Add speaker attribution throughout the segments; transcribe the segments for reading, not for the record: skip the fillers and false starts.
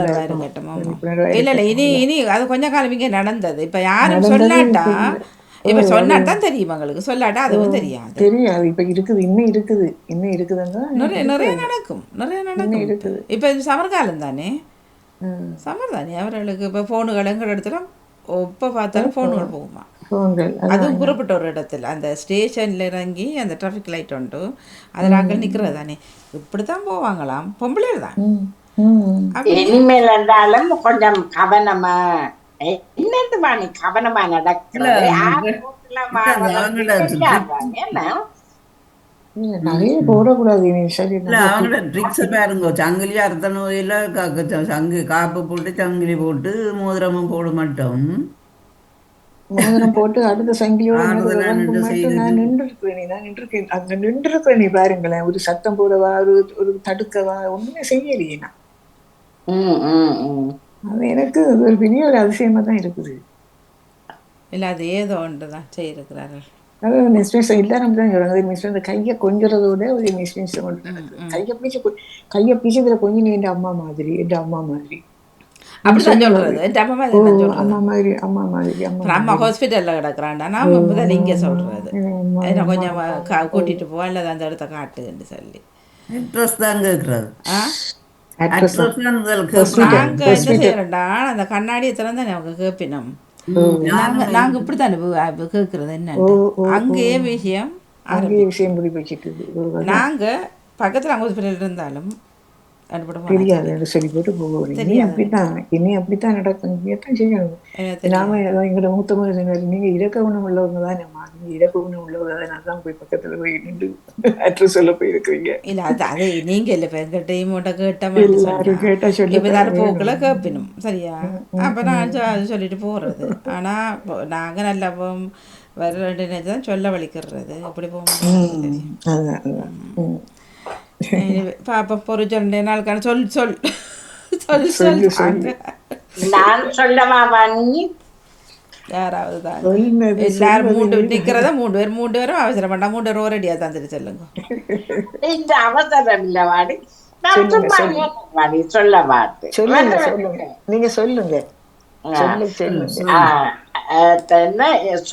Speaker 1: இருக்கட்டும். ஆமா.
Speaker 2: விழிப்புணர்வா
Speaker 1: இல்ல இல்ல இனி
Speaker 2: இருக்கட்டும்.
Speaker 1: இனி அது கொஞ்ச காலம் இங்கே நடந்தது. இப்ப யாரும்
Speaker 2: நடந்தது
Speaker 1: சொல்லாட்டா,
Speaker 2: இப்ப இல்ல. ஓ
Speaker 1: இப்ப
Speaker 2: அது
Speaker 1: சொன்னாதான் தெரியும் எங்களுக்கு. சொல்லாட்டா
Speaker 2: ஓ
Speaker 1: அதுவும் தெரியாது.
Speaker 2: தெரியாது. இப்ப இருக்குது, இன்னும் இருக்குது, இன்னும் இருக்குதுன்னு தான்
Speaker 1: நிறைய நிறைய
Speaker 2: இருக்கிறது.
Speaker 1: நடக்கும். நிறைய
Speaker 2: இன்னும்
Speaker 1: நடக்கும் இப்ப.
Speaker 2: இருக்குது.
Speaker 1: இப்ப இது சமர் காலம் தானே.
Speaker 2: ம்.
Speaker 1: சமர் தானே அவர்களுக்கு இப்போ ஃபோனுகள் எங்கள் இடத்துல எப்போ
Speaker 2: ஓ
Speaker 1: பார்த்தாலும் ஃபோனுகள் போகுமா.
Speaker 2: ஃபோன்கள்
Speaker 1: அதுவும்
Speaker 2: அதான்.
Speaker 1: குறிப்பிட்ட ஒரு இடத்துல அந்த ஸ்டேஷனில் இறங்கி அந்த டிராஃபிக் லைட் உண்டு அதில் ஆக்கள்
Speaker 2: ம்.
Speaker 1: நிற்கிறது தானே. இப்படி தான் போவாங்களாம் பொம்பளைகள் தான்.
Speaker 2: ம். ம்.
Speaker 1: அப்படியே
Speaker 3: இனிமேல் என்றாலும் கொஞ்சம் கவனமா என்னது வாணி கவனமா
Speaker 4: இல்ல
Speaker 3: நடக்கிறது. யார்
Speaker 4: இல்ல,
Speaker 3: ரோட்ல
Speaker 4: அது
Speaker 3: வாரது
Speaker 4: அவங்களோட
Speaker 3: தெரியாதானே என்ன.
Speaker 2: இல்ல நிறைய போடக்கூடாது இனி. சரி
Speaker 4: இல்ல
Speaker 2: நம்ம
Speaker 4: அவங்களோட ட்ரிக்ஸை பாருங்க. சங்கிலி அறுத்த நோயில் சங்கு காப்பு போட்டு சங்கிலி போட்டு மோதிரமும் போட மாட்டோம்.
Speaker 2: மோதிரம் போட்டு அடுத்த சங்கிலியோட நடுவில்
Speaker 4: ஆறுதலா
Speaker 2: இறங்கும்
Speaker 4: நின்று
Speaker 2: மட்டும்
Speaker 4: செய்துட்டு
Speaker 2: நான் நின்றுருக்கிறேன். நான் நின்றுருக்கேன், அங்க நின்றுருக்கிறேன். நீ பாருங்களேன், ஒரு சத்தம் போடவா, ஒரு தடுக்கவா, ஒண்ணுமே செய்யலையே நான்.
Speaker 3: ம், ம், ம்.
Speaker 2: அது எனக்கு ஒரு பெரிய ஒரு அதிசயமா தான் இருக்குது.
Speaker 1: இல்லை அது ஏதோ ஒன்று தான் செய்திருக்கிறார்கள்.
Speaker 2: அதாவது மிஸ்மிஸ் எல்லாரும் தான் சொல்றாங்க. மிஸ் இந்த கையை கொஞ்சறதோட ஒரு மிஸ்மிஸ் ஒன்று நடக்குது. கையை பிடிச்சி இதுல கொஞ்சம் என் அம்மா மாதிரி, என் அம்மா மாதிரி
Speaker 1: அப்படிதான் சொல்றது. என் அம்மா
Speaker 2: ஓ
Speaker 1: மாதிரி தான் சொல்றது.
Speaker 2: அம்மா மாதிரி, அம்மா மாதிரி,
Speaker 1: அப்புறம் அம்மா ஹாஸ்பிட்டலில் கிடக்குறான்டா நான் முதல்ல இங்கே சொல்கிறது என்ன கொஞ்சம் கூட்டிகிட்டு போ அல்லது அந்த இடத்த காட்டுன்னு சொல்லி
Speaker 4: அட்ரஸ் தான் கேட்கறது.
Speaker 1: ஆ
Speaker 4: அட்ரஸ் தான்
Speaker 1: நாங்கள் என்ன செய்யறோம்டா அந்த கண்ணாடியை திறந்து அவங்க கேட்பினோம். நாங்கள் இப்படி தானே கேட்குறது என்னன்னு அங்கேயே விஷயம்
Speaker 2: விஷயம்
Speaker 1: நாங்கள் பக்கத்தில் அங்கே ஹாஸ்பிட்டல் இருந்தாலும்
Speaker 2: தெரியாது சொல்லி போட்டு போவோம். இனி அப்படித்தான், இனி அப்படித்தான் நடக்கும். தான் செய்யணும். நாம எங்களோட மூத்த மகன் நீங்க இறக்க குணம் உள்ளவங்க தான், நீங்க இறக்க குணம் உள்ளவங்க தான், தான் போய் பக்கத்துல போய் நின்று அட்ரஸ் சொல்ல போயிருக்கிறீங்க.
Speaker 1: இல்ல அது அது நீங்க இல்ல இப்ப எங்க டீமோட கேட்டா சொல்லி போக்குல கேட்பினும் சரியா. அப்ப நான் சொல்லிட்டு போறது. ஆனா நாங்க நல்லா வர வேண்டிய தான் சொல்ல வலிக்கிறது அப்படி போக பாப்பா பொறு சொல்ல நாளுக்கான சொல் சொல் சொல் சொல்
Speaker 3: நான் சொல்லவா வாணி.
Speaker 1: யாராவது தான் எல்லாரும் நிக்கிறத மூன்று பேரும் அவசரம் பண்ணா 3 பேரும் ரெடியா தந்துட்டு சொல்லுங்க.
Speaker 3: இந்த அவசரம் இல்ல வாடி. வாடி சொல்ல மாட்டேன்.
Speaker 2: நீங்க சொல்லுங்க.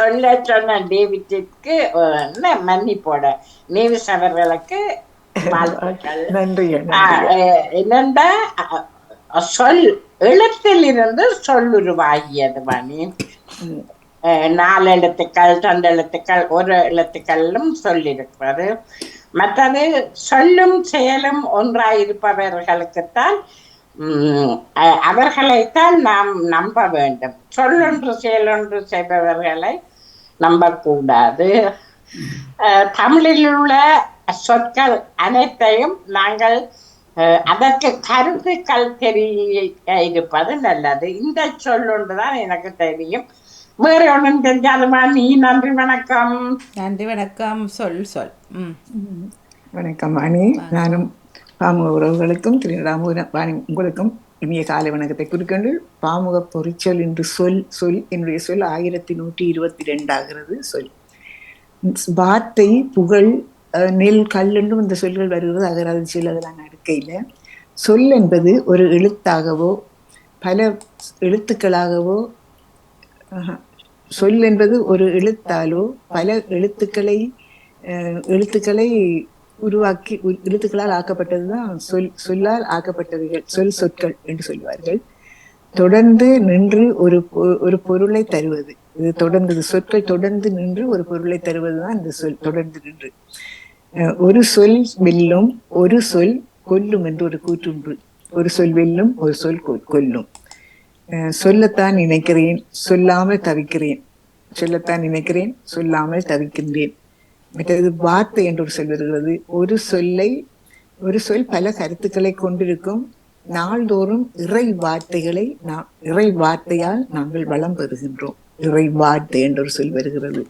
Speaker 3: சொல்ல சொன்ன டேவிட்டிற்கு மன்னிப்போட நேவிஸ் அவர்களுக்கு
Speaker 2: நன்றி.
Speaker 3: என்னண்டா சொல் எழுத்தில் இருந்து சொல்லுருவாகியது மணி. 4 எழுத்துக்கள் 2 எழுத்துக்கள் 1 எழுத்துக்களும் சொல்லியிருக்கிறது. மற்றது சொல்லும் செயலும் ஒன்றாயிருப்பவர்களுக்குத்தான் அவர்களைத்தான் நாம் நம்ப வேண்டும். சொல்லொன்று செயலொன்று செய்பவர்களை நம்பக்கூடாது. தமிழில் உள்ள சொற்கள் அனைத்தையும் நாங்கள் அதற்கு கருத்துக்கள் தெரிய இருப்பது நல்லது. இந்த சொல்லொன்றுதான் எனக்கு தெரியும். வேற ஒன்றும் தெரிஞ்சாலுமா நீ. நன்றி வணக்கம்.
Speaker 1: நன்றி வணக்கம். சொல் சொல்.
Speaker 2: வணக்கம் அணி. நானும் பாமுக உறவுகளுக்கும் வாணி உங்களுக்கும் இனிய காலை வணக்கத்தை குறிக்கொண்டு பாமுக பொறிச்சொல் என்று சொல் என்னுடைய சொல் 1122 ஆகிறது. சொல் வார்த்தை புகழ் நெல் கல் என்றும் இந்த சொல்கள் வருகிறது. அகராதி சொல் அதெல்லாம் நடக்கையில் சொல் என்பது ஒரு எழுத்தாகவோ பல எழுத்துக்களாகவோ சொல் என்பது ஒரு எழுத்தாலோ பல எழுத்துக்களை உருவாக்கி எழுத்துக்களால் ஆக்கப்பட்டதுதான் சொல்லால் ஆக்கப்பட்டவைகள் சொற்கள் என்று சொல்வார்கள். தொடர்ந்து நின்று ஒரு பொருளை தருவது, இது தொடர்ந்தது. சொற்கள் தொடர்ந்து நின்று ஒரு பொருளை தருவதுதான் இந்த சொல் தொடர்ந்து நின்று. ஒரு சொல் வெல்லும் ஒரு சொல் கொல்லும் என்று ஒரு கூற்றுண்டு. ஒரு சொல் வெல்லும் ஒரு சொல் கொல்லும். சொல்லத்தான் நினைக்கிறேன் சொல்லாமல் தவிக்கிறேன், சொல்லத்தான் நினைக்கிறேன் சொல்லாமல் தவிக்கின்றேன். மற்றது வார்த்தை என்று ஒரு சொல் வருகிறது. ஒரு சொல் பல கருத்துக்களை கொண்டிருக்கும். நாள்தோறும் இறை வார்த்தையால் நாங்கள் வளம் பெறுகின்றோம். இறை வார்த்தை என்ற ஒரு சொல் வருகிறது.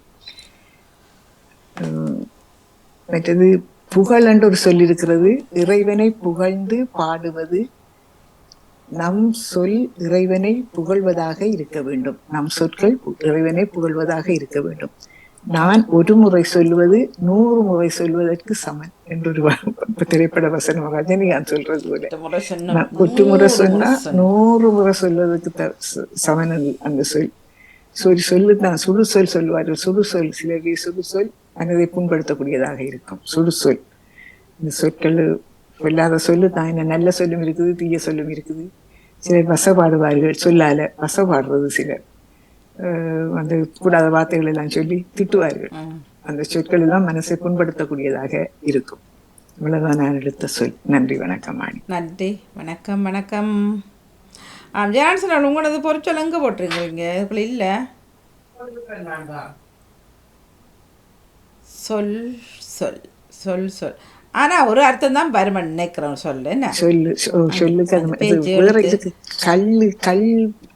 Speaker 2: மற்றது புகழ் என்று ஒரு சொல் இருக்கிறது. இறைவனை புகழ்ந்து பாடுவது. நம் சொல் இறைவனை புகழ்வதாக இருக்க வேண்டும். நம் சொற்கள் இறைவனை புகழ்வதாக இருக்க வேண்டும். நான் ஒரு முறை சொல்லுவது 100 முறை சொல்வதற்கு சமன் என்றொரு திரைப்பட வசனம் ரஜினிகாந்த் சொல்றது போல.
Speaker 1: ஒரு முறை சொன்ன
Speaker 2: நான் ஒரு முறை
Speaker 1: 100
Speaker 2: சொன்னா
Speaker 1: முறை சொன்ன
Speaker 2: 100 முறை சொல்வதற்கு சமன் அந்த சொல். சொல்லுதான் சுடுசொல் சொல்வார்கள். சுடுசொல் சில பேர் சுடுசொல் மனதை புண்படுத்தக்கூடியதாக இருக்கும். சுடுசொல் இந்த சொற்கள் சொல்லாத சொல்லு தான். என்ன நல்ல சொல்லும் இருக்குது, தீய சொல்லும் இருக்குது. சிலர் வசப்பாடுவார்கள், சொல்லால வசப்பாடுறது. சிலர் அந்த கூடாத வார்த்தைகள் எல்லாம் சொல்லி திட்டுவார்கள். அந்த சொற்கள் எல்லாம் மனசை புண்படுத்தக்கூடியதாக இருக்கும். இவ்வளவுதான் நான் எடுத்த சொல். நன்றி, வணக்கம் ஆணி.
Speaker 1: நன்றி, வணக்கம். வணக்கம். ஜான்சன், உங்களது பொறிச்சொல் எங்கே போட்டிருக்கிறீங்க? இதுக்குள்ள இல்லை. சொல் சொல் சொல் சொல். ஆனா ஒரு அர்த்தம் தான் வருமன் நினைக்கிறோம். சொல்லு என்ன
Speaker 2: சொல்லுக்கு வேற இதுக்கு கல்லு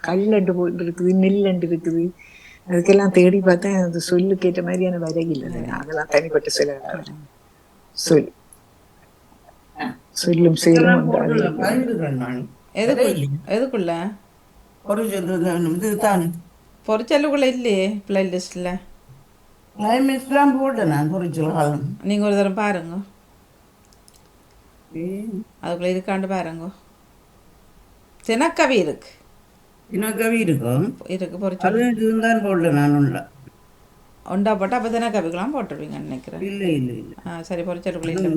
Speaker 2: கல்லண்டு இருக்குது, நெல்லண்டு இருக்குது. அதுக்கெல்லாம் தேடி பார்த்தேன். அந்த சொல்லுக்கு ஏற்ற மாதிரியான வரையில் அதெல்லாம் தனிப்பட்ட சில சொல் சொல்லும் செயலும்
Speaker 1: எதுக்குள்ள பொறிச்சலுக்குள்ள இல்லையே பிள்ளை லிஸ்ட்ல. நீங்க ஒரு தரம் பாருங்க, அதுக்குள்ள இருக்காண்டு பாருங்க. தினக்கவி இருக்கு, இருக்கு பொறிச்சல் ஒண்டா போட்டா அப்ப தினக்கவிக்கெல்லாம் போட்டுருவீங்கன்னு நினைக்கிறேன். சரி, பொறிச்சலுக்குள்ள இல்லை,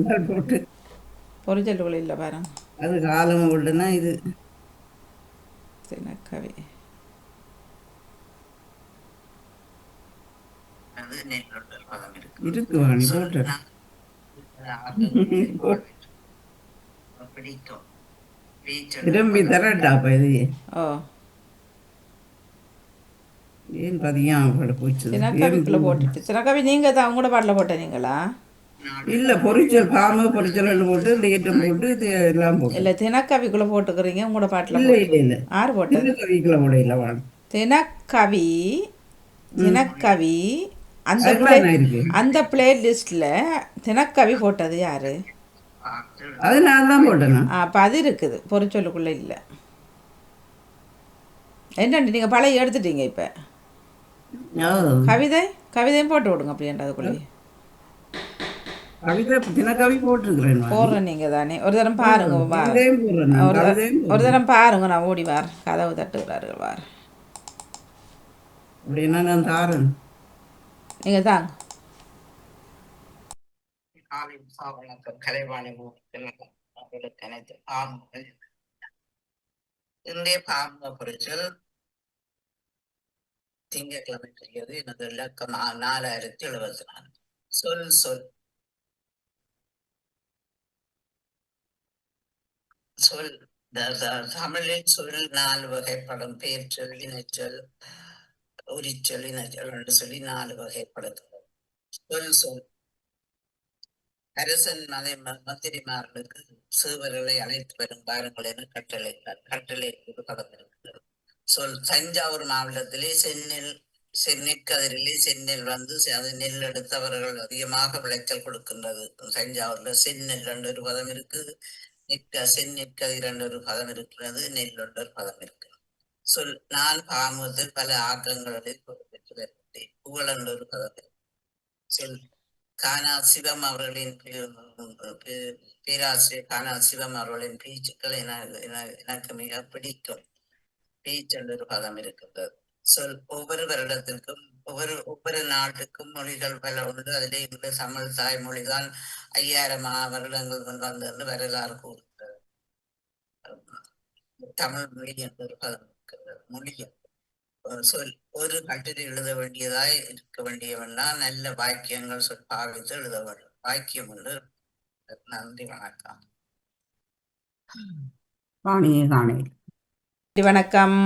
Speaker 1: பொறிச்சலுக்குள்ள இல்லை பாருங்க.
Speaker 4: அது காலம் போட்டுனா இது
Speaker 1: தினக்கவி
Speaker 4: இருக்கு வாணி போட்டு திரும்பி தரட்டாப்ப இது. ஏன் பதியம் போச்சு
Speaker 1: தினக்கவிக்குள்ள போட்டுட்டு. தினக்கவி நீங்க தான் உங்களோட பாட்டில் போட்டீங்களா?
Speaker 4: இல்ல, பொறிச்சல் பாம்பு பொறிச்சல் போட்டு லேட்டம் போட்டு எல்லாம் போட்டு.
Speaker 1: இல்ல, தினக்கவிக்குள்ள போட்டுக்கிறீங்க உங்களோட பாட்டில்.
Speaker 4: இல்ல இல்ல இல்ல,
Speaker 1: ஆறு போட்டது
Speaker 4: கவிக்குள்ள போட இல்ல வாணி.
Speaker 1: தினக்கவி தினக்கவி அந்த பிளே லிஸ்ட்ல தினக்கவி போட்டது யாரு?
Speaker 4: அது நான் தான் போட்டேன்.
Speaker 1: அப்ப அது இருக்குது, பொறிச்சொல்லுக்குள்ள இல்லை. என்னண்டு நீங்க பழைய எடுத்துட்டீங்க. இப்ப கவிதையும் போட்டு விடுங்க அப்படின்றதுக்குள்ளே.
Speaker 4: தினக்கவி போட்டிருக்கிறேன்,
Speaker 1: போடுறேன். நீங்க தானே ஒரு தரம் பாருங்க, ஒரு தரம் பாருங்க. நான் ஓடி வார், கதவு தட்டுகிறாரு வார்.
Speaker 4: அப்படின்னா நான் தாரன்,
Speaker 1: நீங்க தாங்க.
Speaker 5: இன்றைய பாம்பு பொறிச்சல் திங்கட்கிழமை தெரியாது. எனது இலக்கம் 4074. சொல் சொல் சொல். தமிழில் சொல் 4 வகைப்படும். பேர்ச்சொல், இனச்சொல், உரிச்சொல், இனச்சொல் என்று சொல்லி 4 வகைப்படுத்தும். சொல் சொல். அரசன் மந்திரிமார்களுக்கு சிறுவர்களை அழைத்து வரும் பாருங்கள் என கட்டளை படம் இருக்கிறது. சொல். தஞ்சாவூர் மாவட்டத்திலே நெற்கதிரிலே செந்நெல் வந்து அது நெல் எடுத்தவர்கள் அதிகமாக விளைச்சல் கொடுக்கின்றது. தஞ்சாவூர்ல செந்நெல் என்ற ஒரு பதம் இருக்குது, செந்நெற்கதிர் என்ற ஒரு பதம் இருக்கிறது, நெல் என்ற ஒரு பதம் இருக்கிறது. சொல். நான் பாமத்தில் பல ஆக்கங்களில் பெற்று வருகிறேன். புகழ் என்ற ஒரு பதம். சொல். கானா சிவம் அவர்களின் பேராசிரியர் கானா சிவம் அவர்களின் பேச்சுக்கள் எனக்கு மிக பிடிக்கும். பேச்சு என்ற ஒரு பதம் இருக்கின்றது. சொல். ஒவ்வொரு வருடத்திற்கும் ஒவ்வொரு நாட்டுக்கும் மொழிகள் பல உண்டு. அதிலே இந்த தமிழ் தாய்மொழிதான் 5000 வருடங்கள் வந்தது என்று வரலாறு கூறுகிறது. தமிழ் மொழி என்ற ஒரு பதம் இருக்கின்றது. மொழியும் சொல். ஒரு கட்டுரை எழுத வேண்டியதாய் இருக்க வேண்டியவன்னா நல்ல வாக்கியங்கள் சொல் பாவித்து எழுத வேண்டும். வாக்கியம் என்று. நன்றி, வணக்கம்.
Speaker 1: வணக்கம்.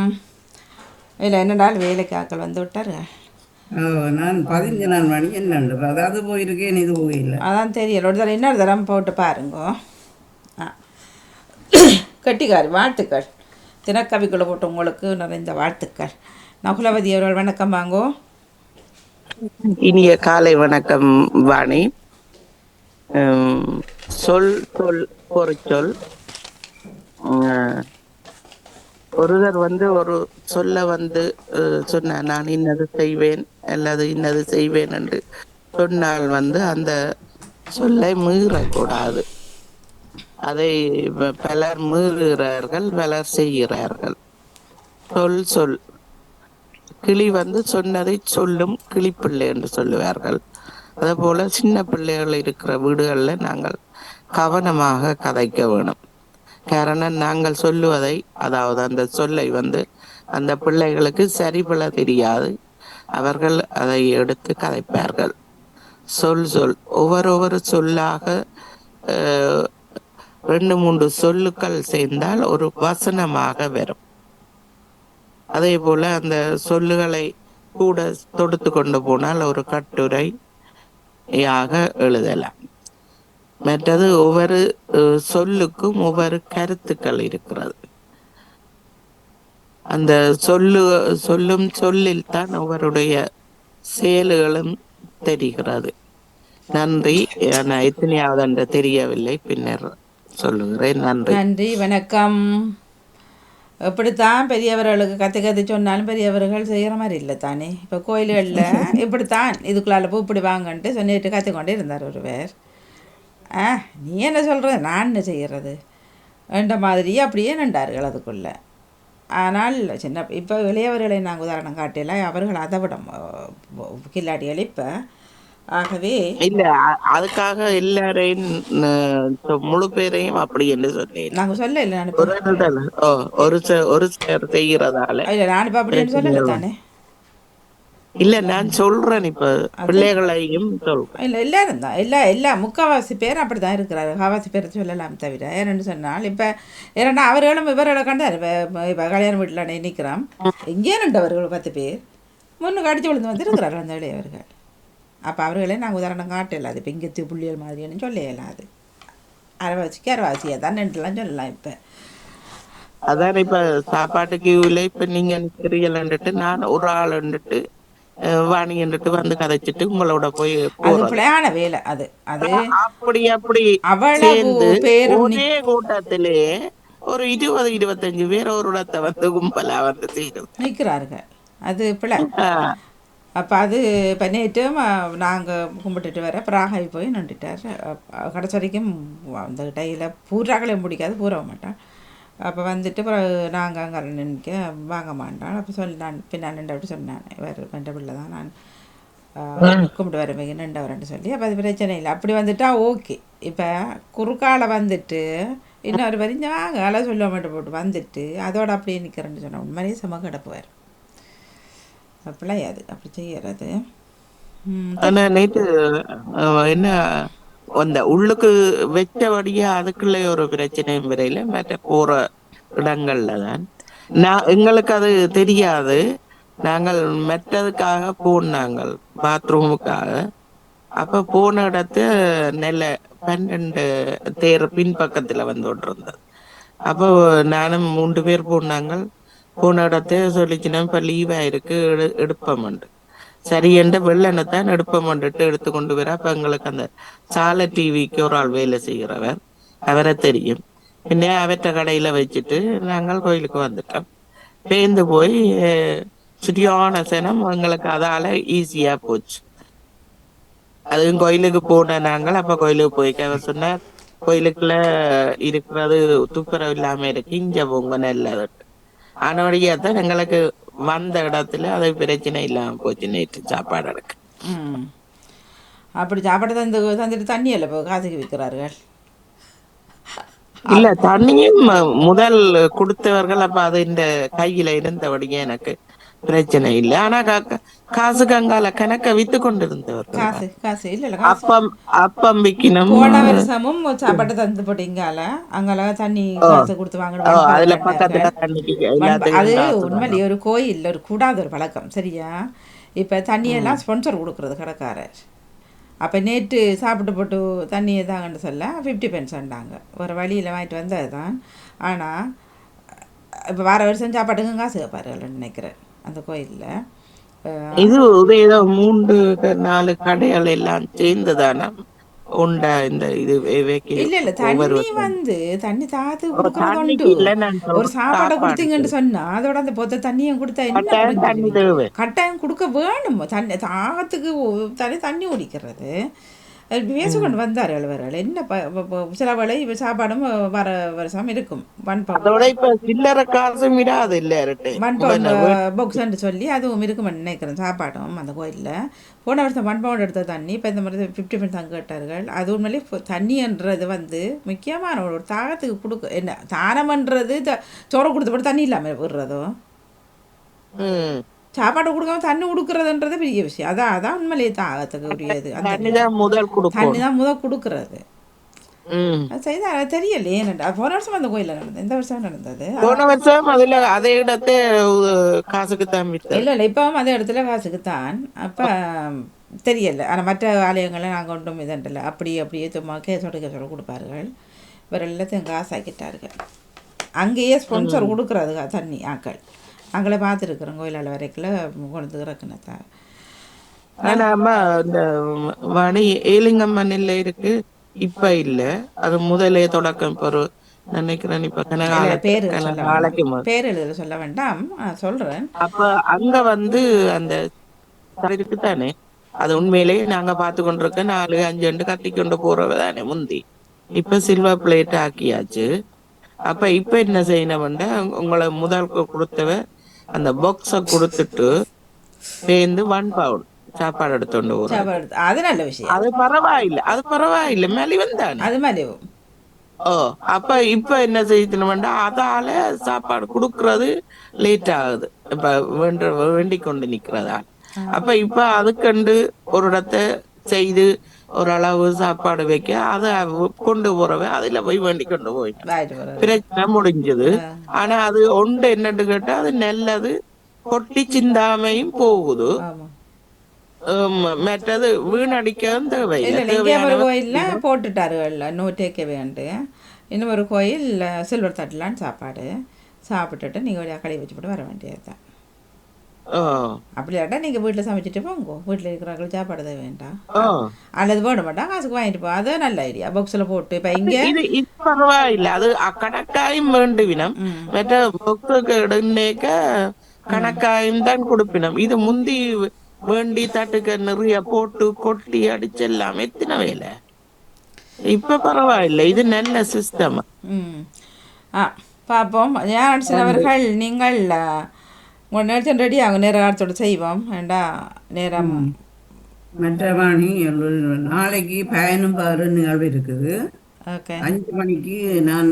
Speaker 1: இல்லை, என்னடால் வேலைக்கு ஆக்கள் வந்து விட்டாரு.
Speaker 4: நான் 15 மணி என்ன அதாவது போயிருக்கேன், இது போயில்லை.
Speaker 1: அதான் தெரியல. ஒரு தரம் இன்னொரு தரம் போட்டு பாருங்க. கட்டிக்காரு, வாழ்த்துக்கள். தினக்கவிக்குள்ள போட்டு உங்களுக்கு நிறைந்த வாழ்த்துக்கள். நகுலவதி அவர்கள் வணக்கம். வாங்கோ.
Speaker 6: இனிய காலை வணக்கம் வாணி. சொல் சொல் பொறிச்சொல் ஒருவர் ஒரு சொல்ல சொன்னார், நான் இன்னது செய்வேன் அல்லது இன்னது செய்வேன் என்று சொன்னால் அந்த சொல்லை மீறக்கூடாது. அதை பலர் மீறுகிறார்கள், பலர் செய்கிறார்கள். சொல் கிளி சொன்னதை சொல்லும் கிளிப்பிள்ளை என்று சொல்லுவார்கள். அதே போல சின்ன பிள்ளைகள் இருக்கிற வீடுகள்ல நாங்கள் கவனமாக கதைக்க வேணும். காரணம், நாங்கள் சொல்லுவதை, அதாவது அந்த சொல்லை அந்த பிள்ளைகளுக்கு சரிபல தெரியாது. அவர்கள் அதை எடுத்து கதைப்பார்கள். சொல் ஒவ்வொரு சொல்லாக 2-3 சொல்லுக்கள் சேர்ந்தால் ஒரு வசனமாக வரும். அதே போல அந்த சொல்லுகளை கூட தொடுத்து கொண்டு போனால் ஒரு கட்டுரையாக எழுதலாம். மற்றது ஒவ்வொரு சொல்லுக்கும் ஒவ்வொரு கருத்துக்கள் இருக்கிறது. அந்த சொல்லும் சொல்லில் தான் ஒவ்வொருடைய செயல்களும் தெரிகிறது. நன்றி. எத்தனையாவது என்று தெரியவில்லை, பின்னர் சொல்லுகிறேன்.
Speaker 1: நன்றி, வணக்கம். இப்படித்தான் பெரியவர்களுக்கு கற்று சொன்னாலும் பெரியவர்கள் செய்கிற மாதிரி இல்லை தானே. இப்போ கோயில்களில் இப்படித்தான் இதுக்குள்ளால பூ இப்படி வாங்கன்ட்டு சொல்லிட்டு கற்றுக்கொண்டே இருந்தார் ஒருவர். நீ என்ன சொல்கிறது, நான் என்ன செய்கிறது என்ற மாதிரி அப்படியே நின்றார்கள் அதுக்குள்ளே. ஆனால் இப்போ இளையவர்களை நாங்கள் உதாரணம் காட்டில, அவர்கள் அதை விட கில்லாடிகள். இப்போ ஆகவே
Speaker 6: இல்ல, அதுக்காக எல்லாரையும் முழு பேரையும் அப்படி என்று சொன்னேன்.
Speaker 1: நாங்க சொல்ல இல்லை. நான்
Speaker 6: ஒரு செய்கிறதால
Speaker 1: இல்லை, நான் இப்போ அப்படின்னு சொல்லலை தானே.
Speaker 6: இல்ல, நான் சொல்றேன் இப்ப பிள்ளைகளையும் சொல்றேன்.
Speaker 1: இல்லை, எல்லாரும் தான் எல்லா முக்கால்வாசி பேர் அப்படி தான் இருக்கிறாரு. காவாசி பேர் சொல்லலாம் தவிர ஏன்னு சொன்னால் இப்போ ஏன்னா அவர்களும் இவர்களை கண்டார். இப்போ கல்யாண வீட்டில் நிற்கிறோம், இங்கே ரெண்டவர்கள் 10 பேர் முன்னுக்கு அடித்து விழுந்து வந்து இருக்கிறார்கள் அந்த இளையவர்கள். அப்போ அவர்களே நாங்கள் உதாரணம் காட்டல. அது இப்போ இங்கே புள்ளியல் மாதிரின்னு சொல்லலாம். அது அரைவாசியாக தான் நின்றுலாம் சொல்லலாம். இப்போ
Speaker 6: அதான் இப்ப சாப்பாட்டுக்கு இல்லை. இப்ப நீங்க நிற்கிறீங்கன்னுட்டு நான் ஒரு ஆள் வாணிட்டு கதைச்சிட்டு உங்களோட போய்
Speaker 1: பிள்ளையான வேலை. அது
Speaker 6: அப்படி
Speaker 1: அவ்வளவு பேரும்
Speaker 6: ஒரே கூட்டத்திலே ஒரு 20-25 பேர் ஒரு இடத்தை கும்பலா
Speaker 1: நிற்கிறார்கள். அது பிள்ளை. அப்போ அது இப்போ நேற்றும் நாங்கள் கும்பிட்டுட்டு வர பிராகாய் போய் நின்றுட்டார். கடைசி வரைக்கும் அந்த டையில் பூராக்களையும் பிடிக்காது, பூரவ மாட்டான். அப்போ வந்துட்டு நாங்கள் அங்கே நினைக்க வாங்க மாட்டான். அப்போ சொல்லி நான் பின்னால் நின்று அப்படி சொன்னான், வேறு ரெண்டு பிள்ளை தான் நான் கும்பிட்டு வர மிக நின்றவரன்ட்டு சொல்லி. அப்போ அது பிரச்சனை இல்லை. அப்படி வந்துட்டா ஓகே. இப்போ குறுக்கால வந்துட்டு இன்னொரு வரி வாங்க அலை சொல்ல மாட்டேன் போட்டு வந்துட்டு அதோட அப்படியே நிற்கிறேன்னு சொன்னேன். உண்மையிலேயே செம கிடப்புவார். அப்படிலாம் அது அப்படி செய்யறது.
Speaker 6: நேற்று என்ன அந்த உள்ளுக்கு வெச்சபடியா அதுக்குள்ளே ஒரு பிரச்சனையும் வரையில மற்ற போற இடங்கள்ல தான் எங்களுக்கு அது தெரியாது. நாங்கள் மற்றதுக்காக போனாங்க பாத்ரூமுக்காக. அப்ப போன இடத்து நெல்ல 12 தேர் பின்பக்கத்துல விட்டுருந்தது. அப்போ நானும் 3 பேர் போனாங்க. போன இடத்த சொல்லிச்சுன்னா இப்ப லீவா இருக்கு எடுப்பமண்டு சரி என்று வெள்ளனைத்தான் எடுப்பமண்டுட்டு எடுத்து கொண்டு வர. அப்ப எங்களுக்கு அந்த சாலை டிவிக்கு ஒரு ஆள் வேலை செய்கிறவர், அவரை தெரியும். பின்னே அவற்ற கடையில வச்சுட்டு நாங்கள் கோயிலுக்கு வந்துட்டோம். பேர்ந்து போய் சரியான சனம் எங்களுக்கு அதால ஈஸியா போச்சு. அதுவும் கோயிலுக்கு போன நாங்கள் அப்ப கோயிலுக்கு போய் அவர் சொன்னார், கோயிலுக்குள்ள இருக்கிறது துப்புரவு இல்லாம இருக்கு, இங்க போங்க நல்லது. ஆனவடியாத்தான் எங்களுக்கு வந்த இடத்துல அது பிரச்சனை இல்லாம போச்சு. நேற்று சாப்பாடு எடுக்க
Speaker 1: அப்படி சாப்பாடு தந்துட்டு தண்ணி இல்லை இப்போ காசுக்கு விற்கிறார்கள்.
Speaker 6: இல்ல, தண்ணியும் முதல் கொடுத்தவர்கள். அப்ப அது இந்த கையில இருந்தபடியே எனக்கு பிரச்சனை இல்லை. ஆனா காசு கங்கால கணக்க வித்து கொண்டிருந்தவர்கள்
Speaker 1: காசு இல்ல
Speaker 6: அப்பம் விக்கணும்.
Speaker 1: போன வருஷமும் சாப்பாடு தந்து போட்டீங்கால அங்கால தண்ணி காசு கொடுத்து வாங்கணும். அது உண்மையிலேயே ஒரு கோயில் ஒரு கூடாத ஒரு பழக்கம். சரியா? இப்ப தண்ணியெல்லாம் ஸ்பான்சர் கொடுக்கறது கடைக்காரர். அப்போ நேற்று சாப்பிட்டு போட்டு தண்ணியை தாங்கன்னு சொல்ல 50 பென்ஸ்ண்டாங்க. ஒரு வழியில் வாங்கிட்டு வந்தது தான். ஆனால் இப்போ வார வருஷம் சாப்பாட்டுக்கும் காசு கேட்பாருன்னு நினைக்கிறேன் அந்த கோயிலில்.
Speaker 6: இது ஏதோ 3-4 கடைகள் எல்லாம் சேர்ந்துதானே உண்டா இந்த இது
Speaker 1: இல்ல
Speaker 6: ஒவ்வொரு
Speaker 1: தண்ணி தாத்து
Speaker 6: ஒரு
Speaker 1: குடுக்கறது
Speaker 6: தண்ணிக்கு
Speaker 1: உண்டு.
Speaker 6: இல்ல நான்
Speaker 1: ஒரு
Speaker 6: சொல்றேன்
Speaker 1: சாப்பாடை
Speaker 6: சாப்பாடுக்கு
Speaker 1: கொடுத்தீங்கன்னு சொன்னா அதோட அந்த பொத்த தண்ணியும் கொடுத்தா என்ன
Speaker 6: கட்டாயம் தண்ணி
Speaker 1: புரிஞ்சுக்கிறீங்க?
Speaker 6: தேவை.
Speaker 1: கட்டாயம் கொடுக்க வேணும். தண்ணி தாகத்துக்கு தண்ணி குடிக்கிறது. பேச கொண்டு வந்தார் எழுவர்கள் என்ன சில வேளை இப்போ சாப்பாடும் வர வருஷம் இருக்கும்.
Speaker 6: அதோட இப்ப சில்லறை காசும் இடாது இல்ல இரட்டை
Speaker 1: ஒன் பவுண்ட் பாக்ஸ்ன்னு சொல்லி அதுவும் இருக்குமென்னு நினைக்கிறேன். சாப்பாடும் அந்த கோயிலில் போன வருஷம் 1 பவுண்ட் எடுத்த தண்ணி இப்போ இந்த மாதிரி 50 தங்க கேட்டார்கள். அது உண்மையிலே தண்ணின்றது முக்கியமான ஒரு தாகத்துக்கு கொடுக்க என்ன தானம்ன்றது சோறை கொடுத்த போட்டு தண்ணி இல்லாமல் விடுறதோ சாப்பாடு கொடுக்காம தண்ணி கொடுக்கறதுன்றது பெரிய விஷயம். அதான் உண்மையிலேயே தாகத்துக்கு உரியது. அந்த
Speaker 6: தண்ணி தான் முதல்
Speaker 1: கொடுக்கறது அது செய்தா தெரியல. ஏன்னா போன வருஷம் அந்த கோயிலில் நடந்தது, இந்த வருஷம் நடந்தது.
Speaker 6: போன வருஷம் அதுல அதே இடத்தை காசுக்கு தான்
Speaker 1: இல்லை இப்பவும் அதே இடத்துல காசுக்குத்தான். அப்போ தெரியல. ஆனால் மற்ற ஆலயங்களை நாங்கள் ஒன்றும் இதண்டில்லை. அப்படியே சும்மா கேசோட கொடுப்பார்கள். இவர் எல்லாத்தையும் காசாக்கிட்டார்கள். அங்கேயே ஸ்பான்சர் கொடுக்குறது தண்ணி ஆக்கள் அங்கே பார்த்துருக்குறோம். கோயிலால் வரைக்கும் கொண்டு இறக்குனதா.
Speaker 6: ஆனாமா இந்த வணி ஏலிங்கம்மன்ல இருக்கு இப்ப இல்ல. அது முதலே தொடக்கம் இப்போ நினைக்கிறேன். இப்ப
Speaker 1: பேர் எழுத சொல்ல வேண்டாம் சொல்றேன்.
Speaker 6: அப்ப அங்க அந்த இருக்குதானே அது உண்மையிலேயே நாங்க பார்த்து கொண்டிருக்க 4-5 கத்தி கொண்டு போறவதானே முந்தி. இப்ப சில்வர் பிளேட் ஆக்கியாச்சு. அப்ப இப்ப என்ன செய்யணும்னா உங்களை முதல் கொடுத்தவ அந்த பாக்ஸ கொடுத்துட்டு சேர்ந்து 1 பவுண்ட் சாப்பாடு எடுத்துட்டு போறோம்.
Speaker 1: அது நல்ல விஷயம்.
Speaker 6: அது பரவாயில்ல மலிவன் தானே அது மலிவும். அப்ப இப்ப என்ன செய்யணும்னா அதால சாப்பாடு கொடுக்கறது லேட் ஆகுது. இப்ப வேண்டிக் கொண்டு நிக்கிறதா. அப்ப இப்ப அதுக்கண்டு ஒரு இடத்தை செய்து ஒரு அளவு சாப்பாடு வைக்க அதை கொண்டு போறவ அதுல போய் வேண்டி கொண்டு போய் பிரச்சனை முடிஞ்சது. ஆனா அது ஒன்று என்னன்னு கேட்டா அது நல்லது கொட்டி சிந்தாமையும் போகுது. மற்றது வீணடிக்கவும்
Speaker 1: தேவையில்லை. கோயில்ல போட்டுட்டார்கள் நோ டேக் வேண்டு. இன்னும் ஒரு கோயில் சில்வர் தட்டலான்னு சாப்பாடு சாப்பிட்டுட்டு நீங்க ஒரு கழுவி வச்சுட்டு வர வேண்டியதுதான். அப்படியாட்டா நீங்க வீட்டுல சமைச்சிட்டு போங்க. வீட்டுல இருக்கிறவங்களுக்கு சாப்பாடு தான் வேண்டாம் அல்லது போட மாட்டாங்க காசுக்கு வாங்கிட்டு போ. அது நல்ல ஐடியா. பாக்ஸ்ல போட்டு இப்ப இங்க
Speaker 6: பரவாயில்ல. அது கணக்காயும் வேண்டுவினம். மற்ற பாக்ஸுக்கு கணக்காயும் தான் கொடுப்பினம். இது முந்தி வேண்டி தட்டுக்க நிறைய போட்டு கொட்டி அடிச்செல்லாம் எத்தனை வேலை. இப்ப பரவாயில்ல. இது நல்ல சிஸ்டம்.
Speaker 1: பார்ப்போம். ஞான சிலவர்கள் நீங்கள் உங்கள் நேரத்தில் ரெடி ஆகும். நேரத்தோடு செய்வோம் வேண்டா நேரம்
Speaker 4: மற்றவாணி நாளைக்கு பயணம் பாரு நிகழ்வு இருக்குது.
Speaker 1: ஓகே
Speaker 4: 5 மணிக்கு நான்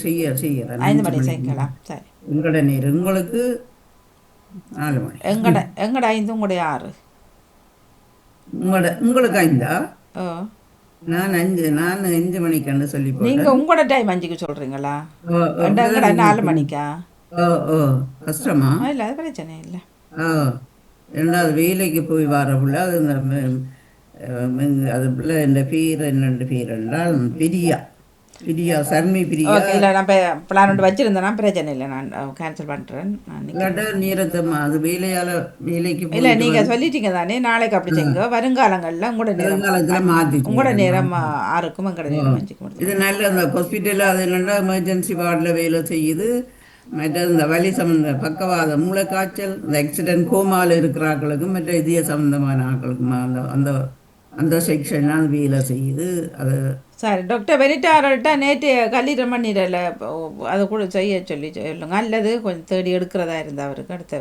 Speaker 4: செய்யறேன்.
Speaker 1: 5 மணி செய்யலாம். சரி
Speaker 4: உங்களோட நேரம் உங்களுக்கு 4 மணி.
Speaker 1: எங்கட 5 உங்களுடைய 6
Speaker 4: உங்களுக்கு 5. நான் 5 மணிக்கு சொல்லி
Speaker 1: நீங்க உங்களோட டைம் 5க்கு சொல்றீங்களா? 4 மணிக்கா?
Speaker 4: கஷ்டமா
Speaker 1: இல்லை அது பிரச்சனை இல்லை.
Speaker 4: ரெண்டாவது வேலைக்கு போய் வரப்புள்ள அது அது பிள்ளை இந்த பேர் என்னென்று பேர் என்றால் பிரியா சர்மி பிரியா.
Speaker 1: இல்லை நான் பிளான் ஒன்று வச்சுருந்தேன்னா பிரச்சனை இல்லை. நான் கேன்சல் பண்ணுறேன்.
Speaker 4: நேரத்தை அது வேலைக்கு
Speaker 1: இல்லை நீங்கள் சொல்லிட்டீங்க தானே நாளைக்கு அப்படி செய்யுங்க. வருங்காலங்களில் உங்களோட நேரம்
Speaker 4: மாற்றி
Speaker 1: உங்களோட நேரம் 6க்கும் எங்களோட நேரம் 5க்கும்.
Speaker 4: இது நல்ல இந்த ஹாஸ்பிட்டலில் அது என்னென்னா எமர்ஜென்சி வார்டில் வேலை செய்யுது. மற்ற இந்த வலி சம்பந்த பக்கவாதம் மூளைக்காய்ச்சல் இந்த ஆக்சிடென்ட் கோமாவில் இருக்கிறார்களுக்கும் மற்ற இதய சம்பந்தமான ஆட்களுக்கும் அந்த அந்த செக்ஷன்லாம் வேலை செய்யுது. அது
Speaker 1: சரி டாக்டர் வெனிட்டார்கிட்ட நேற்று கல்லீரல் மண்ணீரல் அதை கூட செய்ய சொல்லுங்க. அல்லது கொஞ்சம் தேடி எடுக்கிறதா இருந்தால் அவருக்கு அடுத்த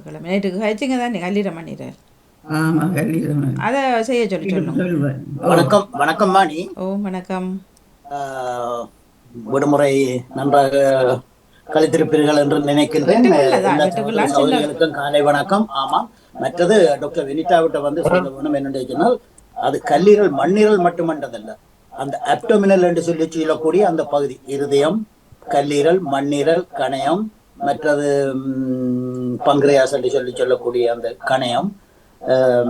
Speaker 1: கிழமை நேற்றுக்கு கழிச்சிங்க தானே கல்லீரல் மண்ணீரல்.
Speaker 4: ஆமாம் கல்லீரல்
Speaker 1: அதை செய்ய சொல்லுங்க.
Speaker 7: வணக்கம் மாணி.
Speaker 1: வணக்கம்.
Speaker 7: விடுமுறை நன்றாக கழித்திருப்பீர்கள் என்று நினைக்கின்றேன். சகோதரிகளுக்கும் காலை வணக்கம். ஆமாம், மற்றது டாக்டர் வெனிட்டாவிட்ட சொல்ல வேணும் என்னென்னா அது கல்லீரல் மண்ணீரல் மட்டுமன்றதல்ல, அந்த அப்டோமினல் என்று சொல்லக்கூடிய அந்த பகுதி இருதயம், கல்லீரல், மண்ணீரல், கணையம், மற்றது பங்கிரியாஸ் என்று சொல்லக்கூடிய அந்த கணையம்,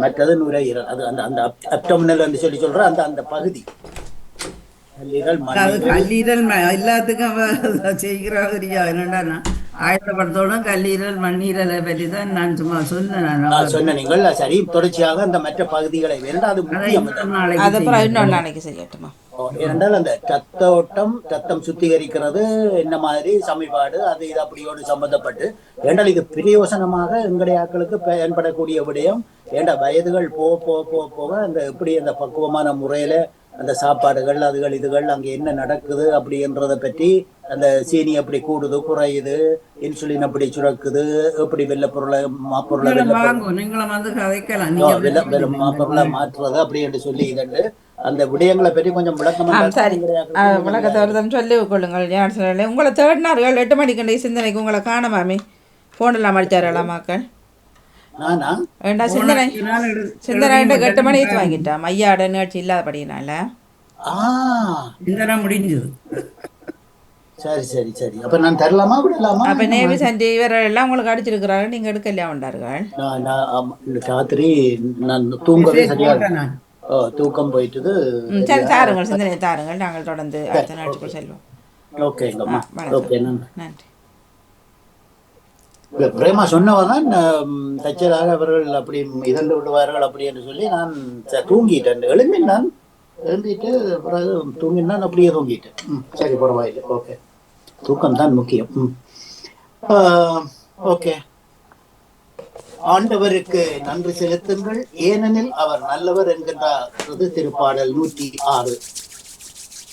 Speaker 7: மற்றது நுரையீரல். அது அந்த அந்த அப்டோமினல் என்று சொல்ற அந்த அந்த பகுதி
Speaker 4: கல்லீரல் எல்லாத்துக்கும் செய்கிறா. என்னன்னா ஆயத்தப்படுத்தோடும் கல்லீரல் மண்ணீரலை பற்றி தான் நான் சும்மா சொன்னேன்.
Speaker 7: சொன்ன நீங்கள் சரி, தொடர்ச்சியாக அந்த மற்ற பகுதிகளை அது முக்கியம்.
Speaker 1: அது அப்புறம் இன்னொரு நாளைக்கு செய்யட்டுமா?
Speaker 7: ஏனென்றால் அந்த ரத்த ஓட்டம், ரத்தம் சுத்திகரிக்கிறது என்ன மாதிரி சமிபாடு அது இது அப்படியோடு சம்பந்தப்பட்டு ஏண்டால் இது பிரயோசனமாக எங்களுடைய ஆட்களுக்கு பயன்படக்கூடிய விடயம். ஏண்டா வயதுகள் போக அந்த எப்படி அந்த பக்குவமான முறையில அந்த சாப்பாடுகள் அதுகள் இதுகள் அங்கே என்ன நடக்குது அப்படின்றத பற்றி, அந்த சீனி எப்படி கூடுது குறையுது, இன்சுலின் எப்படி சுரக்குது, எப்படி வெள்ளப்பொருளை மாப்பொருளை மாப்பொருளை மாற்றுறது அப்படி என்று சொல்லி இதண்டு அந்த விடயங்களை பற்றி கொஞ்சம்
Speaker 1: விளக்கத்தை சொல்லி கொள்ளுங்கள். உங்களை தேடினார்கள் 8 மணிக்கு சிந்தனைக்கு உங்களை காணமாமே போனெல்லாம் அடிச்சார்களா மக்கள்? சிந்தனை 8 மணிக்கு வாங்கிட்டான் ஐயாட நிகழ்ச்சி இல்லாதபடினால
Speaker 4: முடிஞ்சது.
Speaker 7: சரி சரி சரி, அப்ப நான் தரலாமா விடலாமா?
Speaker 1: அப்ப நேவி சண்டி இவரெல்லாம் உங்களுக்கு அடிச்சிருக்கிறாங்க, நீங்க எடுக்கலையா வந்தார்கள்?
Speaker 7: ராத்திரி நான் தூங்கவே சரியா தூக்கம் போயிட்டது.
Speaker 1: சரி தாருங்கள், சிந்தனை தாருங்கள், நாங்கள் தொடர்ந்து அடுத்த நாட்டுக்குள் செல்வோம்.
Speaker 7: ஓகேங்கம்மா, ஓகே,
Speaker 1: நன்றி.
Speaker 7: பிரேமா சொன்னவதான் தச்சராக அவர்கள் அப்படி இதண்டு விடுவார்கள் அப்படி என்று சொல்லி நான் தூங்கிட்டேன். எழும்பினான், எழுந்திட்டு பிறகு தூங்கினான், அப்படியே தூங்கிட்டேன். சரி, பரவாயில்லை, ஓகே, தூக்கம் தான் முக்கியம். ஓகே. ஆண்டவருக்கு நன்றி செலுத்துங்கள், ஏனெனில் அவர் நல்லவர் என்கின்றது திருப்பாடல் 106.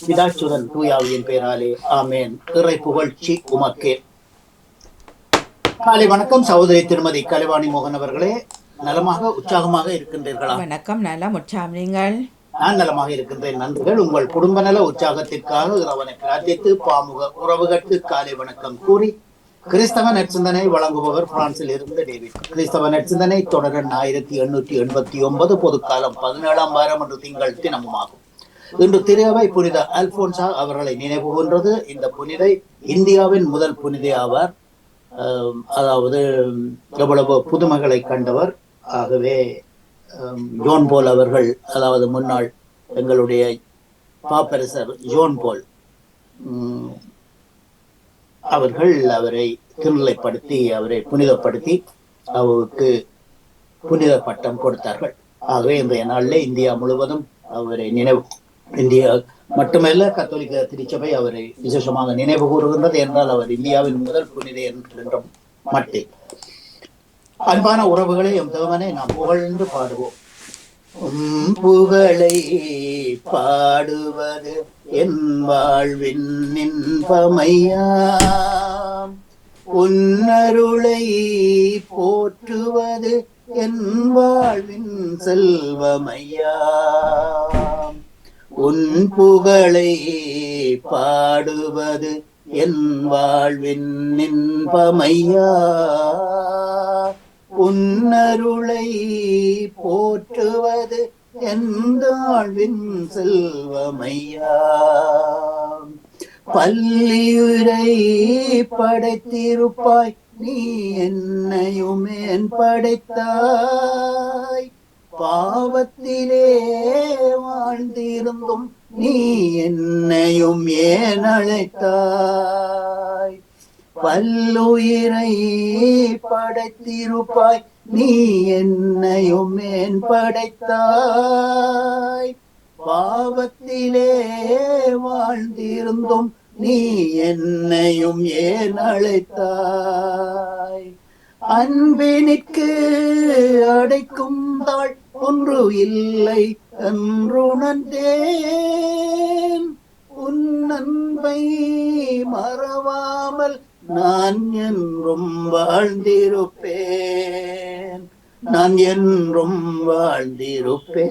Speaker 7: பிதாச்சுதன் தூயாவியின் பெயராலே ஆமேன். இறை புகழ்ச்சி உமக்கே. காலை வணக்கம் சகோதரி திருமதி கலைவாணி மோகன் அவர்களே, நலமாக உற்சாகமாக இருக்கின்றீர்களா?
Speaker 1: வணக்கம், நலம், உற்சாகம். நீங்கள்?
Speaker 7: நான் நலமாக இருக்கின்றேன், நன்றிகள். உங்கள் குடும்ப நல உற்சாகத்திற்காக இறைவனை பிரார்த்தித்து பாமுக உறவுகளுக்கு காலை வணக்கம் கூறி கிறிஸ்தவ நற்சிந்தனை வழங்குபவர் பிரான்சில் இருந்து டேவிட். கிறிஸ்தவ நற்சிந்தனை தொடர் 1889, பொதுக்காலம் 17ஆம் வாரம் என்று திங்கள் தினமுமாகும். இன்று திருவை புனித அல்போன்சா அவர்களை நினைவு கொன்றது. இந்த புனிதை இந்தியாவின் முதல் புனிதை ஆவார். அதாவது எவ்வளவு புதுமைகளை கண்டவர். ஆகவே ஜோன் போல் அவர்கள், அதாவது முன்னாள் எங்களுடைய பாப்பரசர் ஜோன் போல் அவர்கள் அவரை திருநிலைப்படுத்தி அவரை புனிதப்படுத்தி அவருக்கு புனித பட்டம் கொடுத்தார்கள். ஆகவே இன்றைய நாளிலே இந்தியா முழுவதும் அவரை நினைவு, இந்தியா மட்டுமல்ல கத்தோலிக்க திருச்சபை அவரை விசேஷமாக நினைவு கூறுகின்றது. என்றால் அவர் இந்தியாவின் முதல் புனித என்ற மட்டில். அன்பான உறவுகளை எம் தேவனை நாம் புகழ்ந்து பாடுவோம். புகழை பாடுவது என் வாழ்வின் இன்பமையா, உன்னருளை போற்றுவது என் வாழ்வின் செல்வமையா, உன் புகழை பாடுவது என் வாழ்வின் இன்பமையா, உன்னருளை போற்றுவது என் வாழ்வின் செல்வமையா, பல்லியுரை படைத்திருப்பாய் நீ என்னையுமேன் படைத்தாய், பாவத்திலே வாழ்ந்திருந்தும் நீ என்னையும் ஏன் அழைத்தாய், பல்லுயிரை படைத்திருப்பாய் நீ என்னையும் ஏன் படைத்தாய், பாவத்திலே வாழ்ந்திருந்தும் நீ என்னையும் ஏன் அழைத்தாய், அன்பினிற்கு அடைக்கும் தாள் ஒன்று இல்லை என்றுணர்ந்தேன், உன் அன்பை மறவாமல் நான் என்றும் வாழ்ந்திருப்பேன், நான் என்றும் வாழ்ந்திருப்பேன்,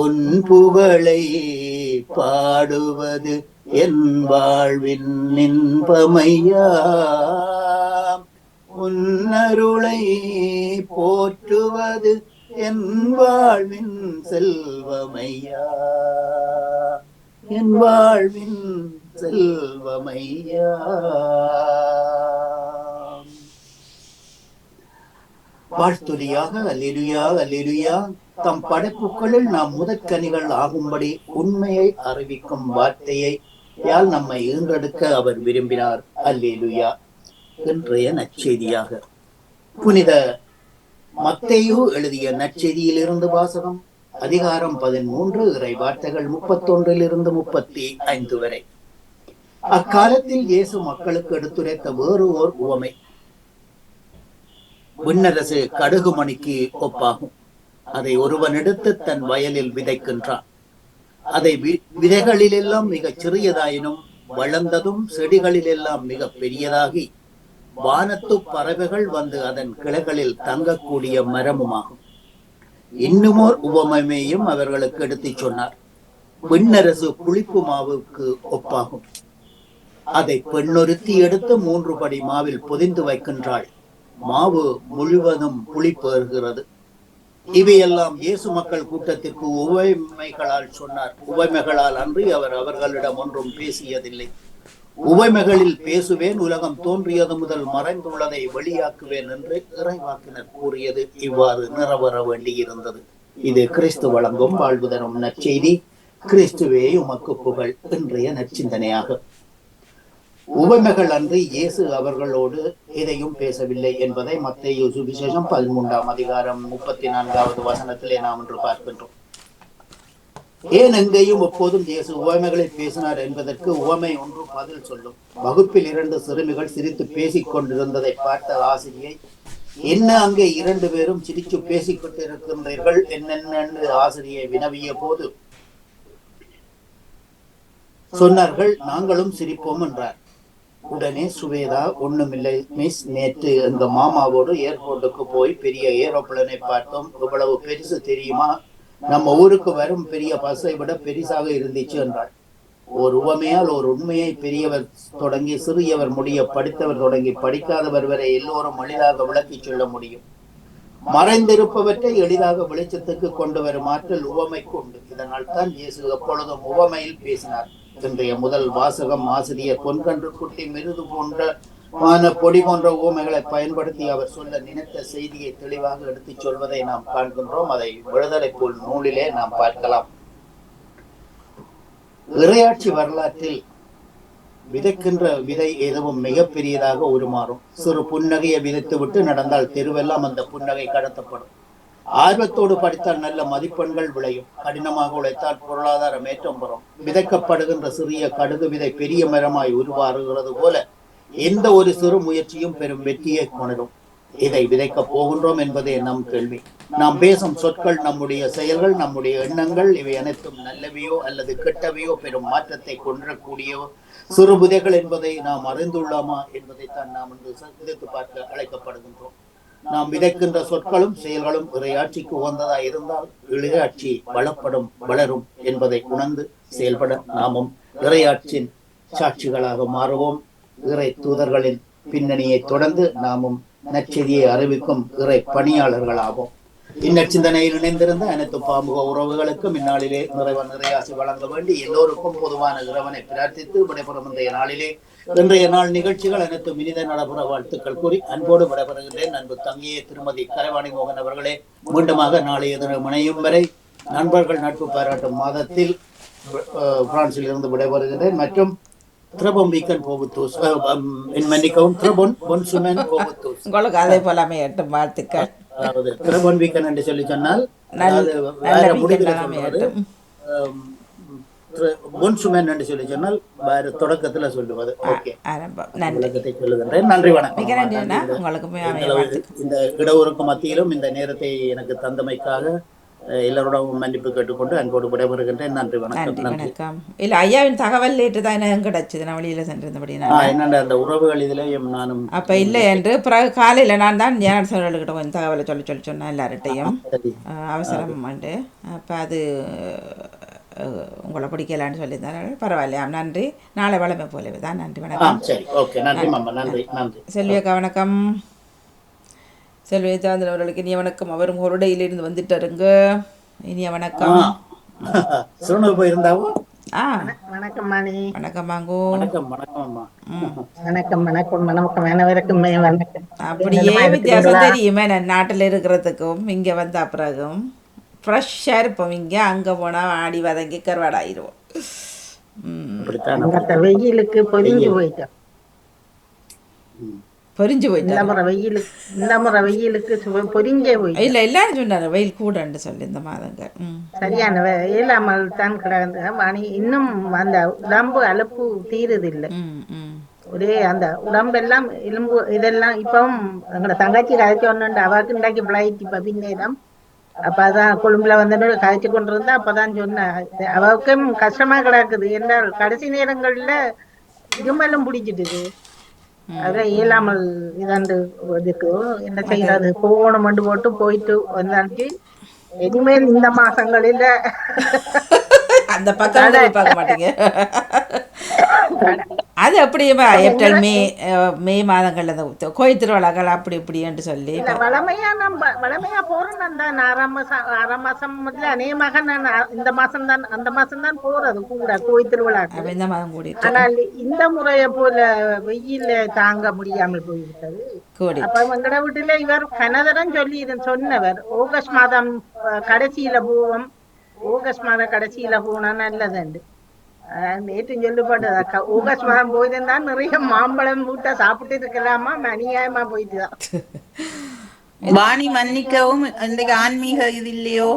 Speaker 7: உன் புகழை பாடுவது என் வாழ்வின் இன்பமையா, உன் அருளை போற்றுவது என் வாழ்வின் செல்வமையா, என் வாழ்வின் செல்வமையா. வாழ்த்துதியாக அல்லேலூயா அல்லேலூயா. தம் படைப்புகளில் நாம் முதற்கனிகள் ஆகும்படி உண்மையை அறிவிக்கும் வார்த்தையை யால் நம்மை ஈன்றெடுக்க அவர் விரும்பினார். அல்லேலூயா. இன்றைய நற்செய்தியாக புனித மத்தேயு எழுதிய நற்செய்தியிலிருந்து வாசகம். அதிகாரம் 13, இறை வார்த்தைகள் 31 35 வரை. அக்காலத்தில் இயேசு மக்களுக்கு எடுத்துரைத்த வேறு ஓர் உவமை விண்ணரசு கடுகு மணிக்கு ஒப்பாகும். அதை ஒருவன் எடுத்து தன் வயலில் விதைக்கின்றான். அதை விதைகளிலெல்லாம் மிக சிறியதாயினும் வளர்ந்ததும் செடிகளிலெல்லாம் மிக பெரியதாகி வானத்து பறவைகள் வந்து அதன் கிளைகளில் தங்கக்கூடிய மரமுமாகும். இன்னுமோர் உவமையையும் அவர்களுக்கு எடுத்துச் சொன்னார். விண்ணரசு புளிப்பு மாவுக்கு ஒப்பாகும். அதை பெண்ணொருத்தி எடுத்து 3 படி மாவில் பொதிந்து வைக்கின்றாள். மாவு முழுவதும் புளிப்பேறுகிறது. இவையெல்லாம் இயேசு மக்கள் கூட்டத்திற்கு உவமைகளால் சொன்னார். உவமைகளால் அன்றி அவர் அவர்களிடம் ஒன்றும் பேசியதில்லை. உவமைகளில் பேசுவேன், உலகம் தோன்றியது முதல் மறைந்துள்ளதை வெளியாக்குவேன் என்று இறைவாக்கினர் கூறியது இவ்வாறு நிறைவேற வேண்டியிருந்தது. இது கிறிஸ்து வழங்கும் வாழ்வு தரும் நற்செய்தி. கிறிஸ்துவே உமக்கு புகழ். இன்றைய நற்சிந்தனையாக உவமைகள் அன்றி இயேசு அவர்களோடு எதையும் பேசவில்லை என்பதை மத்தேயு சுவிசேஷம் 13ஆம் அதிகாரம் 34வது வசனத்திலே நாம் இன்று பார்க்கின்றோம். ஏன் எங்கேயும் எப்போதும் இயேசு உவமைகளை பேசினார் என்பதற்கு உவமை ஒன்று பதில் சொல்லும். வகுப்பில் 2 சிறுமிகள் சிரித்து பேசிக் கொண்டிருந்ததை பார்த்த ஆசிரியை, என்ன அங்கே 2 பேரும் சிரித்து பேசிக் கொண்டிருக்கின்றீர்கள் என்னென்னு ஆசிரியை வினவிய போது சொன்னார்கள், நாங்களும் சிரிப்போம் என்றார். உடனே சுவேதா, ஒண்ணுமில்லை மிஸ், நேற்று எங்க மாமாவோடு ஏர்போர்ட்டுக்கு போய் பெரிய ஏரோப்ளேனை பார்த்தோம். இவ்வளவு பெருசு தெரியுமா, நம்ம ஊருக்கு வரும் பெரிய பஸ்ஸை விட பெரிசாக இருந்துச்சு என்றாள். ஒரு உவமையால் ஒரு உண்மையை பெரியவர் தொடங்கி சிறியவர் முடிய, படித்தவர் தொடங்கி படிக்காதவர் வரை எல்லோரும் எளிதாக விளக்கி சொல்ல முடியும். மறைந்திருப்பவற்றை எளிதாக வெளிச்சத்துக்கு கொண்டு வரும் ஆற்றல் உவமைக்கு உண்டு. இதனால் தான் இயேசு எப்பொழுதும் உவமையில் பேசினார். இன்றைய முதல் வாசகம் ஆசிரியர் பொன்கன்று குட்டி மிருது போன்ற பொடி போன்ற உவமைகளை பயன்படுத்தி அவர் சொல்ல நினைத்த செய்தியை தெளிவாக எடுத்துச் சொல்வதை நாம் காண்கின்றோம். அதை விடுதலை போல் நூலிலே நாம் பார்க்கலாம். இறையாட்சி வரலாற்றில் விதைக்கின்ற விதை எதுவும் மிகப்பெரியதாக உருமாறும். சிறு புன்னகையை விதைத்து விட்டு நடந்தால் தெருவெல்லாம் அந்த புன்னகை கடத்தப்படும். ஆர்வத்தோடு படித்தால் நல்ல மதிப்பெண்கள் விளையும். கடினமாக உழைத்தால் பொருளாதாரம் ஏற்றம் பெறும். விதைக்கப்படுகின்ற சிறிய கடுகு விதை பெரிய மரமாய் உருவாறுகிறது போல எந்த ஒரு சிறு முயற்சியும் பெரும் வெற்றியை கொணரும். இதை விதைக்க போகின்றோம் என்பதே நம் கேள்வி. நாம் பேசும் சொற்கள், நம்முடைய செயல்கள், நம்முடைய எண்ணங்கள், இவை அனைத்தும் நல்லவையோ அல்லது கெட்டவையோ பெரும் மாற்றத்தை கொண்டக்கூடியவோ சிறு விதைகள் என்பதை நாம் அறிந்துள்ளோமா என்பதைத்தான் நாம் இன்று சிந்தித்து பார்க்க அழைக்கப்படுகின்றோம். நாம் விதைக்கின்ற சொற்களும் செயல்களும் இறையாட்சிக்கு உகந்ததா இருந்தால் இறையாட்சி வளப்படும், வளரும் என்பதை உணர்ந்து செயல்பட நாமும் இறையாட்சியின் சாட்சிகளாக மாறுவோம். இறை தூதர்களின் பின்னணியை தொடர்ந்து நாமும் நற்செய்தியை அறிவிக்கும் இறை பணியாளர்களாகும். இந்நற்சிந்தனையில் இணைந்திருந்த அனைத்து பாமுக உறவுகளுக்கும் இந்நாளிலே இறைவன் இறையாசி வழங்க வேண்டி எல்லோருக்கும் பொதுவான இறைவனை பிரார்த்தித்து விடைபெறும் இன்றைய நாள் நிகழ்ச்சிகள் அனைத்து இனித நடைபெற வாழ்த்துக்கள் கூறி அன்போடு விடைபெறுகின்றேன். அன்பு தங்கியே திருமதி கலைவாணி மோகன் அவர்களே, மீண்டுமாக நாளைய தினம் இணையும் வரை நண்பர்கள் நட்பு பாராட்டும் மாதத்தில் பிரான்சில் இருந்து விடைபெறுகின்றேன். மற்றும் திரபம் வீக்கன் போகுத்தூஸ் மன்னிக்கவும், திரபொன் பொன்சுமன் போகுத்தூஸ்
Speaker 1: உங்களுக்கு அதே போல அமையட்டும் வாழ்த்துக்கள்.
Speaker 7: அதாவது திரபொன் வீக்கன் என்று சொல்லி சொன்னால் பொன்சுமன் என்று சொல்லி சொன்னால் வேறு தொடக்கத்துல சொல்லுவது. ஓகே, சொல்லுகின்றேன். நன்றி, வணக்கம். இந்த இடஒருக்கு மத்தியிலும் இந்த நேரத்தை எனக்கு தந்தமைக்காக எல்லாரோடும் மன்னிப்பு கேட்டுக்கொண்டு அன்போடு விடைபெறுகின்றேன். நன்றி, வணக்கம்.
Speaker 1: இல்ல ஐயாவின் தகவல் லேட்டு தான் எனக்கு கிடைச்சது. நான் வெளியில சென்றிருந்தபடி
Speaker 7: என்னென்ன அந்த உறவுகள் இதுலயும் நானும்
Speaker 1: அப்ப இல்லை என்று பிறகு காலையில நான் தான் ஞான சோழர்கிட்ட கொஞ்சம் தகவலை சொல்லி சொன்னேன் எல்லார்ட்டையும் அவசரம் உண்டு. அப்ப அது உங்களை பிடிக்கலான்னு சொல்லியிருந்தாங்க. பரவாயில்லையா, நன்றி. நாளை வளமை போலவே தான். நன்றி, வணக்கம். செல்வியக்கா வணக்கம். செல்வி சாந்திரன் அவர்களுக்கு இனிய வணக்கம். அவரும் ஹொலிடேயிலிருந்து வந்துட்டாருங்க. இனிய வணக்கம்.
Speaker 7: போயிருந்தாவோ?
Speaker 2: வணக்கம் மாணி.
Speaker 1: வணக்கம் மாங்கோ.
Speaker 7: வணக்கம் வணக்கம்
Speaker 2: வணக்கம் வணக்கம் வணக்கம் அனைவருக்கும் வணக்கம்.
Speaker 1: அப்படியே வித்தியாசம் தெரியுமே நாட்டில் இருக்கிறதுக்கும் இங்கே வந்த பிறகும் ஃப்ரெஷ்ஷாக இருப்போம். இங்கே அங்கே போனால் ஆடி வதங்கி கருவாடாயிடுவோம்.
Speaker 7: அப்படித்தான்
Speaker 3: அந்த
Speaker 7: அப்படித்தான்
Speaker 3: வெயிலுக்கு பொரிஞ்சு
Speaker 7: வெயில்.
Speaker 3: போயிட்டோம்.
Speaker 1: பொரிஞ்சு
Speaker 3: இந்த
Speaker 1: போயிட்டாரு.
Speaker 3: முறை வெயிலுக்கு பொரிஞ்சே போயிட்டோம்.
Speaker 1: இல்லை எல்லாரும் சொன்னாரு வெயில் கூடன்னு சொல்லி இந்த மாதங்க.
Speaker 3: சரியான இயலாமல் தான் கிடந்த மணி இன்னும் அந்த உடம்பு அலுப்பு தீருதில்லை.
Speaker 1: ம் ம்
Speaker 3: ஒரே அந்த உடம்பெல்லாம் எலும்பு இதெல்லாம் இப்பவும் எங்களோட தங்கச்சி கதைச்சு ஒண்ணுண்டு. அவருக்கு இன்றைக்கு பிளைட் இப்ப பின்னேரம். அப்ப அதான் கொழும்புல வந்துட்டு கதைச்சு கொண்டு இருந்தா அப்பதான் சொன்னேன். அவருக்கும் கஷ்டமா கிடக்குது என்றால் கடைசி நேரங்கள்ல இருமலும் பிடிச்சிட்டுது. அதான் இயலாமல் இதாண்டு இதுக்கு என்ன செய்யறது போகணும் மண்டு போட்டு போயிட்டு வந்தாச்சு. இனிமேல் இந்த மாசங்களில
Speaker 1: அந்த பக்கம் வந்து போய் பார்க்க மாட்டீங்க. அது அப்படியுமா ஏப்ரல் மே மாதங்கள்ல இந்த கோயில் திருவிழாக்கள் அப்படி இப்படின்னு சொல்லி
Speaker 3: இல்ல வளமையா போறேன் தான் அரை மாசம் அநேகமாக நான் இந்த மாசம் தான் அந்த மாசம் தான் போறது கூட கோயில் திருவிழாக்கு.
Speaker 1: அப்ப இந்த மாதம் கூடிட்டு
Speaker 3: ஆனால் இந்த முறைய போல வெயில தாங்க முடியாமல் போய்விட்டது.
Speaker 1: கூடி
Speaker 3: அப்ப எங்கட வீட்டுல இவர் கனதரம் சொல்லி சொன்னவர் ஆகஸ்ட் மாதம் கடைசியில போவோம், ஆகஸ்ட் மாதம் கடைசியில போனா நல்லதுண்டு. நேற்று சொல்லப்பட்டது ஆகஸ்ட் மாதம் போயிருந்தா நிறைய மாம்பழம் பூட்டா சாப்பிட்டு இருக்கலாமா, அநியாயமா போயிட்டுதான்.
Speaker 8: வாணி மன்னிக்கவும், இன்றைக்கு ஆன்மீக இது இல்லையோ?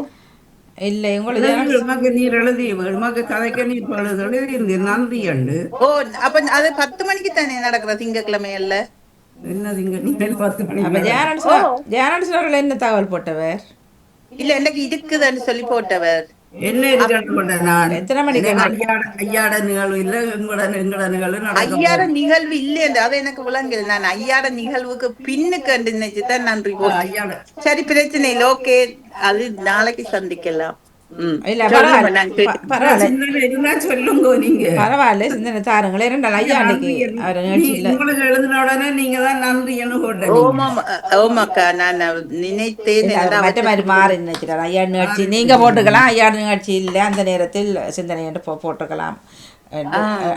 Speaker 1: இல்லை உங்களுக்கு
Speaker 4: உமக்கு நீர் எழுதி உமக்கு கதைக்க நீர் எழுதி நன்றி அண்டு.
Speaker 8: ஓ, அப்ப அது 10 மணிக்கு தானே நடக்கிற திங்கட்கிழமையல்ல?
Speaker 4: என்னது இங்க நீங்கள் 10
Speaker 1: அப்ப
Speaker 4: மணிக்கு
Speaker 1: ஜெயானன்ஸ் என்ன தகவல் போட்டவர்?
Speaker 8: இல்ல எனக்கு இருக்குதுன்னு சொல்லி போட்டவர்.
Speaker 4: என்ன இருக்க நான்
Speaker 1: எத்தனை மணிக்கு
Speaker 4: ஐயாட நிகழ்வு இல்ல எங்கட நிகழ்வு
Speaker 8: ஐயாட நிகழ்வு இல்லையா? அது எனக்கு விளங்கல. நான் ஐயாட நிகழ்வுக்கு பின்னுக்கு நினைச்சுதான் நன்றி போட்டேன்.
Speaker 4: ஐயாட
Speaker 8: சரி, பிரச்சனை இல்லை. ஓகே, அது நாளைக்கு சந்திக்கலாம்.
Speaker 1: இல்ல பரவாயில்ல
Speaker 4: சொல்லுங்க நீங்க.
Speaker 1: பரவாயில்ல சிந்தனை தாருங்களே. ரெண்டு ஐயா அன்னைக்கு அவர் நிகழ்ச்சியில்
Speaker 4: உங்களுக்கு எழுதின உடனே நீங்க தான் நன்றி என்ன போட்டேன்.
Speaker 8: ஓமாக்கா, நான் நினைத்தேன்.
Speaker 1: மற்ற மாதிரி மாறி நினைக்கிறார். ஐயா நிகழ்ச்சி நீங்க போட்டுக்கலாம், ஐயா நிகழ்ச்சி இல்லை அந்த நேரத்தில் சிந்தனை என்று போட்டுக்கலாம்.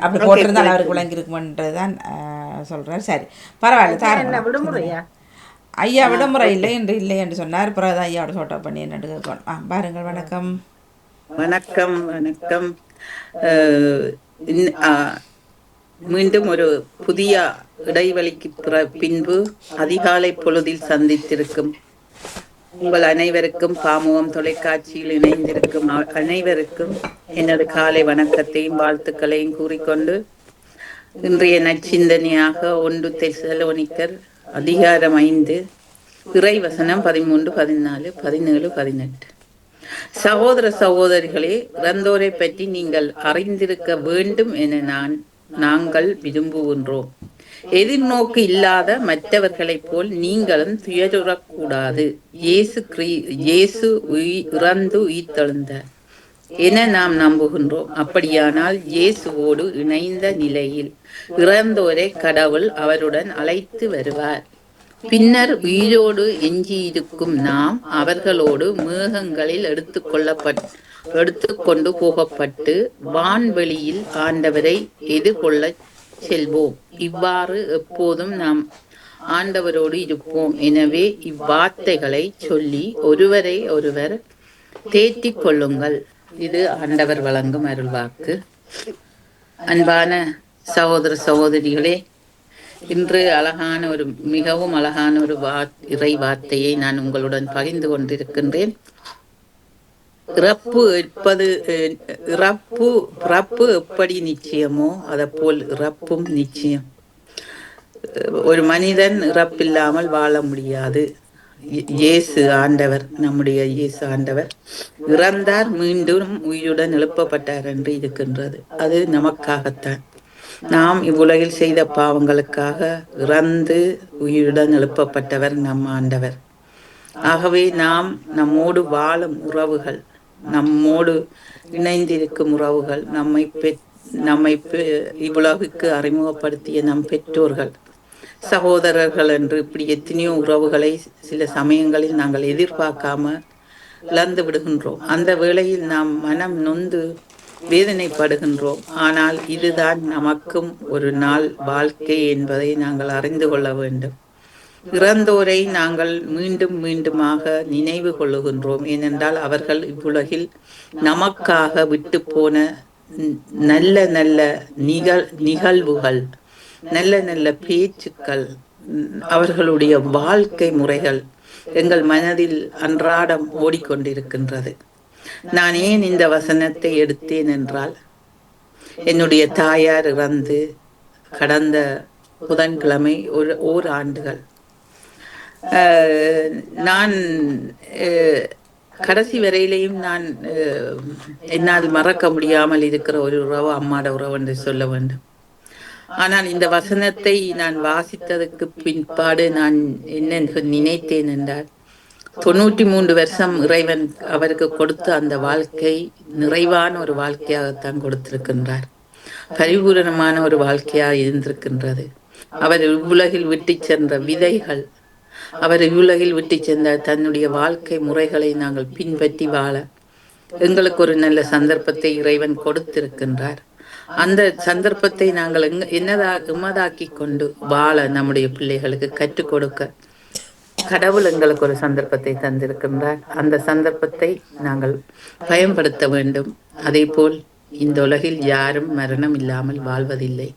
Speaker 1: அப்படி போட்டிருந்தால் அவருக்கு விளங்கிருக்குமன்றதுதான் சொல்றாரு. சரி பரவாயில்ல தாருங்க.
Speaker 3: விடுமுறையா?
Speaker 1: ஐயா விடுமுறை இல்லை என்று இல்லை என்று சொன்னார். பிறகுதான் ஐயாவோட ஃபோட்டோ பண்ணி என்னென்னு கேட்கணும். பாருங்கள். வணக்கம்.
Speaker 8: வணக்கம் வணக்கம். மீண்டும் ஒரு புதிய இடைவெளிக்கு பின்பு அதிகாலை பொழுதில் சந்தித்திருக்கும் உங்கள் அனைவருக்கும், பாமுகம் தொலைக்காட்சியில் இணைந்திருக்கும் அனைவருக்கும் எனது காலை வணக்கத்தையும் வாழ்த்துக்களையும் கூறிக்கொண்டு, இன்றைய நச்சிந்தனையாக 1 தெசலோனிக்கர் அதிகாரம் 5 இறைவசனம் 13, 14, 17, 18. சகோதர சகோதரிகளே, இறந்தோரை பற்றி நீங்கள் அறிந்திருக்க வேண்டும் என நாங்கள் விரும்புகின்றோம். எதிர்நோக்கு இல்லாத மற்றவர்களைப் போல் நீங்களும் துயருறக்கூடாது. இயேசு இறந்து உயிர்த்தெழுந்தார் என நாம் நம்புகின்றோம். அப்படியானால் இயேசுவோடு இணைந்த நிலையில் இறந்தோரை கடவுள் அவருடன் அழைத்து வருவார். பின்னர் உயிரோடு எஞ்சியிருக்கும் நாம் அவர்களோடு மேகங்களில் எடுத்துக்கொண்டு போகப்பட்டு வான்வெளியில் ஆண்டவரை எதிர்கொள்ள செல்வோம். இவ்வாறு எப்போதும் நாம் ஆண்டவரோடு இருப்போம். எனவே இவ்வார்த்தைகளை சொல்லி ஒருவரை ஒருவர் தேற்றிக் கொள்ளுங்கள். இது ஆண்டவர் வழங்கும் அருள்வாக்கு. அன்பான சகோதர சகோதரிகளே, இன்று மிகவும் அழகான ஒரு இறை வார்த்தையை நான் உங்களுடன் பகிர்ந்து கொண்டிருக்கின்றேன். பிறப்பு எப்படி நிச்சயமோ அதப்போல் இறப்பும் நிச்சயம். ஒரு மனிதன் இறப்பில்லாமல் வாழ முடியாது. இயேசு ஆண்டவர், நம்முடைய இயேசு ஆண்டவர் இறந்தார், மீண்டும் உயிருடன் எழுப்பப்பட்டார் என்று இருக்கின்றது. அது நமக்காகத்தான். நாம் இவ்வுலகில் செய்த பாவங்களுக்காக இறந்து உயிருடன் எழுப்பப்பட்டவர் நம் ஆண்டவர். ஆகவே நாம் நம்மோடு வாழும் உறவுகள், நம்மோடு இணைந்திருக்கும் உறவுகள், நம்மை இவ்வுலகுக்கு அறிமுகப்படுத்திய நம் பெற்றோர்கள், சகோதரர்கள் என்று இப்படி எத்தனையோ உறவுகளை சில சமயங்களில் நாங்கள் எதிர்பார்க்காம இழந்து விடுகின்றோம். அந்த வேளையில் நாம் மனம் நொந்து வேதனைப்படுகின்றோம். ஆனால் இதுதான் நமக்கும் ஒரு நாள் வாழ்க்கை என்பதை நாங்கள் அறிந்து கொள்ள வேண்டும். இறந்தோரை நாங்கள் மீண்டும் மீண்டுமாக நினைவு கொள்ளுகின்றோம். ஏனென்றால் அவர்கள் இவ்வுலகில் நமக்காக விட்டு போன நல்ல நல்ல நிகழ்வுகள், நல்ல நல்ல பேச்சுக்கள், அவர்களுடைய வாழ்க்கை முறைகள் எங்கள் மனதில் அன்றாடம் ஓடிக்கொண்டிருக்கின்றது. நான் ஏன் இந்த வசனத்தை எடுத்தேன் என்றால், என்னுடைய தாயார் இறந்து கடந்த புதன்கிழமை ஓராண்டுகள். நான் கடைசி வரையிலையும் நான் என்னால் மறக்க முடியாமல் இருக்கிற ஒரு உறவு அம்மாட உறவு என்று சொல்ல வேண்டும். ஆனால் இந்த வசனத்தை நான் வாசித்ததுக்கு பின்பாடு நான் என்ன நினைத்தேன் என்றால், 93 வருஷம் இறைவன் அவருக்கு கொடுத்த அந்த வாழ்க்கை நிறைவான ஒரு வாழ்க்கையாகத்தான் கொடுத்திருக்கின்றார். பரிபூரணமான ஒரு வாழ்க்கையாக இருந்திருக்கின்றது. அவர் இவ்வுலகில் விட்டு சென்ற விதைகள், அவர் இவ்வுலகில் விட்டு சென்ற தன்னுடைய வாழ்க்கை முறைகளை நாங்கள் பின்பற்றி வாழ எங்களுக்கு ஒரு நல்ல சந்தர்ப்பத்தை இறைவன் கொடுத்திருக்கின்றார். அந்த சந்தர்ப்பத்தை நாங்கள் எம்மதாக்கி கொண்டு வாழ நம்முடைய பிள்ளைகளுக்கு கற்றுக் கொடுக்க கடவுள் எங்களுக்கு ஒரு சந்தர்ப்பத்தை தந்திருக்கின்றார். அந்த சந்தர்ப்பத்தை நாங்கள் பயன்படுத்த வேண்டும். அதே போல் இந்த உலகில் யாரும் மரணம் இல்லாமல் வாழ்வதில்லை.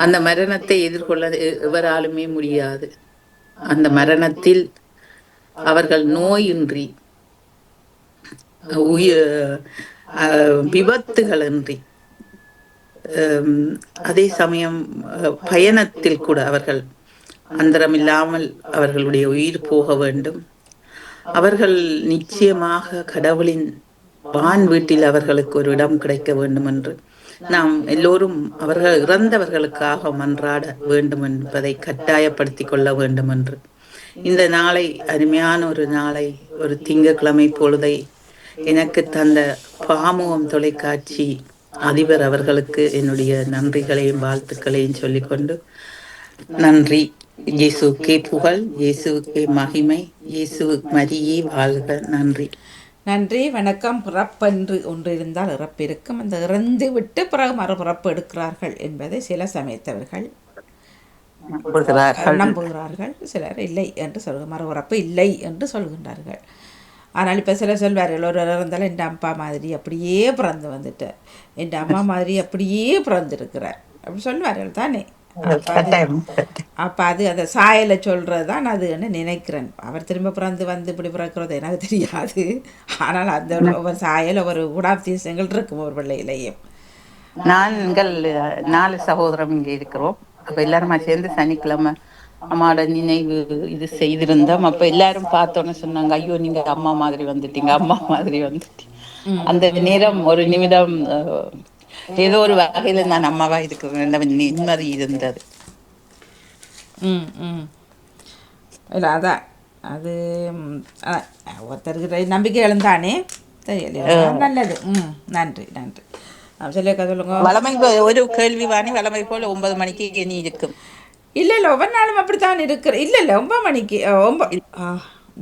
Speaker 8: அந்த மரணத்தை எதிர்கொள்ள எவராலுமே முடியாது. அந்த மரணத்தில் அவர்கள் நோயின்றி, விபத்துகளின்றி, அதே சமயம் பயணத்தில் கூட அவர்கள் அந்தரமில்லாமல் அவர்களுடைய உயிர் போக வேண்டும். அவர்கள் நிச்சயமாக கடவுளின் வான் வீட்டில் அவர்களுக்கு ஒரு இடம் கிடைக்க வேண்டும் என்று நாம் எல்லோரும் அவர்கள் இறந்தவர்களுக்காக மன்றாட வேண்டும் என்பதை கட்டாயப்படுத்திக் கொள்ள வேண்டும் என்று இந்த நாளை, அருமையான ஒரு நாளை, ஒரு திங்கட்கிழமை பொழுதை எனக்கு தந்த பாமுகம் தொலைக்காட்சி அதிபர் அவர்களுக்கு என்னுடைய நன்றிகளையும் வாழ்த்துக்களையும் சொல்லிக்கொண்டு, நன்றி. இயேசுக்கே புகழ், இயேசுக்கே மகிமை, இயேசு மரியே வாழ்க. நன்றி.
Speaker 1: நன்றி, வணக்கம். பிறப்பென்று ஒன்று இருந்தால் இறப்பு இருக்கும். அந்த இறந்து விட்டு பிறகு மறுபிறப்பு எடுக்கிறார்கள் என்பதை சில சமயத்தவர்கள் நம்புகிறார்கள். சிலர் இல்லை என்று மறுபிறப்பு இல்லை என்று சொல்கின்றார்கள். ஆனால் இப்போ சில சொல்வார்கள், ஒரு இறந்தாலும் என் அப்பா மாதிரி அப்படியே பிறந்து வந்துட்டார், என் அம்மா மாதிரி அப்படியே பிறந்திருக்கிறார் அப்படி சொல்வார்கள் தானே. அப்போ அது அந்த சாயலை சொல்கிறது தான் அதுன்னு நினைக்கிறேன். அவர் திரும்ப பிறந்து வந்து இப்படி பிறக்கிறது எனக்கு தெரியாது. ஆனால் அந்த ஒவ்வொரு சாயல் ஒவ்வொரு குணாதிசயங்கள் இருக்கும் ஒரு பிள்ளையிலையும்.
Speaker 8: நாங்கள் 4 சகோதரம் இங்கே இருக்கிறோம். அப்போ எல்லாருமா சேர்ந்து சனிக்கிழமை அம்மாவோட நினைவு இது செய்திருந்தோம். அப்போ எல்லாரும் பார்த்தோன்னு சொன்னாங்க, ஐயோ நீங்க அம்மா மாதிரி வந்துட்டீங்க, அம்மா மாதிரி வந்துட்டீங்க. அந்த நேரம் ஒரு நிமிடம் ஏதோ ஒரு வகையில் நான் அம்மாவா இருக்கிறேன் நிம்மதி இருந்தது.
Speaker 1: இல்லை அதான் அது ஒருத்தருக்கு நம்பிக்கைகளும் தானே. தெரியல, நல்லது. நன்றி நன்றி. சொல்லிக்கா சொல்லுங்க.
Speaker 8: வளமை ஒரு கேள்வி வாணி, வளமை போல் 9 மணிக்கு இனி இருக்கும்.
Speaker 1: இல்லை ஒவ்வொரு நாளும் அப்படித்தான் இருக்கிற. இல்லை 9 மணிக்கு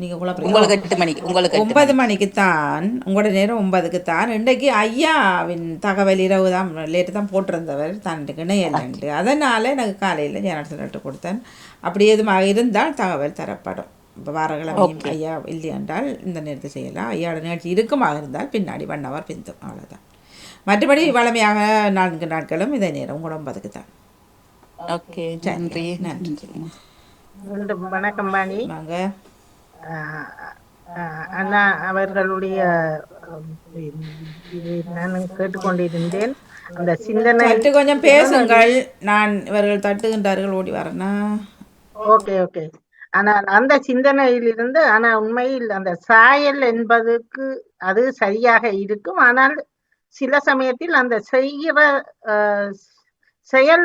Speaker 1: நீங்கள்
Speaker 8: உங்களுக்கு 8 மணிக்கு, உங்களுக்கு
Speaker 1: 9 மணிக்கு தான். உங்களோட நேரம் 9க்கு தான். இன்றைக்கு ஐயாவின் தகவல் இரவு தான் லேட்டு தான் போட்டிருந்தவர் தான் இணையலண்டு. அதனால் எனக்கு காலையில் ஜனல் சொல்லிட்டு கொடுத்தேன். அப்படி எதுமாக இருந்தால் தகவல் தரப்படும். இப்போ வாரக்கிழமையும் ஐயா இல்லை என்றால் இந்த நேரத்தை செய்யலாம். ஐயாவோட நிகழ்ச்சி இருக்குமாக இருந்தால் பின்னாடி 1 hour பிந்தும், அவ்வளோதான். மற்றபடி வளமையாக 4 நாட்களும் இதே நேரம் உங்களோட 9க்கு தான்.
Speaker 8: ஓகே, நன்றி. நன்றி.
Speaker 3: வணக்கம் பாணி.
Speaker 1: வாங்க.
Speaker 3: அண்ணா அவர்களுடைய நான் கேட்டுக்கொண்டிருந்தேன். அந்த சிந்தனை
Speaker 1: கொஞ்சம் பேசுங்கள். நான் இவர்கள் தட்டுகின்றார்கள், ஓடி வரேன்னா.
Speaker 3: Okay okay. ஆனால் அந்த சிந்தனையிலிருந்து, ஆனா உண்மையில் அந்த சாயல் என்பதற்கு அது சரியாக இருக்கும். ஆனால் சில சமயத்தில் அந்த செய்கிற செயல்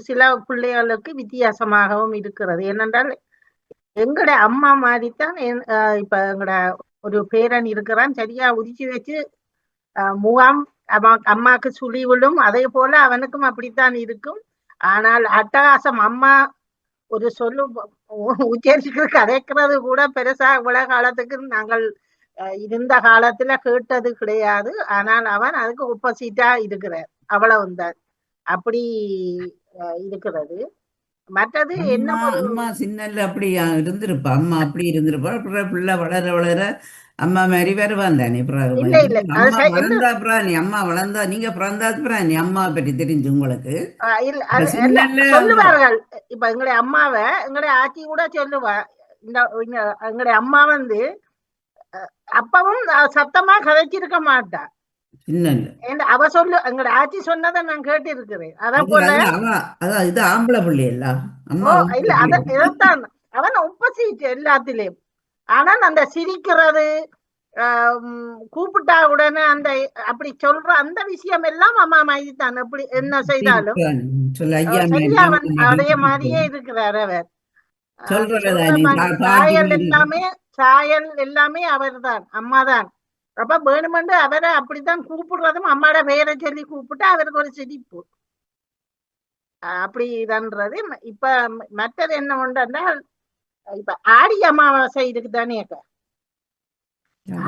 Speaker 3: சில பிள்ளைகளுக்கு வித்தியாசமாகவும் இருக்கிறது. ஏனென்றால் எங்கட அம்மா மாதிரித்தான் இப்ப எங்கட ஒரு பேரன் இருக்கிறான், சரியா உரிச்சு வச்சு முகாம் அம்மாக்கு சுழி விடும். அதே போல அவனுக்கும் அப்படித்தான் இருக்கும். ஆனால் அட்டகாசம் அம்மா ஒரு சொல்லு உச்சரிச்சு கதைக்கிறது கூட பெருசா இவ்வளவு காலத்துக்கு நாங்கள் இருந்த காலத்துல கேட்டது கிடையாது. ஆனால் அவன் அதுக்கு ஒப்போசிட்டா இருக்கிறார், அவ்வளவுதான். அப்படி இருக்கிறது. மற்றது என்ன,
Speaker 4: அம்மா சின்னல்ல அப்படி இருந்திருப்பா, அம்மா அப்படி இருந்திருப்பா. பிள்ளை வளர வளர அம்மா மாதிரி வருவான் தானே
Speaker 3: இல்ல இல்ல அது
Speaker 4: அம்மா
Speaker 3: என்ன
Speaker 4: வளர்ந்தா பிராணி அம்மா வளர்ந்தா நீங்க பிறந்தா பிராணி அம்மா பற்றி தெரிஞ்சு உங்களுக்கு
Speaker 3: இல்ல
Speaker 4: இப்ப
Speaker 3: அது எல்லாம்
Speaker 4: சின்னல்ல
Speaker 3: சொல்லுவார்கள். இப்ப எங்களுடைய அம்மாவை எங்களுடைய ஆச்சி கூட சொல்லுவா, எங்களுடைய அம்மா வந்து அப்பவும் சத்தமா கதைச்சிருக்க மாட்டா.
Speaker 4: சின்னல்ல
Speaker 3: அவ சொல்லு எங்கட ஆச்சி சொன்னதை நான் கேட்டு இருக்கிறேன். அத
Speaker 4: அது
Speaker 3: போல
Speaker 4: அது அவ அதான் இது ஆம்பளை பிள்ளை இல்ல அம்மா
Speaker 3: இல்ல
Speaker 4: ஆம்பளை பிள்ளை.
Speaker 3: இதைத்தான் அவன் ஒப்போசிட் எல்லாத்திலையும். ஆனால் அந்த சிரிக்கிறது, கூப்பிட்டா உடனே அந்த அப்படி சொல்ற அந்த விஷயம் எல்லாம் அம்மா மாதிரி தான். எப்படி என்ன செய்தாலும்
Speaker 4: சொல்ல ஐயா மாதிரி
Speaker 3: சரியா
Speaker 4: அம்மா
Speaker 3: அதே
Speaker 4: மாதிரி
Speaker 3: மாதிரியே இருக்கிறார் அவர்.
Speaker 4: சொல்றதானே பாட்டி
Speaker 3: சாயல்
Speaker 4: மாதிரி
Speaker 3: எல்லாமே சாயல் எல்லாமே அவர்தான், அம்மாதான். அப்ப வேணுமென்று அவரை அப்படித்தான் கூப்பிடுறதும் அம்மாட பெயரை சொல்லி கூப்பிட்டு அவருக்கு ஒரு சிரிப்பு அப்படிதான்றது. இப்ப மற்றது என்ன உண்டுன்னா, இப்ப ஆடி அமாவாசை இருக்குதானே.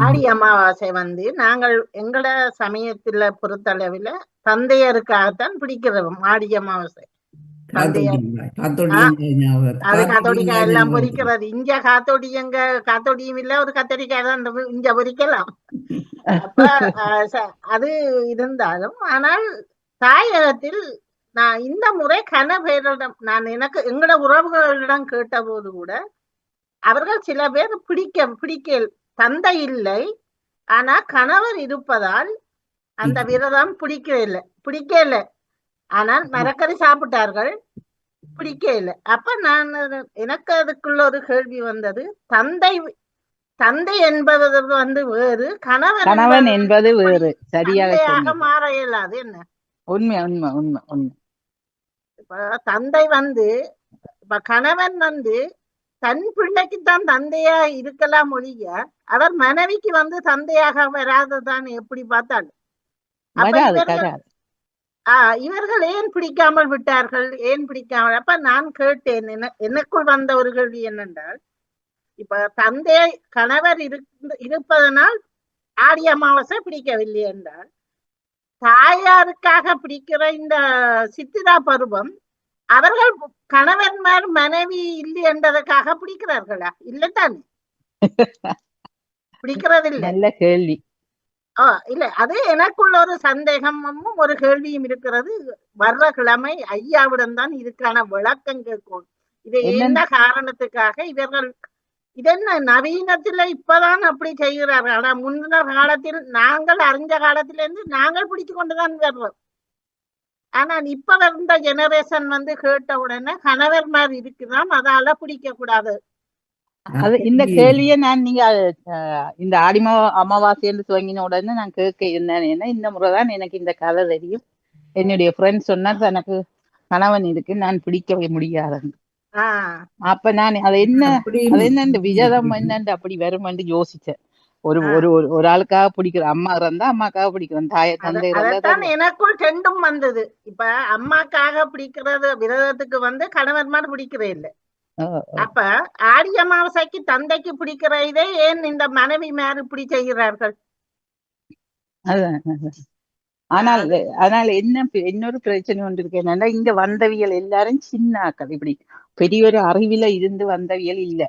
Speaker 3: ஆடி அமாவாசை வந்து நாங்கள் எங்கட சமயத்துல பொறுத்தளவில் தந்தையருக்காகத்தான் பிடிக்கிறோம் ஆடி அமாவாசை. தந்தையர் அது காத்தோடிக்காய் எல்லாம் பொறிக்கிறது. இங்க காத்தோடியங்க காத்தோடியும் இல்ல, ஒரு கத்தரிக்காய் தான் இங்க பொறிக்கலாம். அப்ப அது இருந்தாலும் ஆனால் தாயகத்தில் நான் இந்த முறை கணவரிடம் நான் எனக்கு எங்கட உறவுகளிடம் கேட்ட போது கூட அவர்கள் சில பேர் பிடிக்க தந்தை இல்லை, ஆனா கணவர் இருப்பதால் அந்த விரதம் பிடிக்கல. ஆனால் மரக்கறி சாப்பிட்டார்கள், பிடிக்கல. அப்ப நான் எனக்கு அதுக்குள்ள ஒரு கேள்வி வந்தது, தந்தை என்பது வந்து வேறு, கணவன்
Speaker 9: என்பது வேறு.
Speaker 3: சரியாக மாற இயலாது. என்ன
Speaker 9: உண்மை உண்மை உண்மை உண்மை.
Speaker 3: இப்ப தந்தை வந்து இப்ப கணவன் வந்து தன் பிள்ளைக்குத்தான் தந்தையா இருக்கலாம் ஒழிய அவர் மனைவிக்கு வந்து தந்தையாக வராதுதான் எப்படி பார்த்தாலும். இவர்கள் ஏன் பிடிக்காமல் விட்டார்கள், ஏன் பிடிக்காமல்? அப்ப நான் கேட்டேன், எனக்குள் வந்த ஒரு கேள்வி என்னென்றால், இப்ப தந்தை கணவர் இருப்பதனால் ஆடி அமாவாசை பிடிக்கவில்லை என்றால், தாயாருக்காக பிடிக்கிற இந்த சித்திரா பருவம் அவர்கள் கணவன்மார் மனைவி இல்லை என்றதற்காக பிடிக்கிறார்களா? இல்லத்தானே, பிடிக்கிறது இல்லை.
Speaker 9: நல்ல கேள்வி.
Speaker 3: இல்ல, அது எனக்குள்ள ஒரு சந்தேகமும் ஒரு கேள்வியும் இருக்கிறது. வர்ற கிழமை ஐயாவிடம் தான் இதுக்கான விளக்கம் கேட்கும். இது என்ன காரணத்துக்காக இவர்கள் இதென்ன நவீனத்துல இப்பதான் அப்படி செய்கிறார்கள். ஆனா முன்ன காலத்தில் நாங்கள் அறிஞ்ச காலத்திலிருந்து நாங்கள் பிடிச்சு கொண்டுதான் வர்றோம். ஆனா இப்ப வந்த ஜெனரேஷன் வந்து கேட்ட உடனே கணவர்மார் இருக்குதான், அதால பிடிக்க கூடாது.
Speaker 9: அது இந்த கேள்வியை நான் நீங்க இந்த ஆடி அமாவாசை என்று துவங்கின உடனே நான் கேட்க இருந்தேன். ஏன்னா இந்த முறைதான் எனக்கு இந்த கதை தெரியும். என்னுடைய ஃப்ரெண்ட் சொன்னார் எனக்கு கணவன் இருக்கு, நான் பிடிக்கவே முடியாது. அப்ப நான் அது என்ன விஜயம் என்னன்னு அப்படி வருமென்று யோசிச்சேன். ஒரு ஒரு ஒரு ஆளுக்காக பிடிக்கிற அம்மா இருந்தா அம்மாக்காக பிடிக்கிறேன், தாய தந்தை இருந்தா.
Speaker 3: எனக்குள் ரெண்டும் வந்தது. இப்ப அம்மாக்காக பிடிக்கிறது விரதத்துக்கு வந்து கணவன்மார் பிடிக்கிறே இல்லை. அப்ப ஆடி அமாவாசைக்கு தந்தைக்கு பிடிக்கிற இதே ஏன் இந்த மனைவி மேல இப்படி செய்கிறார்கள்?
Speaker 9: ஆனால் இன்னொரு பிரச்சனை ஒன்று இருக்கு. என்னன்னா, இங்க வந்தவியல் எல்லாரும் சின்னாக்கள், இப்படி பெரிய ஒரு அறிவில இருந்து வந்தவியல் இல்ல.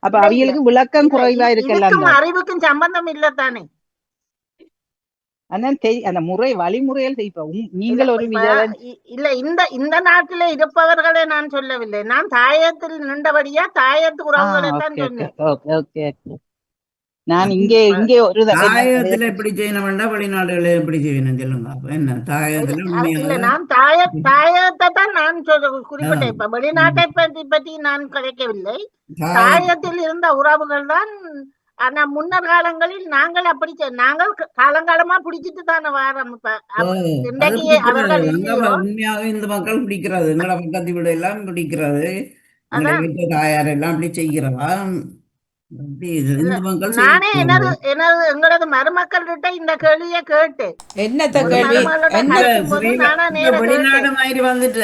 Speaker 9: அப்ப அவியலுக்கு விளக்கம் குறைவா இருக்கலாம்.
Speaker 3: அறிவுக்கும் சம்பந்தம் இல்லத்தானே.
Speaker 9: அந்த முறை வழிமுறைகள் இப்ப நீங்கள் ஒரு
Speaker 3: இல்ல, இந்த நாட்டில இருப்பவர்களை நான் சொல்லவில்லை. நான் தாயத்தில் நின்றபடியா தாயத்து உறவுகளை தான் சொன்னேன்.
Speaker 9: நான் இங்கே ஒரு
Speaker 4: தாயத்துல எப்படி செய்யணும்னா வெளிநாடுகளை எப்படி செய்யணும் சொல்லுங்க. என்ன தாயத்துல
Speaker 3: இல்ல, நான் தாயத்தை தான் நான் குறிப்பிட்டேன். இப்ப வெளிநாட்டை பற்றி நான் கிடைக்கவில்லை. தாயத்தில் இருந்த உறவுகள் தான். ஆனா முன்னர் காலங்களில் நாங்கள் அப்படி நாங்கள் காலங்காலமா பிடிச்சிட்டு தானே வாரம்.
Speaker 4: உண்மையாக இந்த மக்கள் பிடிக்கிறது, எங்களோட பக்கத்து வீடு எல்லாம் பிடிக்கிறது, தாயார் எல்லாம் அப்படி செய்கிறவா.
Speaker 3: நானே எங்களது மருமக்கள் கிட்ட இந்த கேள்வியை கேட்டேன்.
Speaker 1: என்னத்த கேள்வி?
Speaker 4: வெளிநாடு மாதிரி வந்துட்டு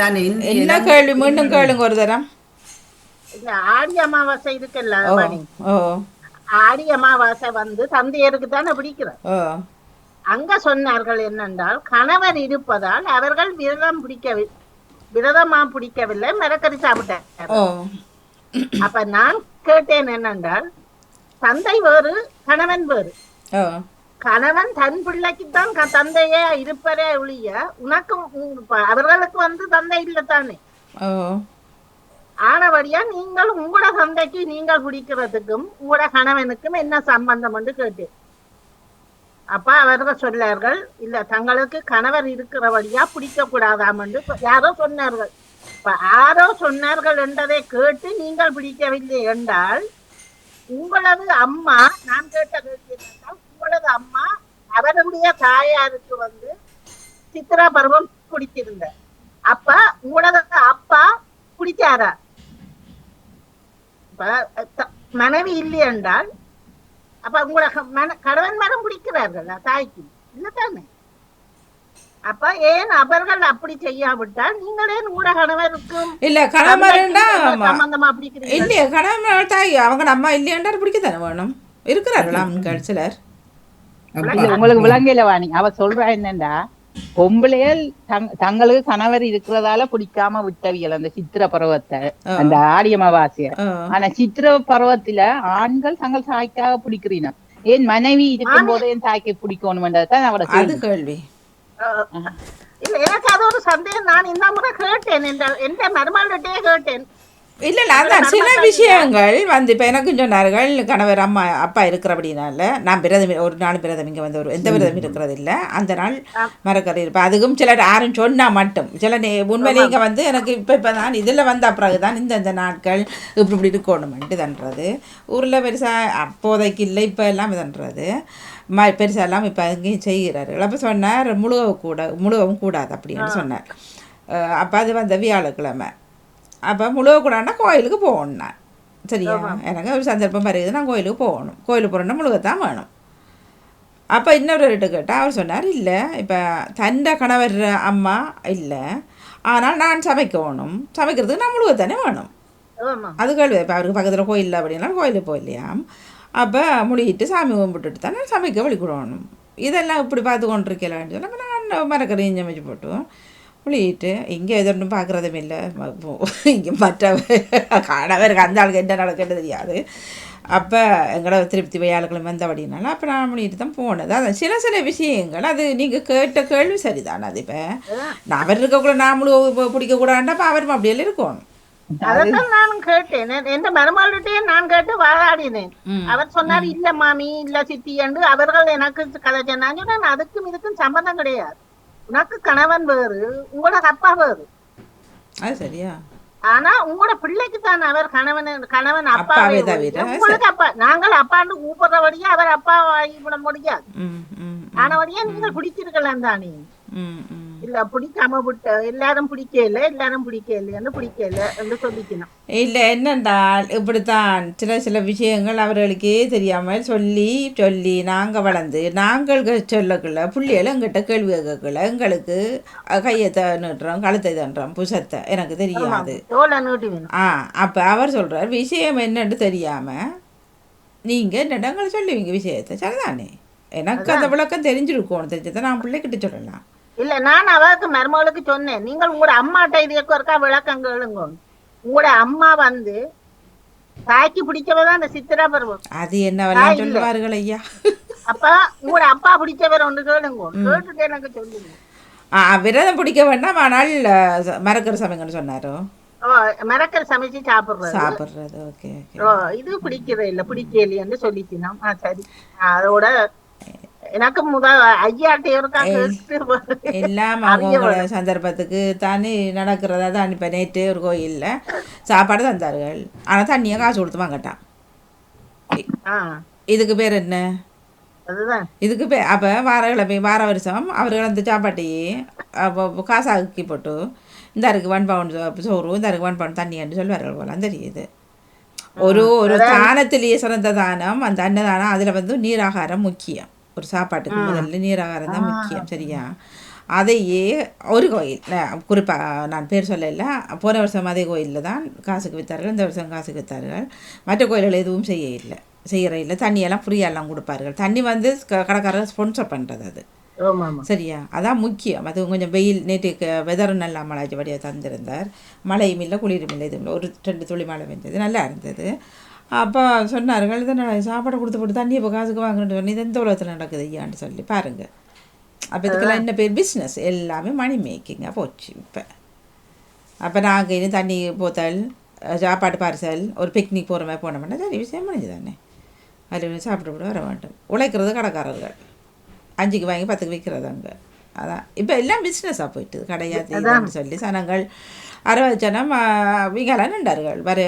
Speaker 1: என்ன கேள்வி? மீண்டும் கேளுங்க ஒரு தரம்.
Speaker 3: இல்ல, ஆடி அமாவாசை இருக்குல்ல, ஆடி அமாவாசை வந்து தந்தையருக்கு தானே பிடிக்கிறார். அங்க சொன்னார்கள் என்னென்றால், கணவர் இருப்பதால் அவர்கள் விரதமா பிடிக்கவில்லை, மரக்கறி சாப்பிட்டார். அப்ப நான் கேட்டேன் என்னென்றால், தந்தை வேறு கணவன் வேறு.
Speaker 1: ஓ
Speaker 3: கணவன் தன் பிள்ளைக்குத்தான் தந்தையே இருப்பதே ஒழிய உனக்கும் அவர்களுக்கு வந்து தந்தை இல்லத்தானே.
Speaker 1: ஓ
Speaker 3: ஆனபடியா நீங்கள் உங்களோட தந்தைக்கு நீங்கள் பிடிக்கிறதுக்கும் உங்களோட கணவனுக்கும் என்ன சம்பந்தம் என்று கேட்டு அப்ப அவர்கள் சொன்னார்கள், இல்ல தங்களுக்கு கணவர் இருக்கிறபடியா பிடிக்க கூடாதாம் என்று யாரோ சொன்னார்கள். இப்ப யாரோ சொன்னார்கள் என்றதை கேட்டு நீங்கள் பிடிக்கவில்லை என்றால் உங்களது அம்மா, நான் கேட்ட கேள்வி என்னென்றால் உங்களது அம்மா அவருடைய தாயாருக்கு வந்து சித்திரா பருவம் பிடிச்சிருந்த அப்ப உங்களது அப்பா பிடிச்சாரா? இப்ப மனைவி இல்லை என்றால் அப்ப உங்களோட கணவன் மரம் பிடிக்கிறார்கள் தாய்க்கு இல்லதானே. அப்ப ஏன் அவர்கள் அப்படி செய்யாவிட்டால் நீங்களே உங்களோட கணவருக்கும்
Speaker 1: இல்ல கணவன்டா
Speaker 3: சம்பந்தமா பிடிக்கிறீங்க
Speaker 1: இல்லையா? கணவன் தாய் அவங்க அம்மா இல்லையாண்டாரு பிடிக்கத்தானே வேணும். இருக்கிறார்களா ஆண்கள் சிலர்?
Speaker 9: உங்களுக்கு விளங்கல வாணி, அவ சொல்றா என்னண்டா பொம்பளையல் தங்களுக்கு கணவர் இருக்கிறதால பிடிக்காம விட்டவியல் அந்த சித்திர பருவத்தை, அந்த ஆடி அமாவாசைய. ஆனா சித்திர பருவத்துல ஆண்கள் தங்கள் தாய்க்காக பிடிக்கிறீங்க, ஏன் மனைவி இருக்கும் போதே என் தாய்க்கு பிடிக்கணும்ன்றதான் அவட
Speaker 1: கேள்வி.
Speaker 3: இல்ல எனக்கு அது ஒரு சந்தேகம். நான் இந்த முறை கேட்டேன், எந்த மருமகிட்டே கேட்டேன்.
Speaker 1: இல்லை இல்லை அதான் சில விஷயங்கள் வந்து இப்போ எனக்கும் சொன்னார்கள் கணவர் அம்மா அப்பா இருக்கிறபடினால நான் விரதம் ஒரு நாள் விரதம் இங்கே வந்து ஒரு எந்த விரதம் இருக்கிறது இல்லை அந்த நாள் மறக்கறி இருப்பேன். அதுக்கும் சிலர் யாரும் சொன்னால் மட்டும் சில உண்மையிலே இங்கே வந்து எனக்கு இப்போ தான் இதில் வந்த பிறகு தான் இந்த நாட்கள் இப்படி இருக்கணுமென்ட்டு தன்றது ஊரில் பெருசாக அப்போதைக்கு இல்லை, இப்போ எல்லாம் இதன்றது பெருசாக எல்லாம் இப்போ அங்கேயும் செய்கிறார்கள். அப்போ சொன்னார் முழுகவும் கூடாது அப்படின்னு சொன்னார். அப்போ அது வந்த வியாழக்கிழமை. அப்போ முழுகக்கூடாதுன்னா கோயிலுக்கு போகணும். நான் சரியா எனக்கு ஒரு சந்தர்ப்பம் வருது, நான் கோயிலுக்கு போகணும். கோயிலுக்கு போகிறோன்னா முழுகத்தான் வேணும். அப்போ இன்னொரு ரேட்டு கேட்டால் அவர் சொன்னார், இல்லை இப்போ தண்டை கணவர் அம்மா இல்லை, ஆனால் நான் சமைக்கணும், சமைக்கிறதுக்கு நான் முழுகத்தானே வேணும். அது கேள்வி. இப்போ அவருக்கு பக்கத்தில் கோயில் இல்லை அப்படின்னா கோயிலுக்கு போயில்லையாம். அப்போ முழுகிட்டு சாமி கும்பிட்டுட்டு தானே சமைக்க வழிக்கூடணும். இதெல்லாம் இப்படி பார்த்து கொண்டிருக்கலான்னு சொன்னால் அப்போ நான் மரக்கறியும் சமைச்சு போட்டு புளியிட்டு இங்கே எதொன்றும் பார்க்குறதும் இல்லை. இங்கே மற்ற கணவருக்கு அந்த ஆளுக்கு என்ன நடக்கிறது தெரியாது. அப்போ எங்களோட திருப்தி வியாழக்கிழமை வந்தபடினால அப்போ நான் பண்ணிட்டு தான் போனது. அதான் சில விஷயங்கள் அது நீங்கள் கேட்ட கேள்வி சரிதான். அது இப்போ நான் அவர் இருக்கக்கூட நாமளும் பிடிக்கக்கூடாதுன்னா அப்போ அவரும் அப்படியெல்லாம் இருக்கணும்.
Speaker 3: அதான் நானும் கேட்டேன், எந்த மருமகிட்டே நான் கேட்டு வாழாடினேன். அவர் சொன்னார், இல்ல மாமி இல்ல சித்தி என்று அவர்கள் எனக்கு கதை சொன்னாங்க. அதுக்கும் இதுக்கும் சம்பந்தம் கிடையாது. உனக்கு கணவன் வேறு, உங்களோட அப்பா வேறு.
Speaker 1: அது சரியா?
Speaker 3: ஆனா உங்களோட பிள்ளைக்கு தான் அவர் கணவன் அப்பாவே தவிர உங்களுக்கு அப்பா. நாங்கள் அப்பான்னு கூப்பிடுறபடியே அவர் அப்பா ஆகிவிட முடியாது. ஆனபடியே நீங்கள் பிடிச்சிருக்கலாம் தானே. இல்ல பிடிக்காம விட்ட எல்லாரும் பிடிக்கல என்று பிடிக்கல என்று சொல்லிக்கணும்.
Speaker 1: இல்லை என்னென்றால் இப்படித்தான் சில விஷயங்கள் அவர்களுக்கே தெரியாமல் சொல்லி நாங்கள் வளர்ந்து நாங்கள் சொல்லக்குள்ள பிள்ளைகள் எங்கிட்ட கேள்வி கேட்கல எங்களுக்கு கையை நீட்டுறோம், கழுத்தை தண்டுறோம், புசத்தை எனக்கு தெரியாது. அப்போ அவர் சொல்கிறார் விஷயம் என்னன்னு தெரியாமல் நீங்கள் என்னடா எங்களை சொல்லுவீங்க விஷயத்தை. சரிதானே? எனக்கு அந்த விளக்கம் தெரிஞ்சிருக்கணும். தெரிஞ்சதை நான் பிள்ளைகிட்ட சொல்லலாம்.
Speaker 3: இல்ல நான் அவருக்கு மருமகளுக்கு சொன்னேன், நீங்கள் உங்களோட அம்மாட்ட இதுக்கு ஒருக்கா விளக்கம் கேளுங்க. உங்களோட அம்மா வந்து தாய்க்கு பிடிச்சவதான் அந்த சித்திரா பருவம்.
Speaker 1: அது என்னவெல்லாம் சொல்லுவார்கள் ஐயா.
Speaker 3: அப்ப உங்களோட அப்பா பிடிச்சவர் ஒன்று கேளுங்க, கேட்டுட்டு எனக்கு சொல்லுங்க.
Speaker 1: விரதம் பிடிக்க வேண்டாம், ஆனால் மரக்கறி சமைங்கன்னு சொன்னாரோ.
Speaker 3: மரக்கறி சமைச்சு சாப்பிடுறது.
Speaker 1: ஓகே
Speaker 3: இது பிடிக்கலைன்னு சொல்லிச்சினோம். சரி, அதோட எனக்கு
Speaker 1: எல்லாம் அவங்களோட சந்தர்ப்பத்துக்கு தானே நடக்கிறதா தான். இப்போ நேற்று ஒரு கோயிலில் சாப்பாடு தந்தார்கள், ஆனால் தண்ணியை காசு கொடுத்து வாங்கட்டான். இதுக்கு பேர் என்ன? இதுக்கு பேர் அப்போ வார வருஷம் அவர்கள் அந்த சாப்பாட்டையே காசாக்கி போட்டு இந்த இருக்கு 1 பவுண்ட் சோறு, இந்த இருக்கு 1 பவுண்ட் தண்ணின்னு சொல்லுவார்கள் போலாம். தெரியுது ஒரு தானத்திலேயே சிறந்த தானம் அந்த அன்னதானம். அதில் வந்து நீராகாரம் முக்கியம். ஒரு சாப்பாட்டுக்கு முதல்ல நீராகாரம் தான் முக்கியம். சரியா? அதையே ஒரு கோயில் குறிப்பாக நான் பேர் சொல்லல, போன வருஷம் அதே கோயிலில் தான் காசுக்கு விற்றார்கள், இந்த வருஷம் காசுக்கு விற்றார்கள். மற்ற கோயில்கள் எதுவும் செய்கிற இல்லை. தண்ணியெல்லாம் ஃப்ரீயெல்லாம் கொடுப்பார்கள். தண்ணி வந்து கடைக்காரர் ஸ்பான்சர் பண்ணுறது. அது சரியா? அதான் முக்கியம். அது கொஞ்சம் வெயில் நேற்று வெதரும் நல்லா மழைச்சபடியாக தந்திருந்தார். மழையும் இல்லை குளிரும் இல்லை, எதுவும் இல்லை. ஒரு 2 துளி மழை பெஞ்சது, நல்லா இருந்தது. அப்போ சொன்னார்கள் இதை சாப்பாடு கொடுத்து போட்டு தண்ணி இப்போ காசுக்கு வாங்கிட்டு சொன்னி இது எந்த உலகத்தில் நடக்குது ஐயான்னு சொல்லி பாருங்கள். அப்போ இதுக்கெல்லாம் என்ன பேர் பிஸ்னஸ் எல்லாமே மணி மேக்கிங்காக போச்சு இப்போ. அப்போ நாங்கள் இனி தண்ணி போத்தல் சாப்பாடு பார்சல் ஒரு பிக்னிக் போகிற மாதிரி போனோம்னா சரி விஷயம் முடிஞ்சு தானே. அதில் சாப்பிட்டு கூட வர வேண்டும். உழைக்கிறது கடைக்காரர்கள் 5க்கு வாங்கி 10க்கு விற்கிறது அங்கே. அதான் இப்போ எல்லாம் பிஸ்னஸாக போயிட்டு கடையாத்தின்னு சொல்லி சனங்கள் 60 ஜனம் விகலாம் நின்றார்கள் வர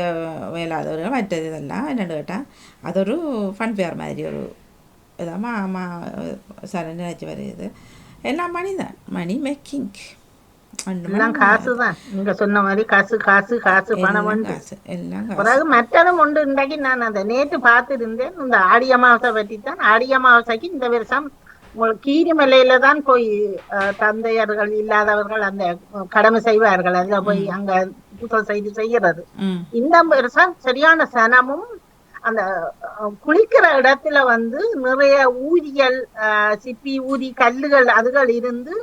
Speaker 1: வேலாதவர்கள் மற்றது இதெல்லாம் என்னென்னு கேட்டால் அது ஒரு ஃபன் பேர் மாதிரி ஒரு இதாம்மா சார் நினைச்சி வருது. எல்லாம் மணி தான், மணி மேக்கிங்.
Speaker 3: காசு தான் நீங்க சொன்ன மாதிரி காசு காசு காசு பணம் பிறகு மற்றதும் ஒன்று இன்றைக்கு நான் அந்த நேற்று பார்த்துருந்தேன். இந்த ஆடி அமாவாசை பற்றி தான். ஆடி அமாவாசைக்கு இந்த வருஷம் கீரிமலையில தான் போய் தந்தையர்கள் இல்லாதவர்கள் அந்த கடமை செய்வார்கள். அதுல போய் அங்க பூசல் செய்து செய்யறது. இந்த வருஷம் சரியான சனமும் அந்த குளிக்கிற இடத்துல வந்து நிறைய ஊதியல் சிப்பி ஊதி கல்லுகள் அதுகள் இருந்து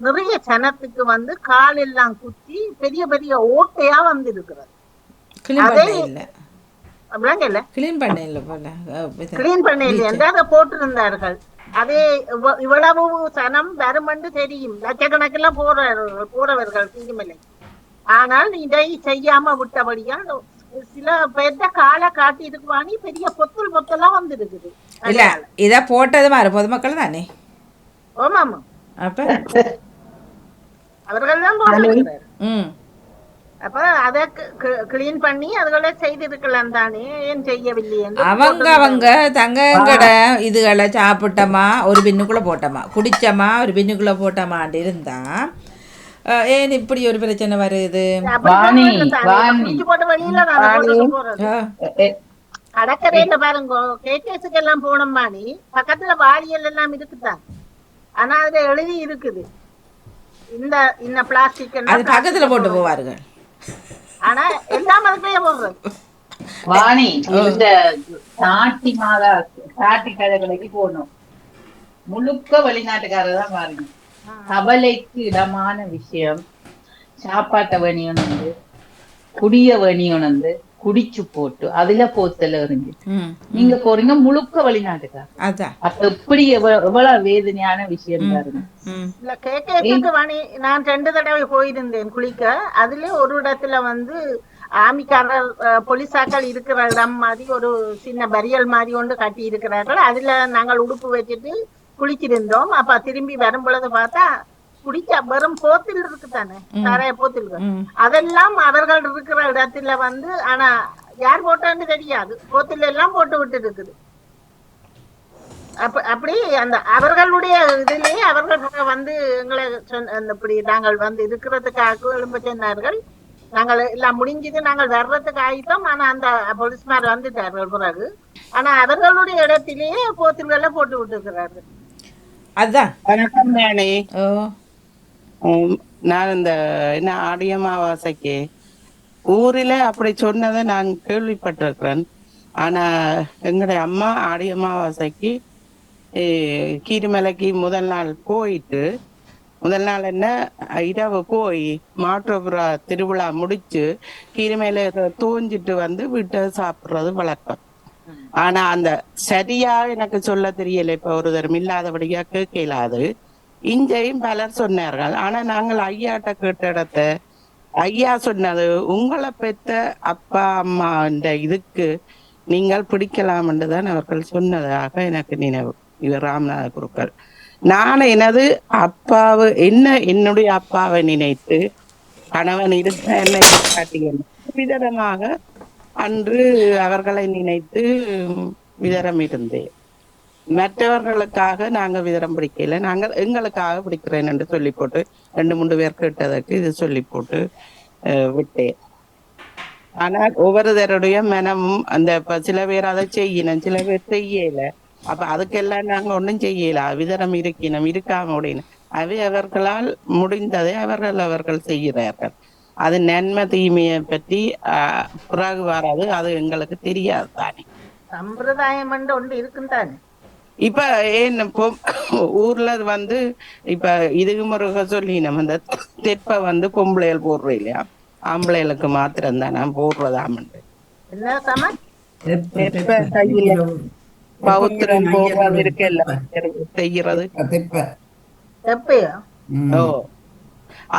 Speaker 3: நிறைய சனத்துக்கு வந்து கால் எல்லாம் குத்தி பெரிய பெரிய ஓட்டையா வந்து இருக்கிறது. கிளீன் பண்ண இல்லை போட்டிருந்தார்கள். அதே இவ்வளவு சனம் வருமென்று தெரியும். லட்சக்கணக்கெல்லாம் போறவர்கள் கீரிமலை. ஆனால் இதை செய்யாம விட்டபடியா சில பேர்த்த காலை காட்டி இருக்குவானி பெரிய பொத்தல் பொத்தெல்லாம் வந்து இருக்குது.
Speaker 1: இல்ல இத போட்டது மாதிரி பொதுமக்கள் தானே.
Speaker 3: ஆமாமா அப்ப அவர்கள் தான் போட்டிருக்கிறார். அப்ப அதை கிளீன் பண்ணி அதுகளை செய்திருக்கலாம் தானே, ஏன் செய்யவில்லை என்று
Speaker 1: அவங்க தங்கங்கட இதுகளை சாப்பிட்டமா ஒரு பின்னுக்குள்ள போட்டோமா குடிச்சமா ஒரு பின்னுக்குள்ள போட்டோமான்னு இருந்தா ஏன் இப்படி ஒரு பிரச்சனை வருது?
Speaker 3: கடற்கரையில பாருங்க கேகேஸுக்கு எல்லாம் போனோம்மானி பக்கத்துல வாளியல் எல்லாம் இருக்குதான். ஆனா அதுல எழுதி இருக்குது இந்த பிளாஸ்டிக்
Speaker 1: பக்கத்துல போட்டு போவார்கள்.
Speaker 3: ஆனா எல்லாம் அதுக்குள்ளே போடுறது.
Speaker 9: வாணி இந்த சாட்டி கடைகளுக்கு போகணும். முழுக்க வெளிநாட்டுக்காரர் தான் பாருங்க. கவலைக்கு இடமான விஷயம் சாப்பாட்டை வேணியோன்னு குடிய வேணியோன்னு குடிச்சு போட்டு அதுல போத்தல இருந்து நீங்க போறீங்க முழுக்க வெளிநாட்டுக்காரர். அப்ப எப்படி எவ்வளவு வேதனையான விஷயம் பாருங்க.
Speaker 3: இல்ல கேக்கு வாணி நான் 2 தடவை போயிருந்தேன் குளிக்க. அதுல ஒரு இடத்துல வந்து ஆமிக்காரர் போலீஸாக்கள் இருக்கிற இடம் மாதிரி ஒரு சின்ன பரியல் மாதிரி ஒன்று கட்டி இருக்கிறார்கள். அதுல நாங்கள் உடுப்பு வச்சுட்டு குளிச்சிருந்தோம். அப்ப திரும்பி வரும் பொழுது பார்த்தா குடிக்க வெறும் போத்தில் இருக்குதானே நிறைய போத்தில்கள். அதெல்லாம் அவர்கள் இருக்கிற இடத்துல வந்து ஆனா யார் போட்டான்னு தெரியாது. போத்தில் எல்லாம் போட்டு விட்டு இருக்குது. அப்படி அந்த அவர்களுடைய இதுலயே அவர்கள் வந்து எங்களை இப்படி நாங்கள் வந்து இருக்கிறதுக்காக எழும்ப சொன்னார்கள். நாங்கள் எல்லாம் முடிஞ்சது, நாங்கள் வர்றதுக்கு ஆயிட்டோம். ஆனா அந்த போலீஸ்மார் வந்துட்டார்கள் பிறகு. ஆனா அவர்களுடைய இடத்திலேயே போத்தில்களை போட்டு விட்டுருக்கிறார்கள்.
Speaker 1: அதான்
Speaker 6: வணக்கம் மேனே. நான் இந்த என்ன ஆடி அமாவாசைக்கு ஊரில அப்படி சொன்னதை நான் கேள்விப்பட்டிருக்கிறேன். ஆனா எங்களுடைய அம்மா ஆடி அமாவாசைக்கு கீரிமலைக்கு முதல் நாள் போயிட்டு முதல் நாள் என்ன இரவு போய் மாற்றுப்புற திருவிழா முடிச்சு கீரிமலை தூஞ்சிட்டு வந்து வீட்டை சாப்பிடுறது வழக்கம். ஆனா அந்த சரியா எனக்கு சொல்ல தெரியல. இப்ப ஒரு தரம் இல்லாதபடியா கேட்கலாது. இஞ்சையும் பலர் சொன்னார்கள். ஆனா நாங்கள் ஐயாட்ட கேட்ட இடத்த ஐயா சொன்னது உங்களை பெற்ற அப்பா அம்மா இதுக்கு நீங்கள் பிடிக்கலாம் என்றுதான் அவர்கள் சொன்னதாக எனக்கு நினைவு. இவர் ராமநாத குருக்கள். நான் எனது அப்பாவை என்னுடைய அப்பாவை நினைத்து கணவன் இருந்த என்னை காட்டிய விதமாக அன்று அவர்களை நினைத்து விதரம் இருந்தேன். மற்றவர்களுக்காக நாங்க விதரம் பிடிக்கல, நாங்கள் எங்களுக்காக பிடிக்கிறேன் என்று சொல்லி போட்டு 2-3 பேர் கேட்டதற்கு இது சொல்லி போட்டு விட்டேன். ஆனால் ஒவ்வொருத்தருடைய மனமும் அந்த சில பேர் அதை செய்யணும், சில பேர் செய்யல. அப்ப அதுக்கெல்லாம் நாங்க ஒன்றும் செய்யல. விதரம் இருக்கணும் இருக்காம அப்படின்னு அவர்களால் முடிந்ததை அவர்கள் செய்கிறார்கள். அது நன்மை தீமையை பற்றி பிறகு வராது. அது எங்களுக்கு தெரியாது தானே.
Speaker 3: சம்பிரதாயம் ஒன்று இருக்கும் தானே.
Speaker 6: இப்ப ஏன் ஊர்ல வந்து இப்ப இதுக்கு முருக சொல்லி நம்ம இந்த தெப்ப வந்து பொம்பளைகள் போடுறோம் இல்லையா, ஆம்பளைகளுக்கு மாத்திரம் தான் நான் போடுறதாமண்டு.
Speaker 4: தெப்ப
Speaker 6: தெப்ப
Speaker 4: தெப்ப
Speaker 6: கையில
Speaker 4: நிக்கிற
Speaker 6: பௌத்திரம்
Speaker 4: தெப்பக்காரன் ஐயர்
Speaker 6: போடுறது
Speaker 4: சொல்றது
Speaker 6: இருக்கல்ல,
Speaker 4: தெப்ப
Speaker 6: செய்யறது.
Speaker 4: தெப்ப தெப்ப.
Speaker 3: எப்பயோ
Speaker 6: ஓ,
Speaker 4: ம்.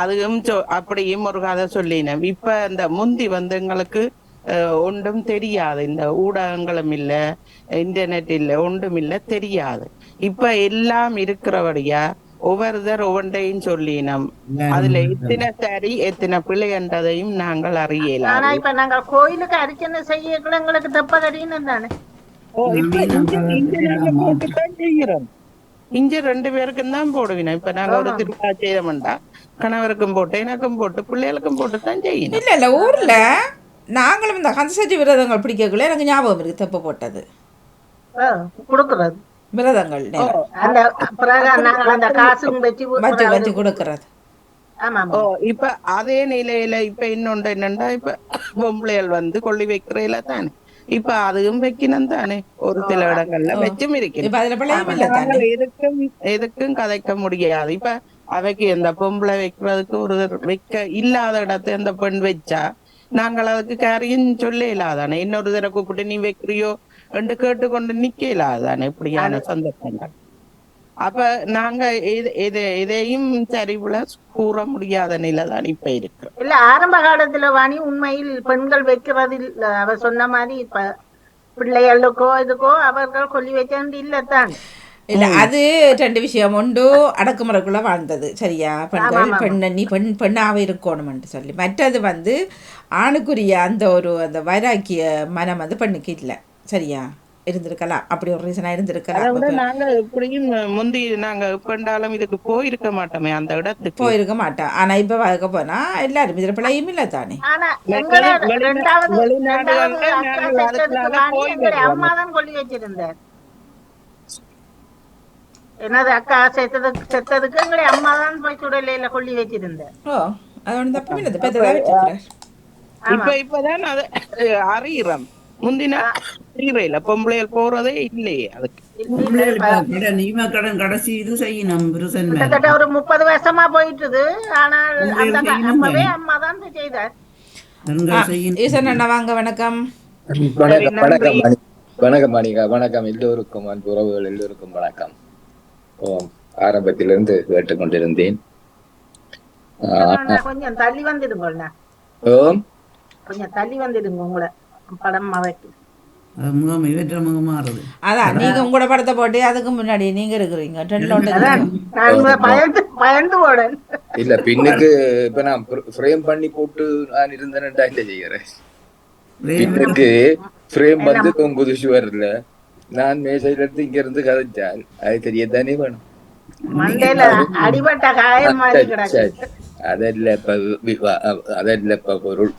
Speaker 6: அதுவும் அப்படியும் ஒரு கதை சொல்லினேன். இப்ப இந்த முந்தி வந்து எங்களுக்கு ஒன்றும் தெரியாது, இந்த ஊடகங்களும் இல்ல, இன்டர்நெட் இல்ல, ஒன்றும் இல்ல, தெரியாது. இப்ப எல்லாம் இருக்கிறபடியா ஒவ்வொருத்தர் ஒவ்வொன்றையும் சொல்லினோம்.
Speaker 4: எல்லாரும்
Speaker 6: அதுல
Speaker 4: இருக்கிறாங்க.
Speaker 6: எத்தனை சரி எத்தனை பிழை என்றதையும் நாங்கள்
Speaker 3: ஆனா
Speaker 6: அறியலாது.
Speaker 3: இப்ப நாங்க கோயிலுக்கு அர்ச்சனை செய்யக்குள்ள எங்களுக்கு தெப்ப தெரியும் தானே.
Speaker 6: ஓ, இப்ப
Speaker 4: நவீன
Speaker 6: இங்க இங்க
Speaker 4: காலத்துல
Speaker 6: நாங்க
Speaker 4: எல்லாம் மாற்றம்.
Speaker 6: போட்டுத்தான் செய்கிறோம். இங்க 2 பேருக்கும் தான் போடுவினோம். இப்ப நாங்க ஒரு
Speaker 3: ஆமா
Speaker 6: திருவிழா செய்யறோம்டா, கணவருக்கும் போட்டு எனக்கும் போட்டு பிள்ளைகளுக்கும் போட்டு தான் செய்யணும்.
Speaker 1: இல்லை இல்லை, ஊரில் நாங்களும் இந்த கந்தசஷ்டி விரதங்கள் பிடிக்கக்குள்ள எனக்கு ஞாபகம் இருக்குது தெப்ப போட்டது.
Speaker 3: கொடுக்கறது
Speaker 1: விரதங்கள்
Speaker 6: ஓ,
Speaker 1: நேரம்
Speaker 3: அந்த பிறகு
Speaker 6: அப்படி
Speaker 3: நாங்கள் அந்த
Speaker 6: அப்படி
Speaker 3: காசும் வச்சு
Speaker 1: வச்சு
Speaker 3: பிறகு
Speaker 1: வச்சு கொடுக்கறது.
Speaker 3: ஆமா
Speaker 6: ஓ,
Speaker 3: ஆமா
Speaker 6: இப்ப அதே நிலையில இப்ப இன்னொன்று என்னண்டா, இப்ப பொம்பளைகள் வந்து கொள்ளி வைக்கிறதுல தானே இப்ப அதுவும் வைக்கணும் தானே, ஒரு
Speaker 3: ஓ
Speaker 6: சில இடங்கள்ல
Speaker 1: ஓ,
Speaker 6: வச்சும்
Speaker 1: இப்போ
Speaker 6: இருக்கணும்.
Speaker 1: அதில் பிள்ளையும்
Speaker 3: ஆமா
Speaker 1: இல்லை தானே.
Speaker 6: நாங்கள் எதுக்கும் எதுக்கும் கதைக்க முடியாது. இப்ப அவைக்கு இந்த பொம்பளை வைக்கிறதுக்கு ஒரு வைக்க இல்லாத இடத்த அந்த பெண் வச்சா நாங்கள் அதுக்கு காரியம் சொல்ல இல்லாதானே, இன்னொரு தடவை கூப்பிட்டு நீ வைக்கிறியோ என்று கேட்டுக்கொண்டு நிக்க இல்லாதானே
Speaker 3: அது
Speaker 6: இப்படியான சந்தர்ப்பங்கள். அப்ப நாங்க இதையும் சரிவுல கூற முடியாத நிலைதான் இப்ப இருக்கு.
Speaker 3: இல்ல ஆரம்ப காலத்துல வாணி உண்மையில் பெண்கள் வைக்கிறது அவ சொன்ன மாதிரி இப்ப பிள்ளைகளுக்கோ இதுக்கோ அவர்கள் கொல்லி வைக்க இல்லத்தான்.
Speaker 1: இல்லை, அது 2 விஷயம். ஒன்று அடக்குமுறைக்குள்ளே வாழ்ந்தது, சரியா,
Speaker 3: ஆமா
Speaker 1: பெண்கள்
Speaker 3: ஆமா ஆமா
Speaker 1: நீ பெண்ணாக இருக்கணும்னு சொல்லி. மற்றது வந்து ஆணுக்குரிய அந்த ஒரு அந்த வைராக்கிய மனம் வந்து பெண்ணுக்கு இல்லை, சரியா, இருந்திருக்கலாம். அப்படி ஒரு ரீசனாக
Speaker 6: அதை
Speaker 1: இருந்திருக்கலாம்.
Speaker 6: விட
Speaker 1: இப்போ
Speaker 6: நாங்க எப்படியும் முந்தி நாங்க பெண்டாலும் இதுக்கு போயிருக்க மாட்டோமே அந்த இடத்துக்கு.
Speaker 1: போயிருக்க மாட்டான். ஆனால் இப்போ பார்க்க போனால் எல்லாரும் இதில் பிள்ளையும் இல்லை தானே.
Speaker 3: ஆனா எங்கட ரெண்டாவது
Speaker 6: வெளிநாடுகள்ல
Speaker 3: அக்கா
Speaker 6: நாங்கள்
Speaker 3: செத்ததுக்கு
Speaker 6: அதுக்குள்ளால
Speaker 3: வாணி
Speaker 6: போய்
Speaker 3: எங்களுடைய
Speaker 6: வருவோம்.
Speaker 3: அம்மா தான் கொல்லி வச்சிருந்தார். என்னது அக்கா செத்ததுக்கு எங்களுடைய அம்மா தான் போய் சுடலையில கொல்லி வச்சிருந்தார்.
Speaker 1: ஓ, அது ஒன்று தப்பும் இல்லை,
Speaker 6: அப்ப
Speaker 1: பெற்றதாக வச்சிருக்கிறார்.
Speaker 3: ஆமா
Speaker 6: இப்பதான் அது அறிகிறோம். முந்தின
Speaker 3: ஆ,
Speaker 6: அறிகிறையில பொம்பளைகள் போறதே இல்லையே அதுக்கு.
Speaker 3: இல்ல இல்ல
Speaker 4: பொம்பளைகள்
Speaker 3: இப்ப
Speaker 4: இப்ப கடன் ஈம கடன் கடைசி இது செய்யணும் புருஷன்
Speaker 3: கிட்டத்தட்ட
Speaker 4: மேல.
Speaker 3: ஒரு 30 வருஷமா போயிட்டுது. ஆனால் அந்த
Speaker 4: பொம்பளைகள் செய்யணும்
Speaker 3: அப்பவே
Speaker 4: தானே,
Speaker 3: அம்மா தான் செய்தார்.
Speaker 1: ஆ,
Speaker 4: பெண்கள்
Speaker 1: ஈசன்
Speaker 4: செய்யணும்.
Speaker 1: அண்ணா வாங்க, வணக்கம்.
Speaker 6: சரி,
Speaker 10: வணக்கம்
Speaker 6: நன்றி.
Speaker 10: வணக்கம் வணக்கம் மணிகா, வணக்கம் எல்லோருக்கும், அன்பு உறவுகள் எல்லோருக்கும் வணக்கம். ஓம், ஆரம்பத்திலிருந்து கேட்டுக்கொண்டிருந்தேன்.
Speaker 3: கொஞ்சம் தள்ளி வந்துடுங்க,
Speaker 10: ஓம்,
Speaker 3: கொஞ்சம் தள்ளி வந்துடுங்க உங்களை படம் அவைக்கு.
Speaker 4: அது முகம் இவற்ற முகம் மாறுது.
Speaker 1: அதான் நீங்கள் உங்களோட படத்தை போட்டு அதுக்கு முன்னாடி நீங்கள் இருக்கிறீங்க, ட்ரெண்டில் ஒன்று
Speaker 3: அதான்
Speaker 1: இருக்கிறீங்க.
Speaker 3: நான் பயந்து போனேன்.
Speaker 10: இல்ல பின்னுக்கு இப்ப நான் ஃப்ரேம் பண்ணி போட்டு நான் இருந்தேன்டா என்ன செய்யறேன். பின்னுக்கு ஃப்ரேம் வந்து தொங்குது சுவர்ல, நான் மேசையில இருந்து இங்க இருந்து கதைச்சால் அது தெரியத்தானே வேணும்.
Speaker 3: மண்டையில அடிபட்ட காயம் மாதிரி கிடக்கு.
Speaker 10: அதல்ல அதல்ல பொருள்.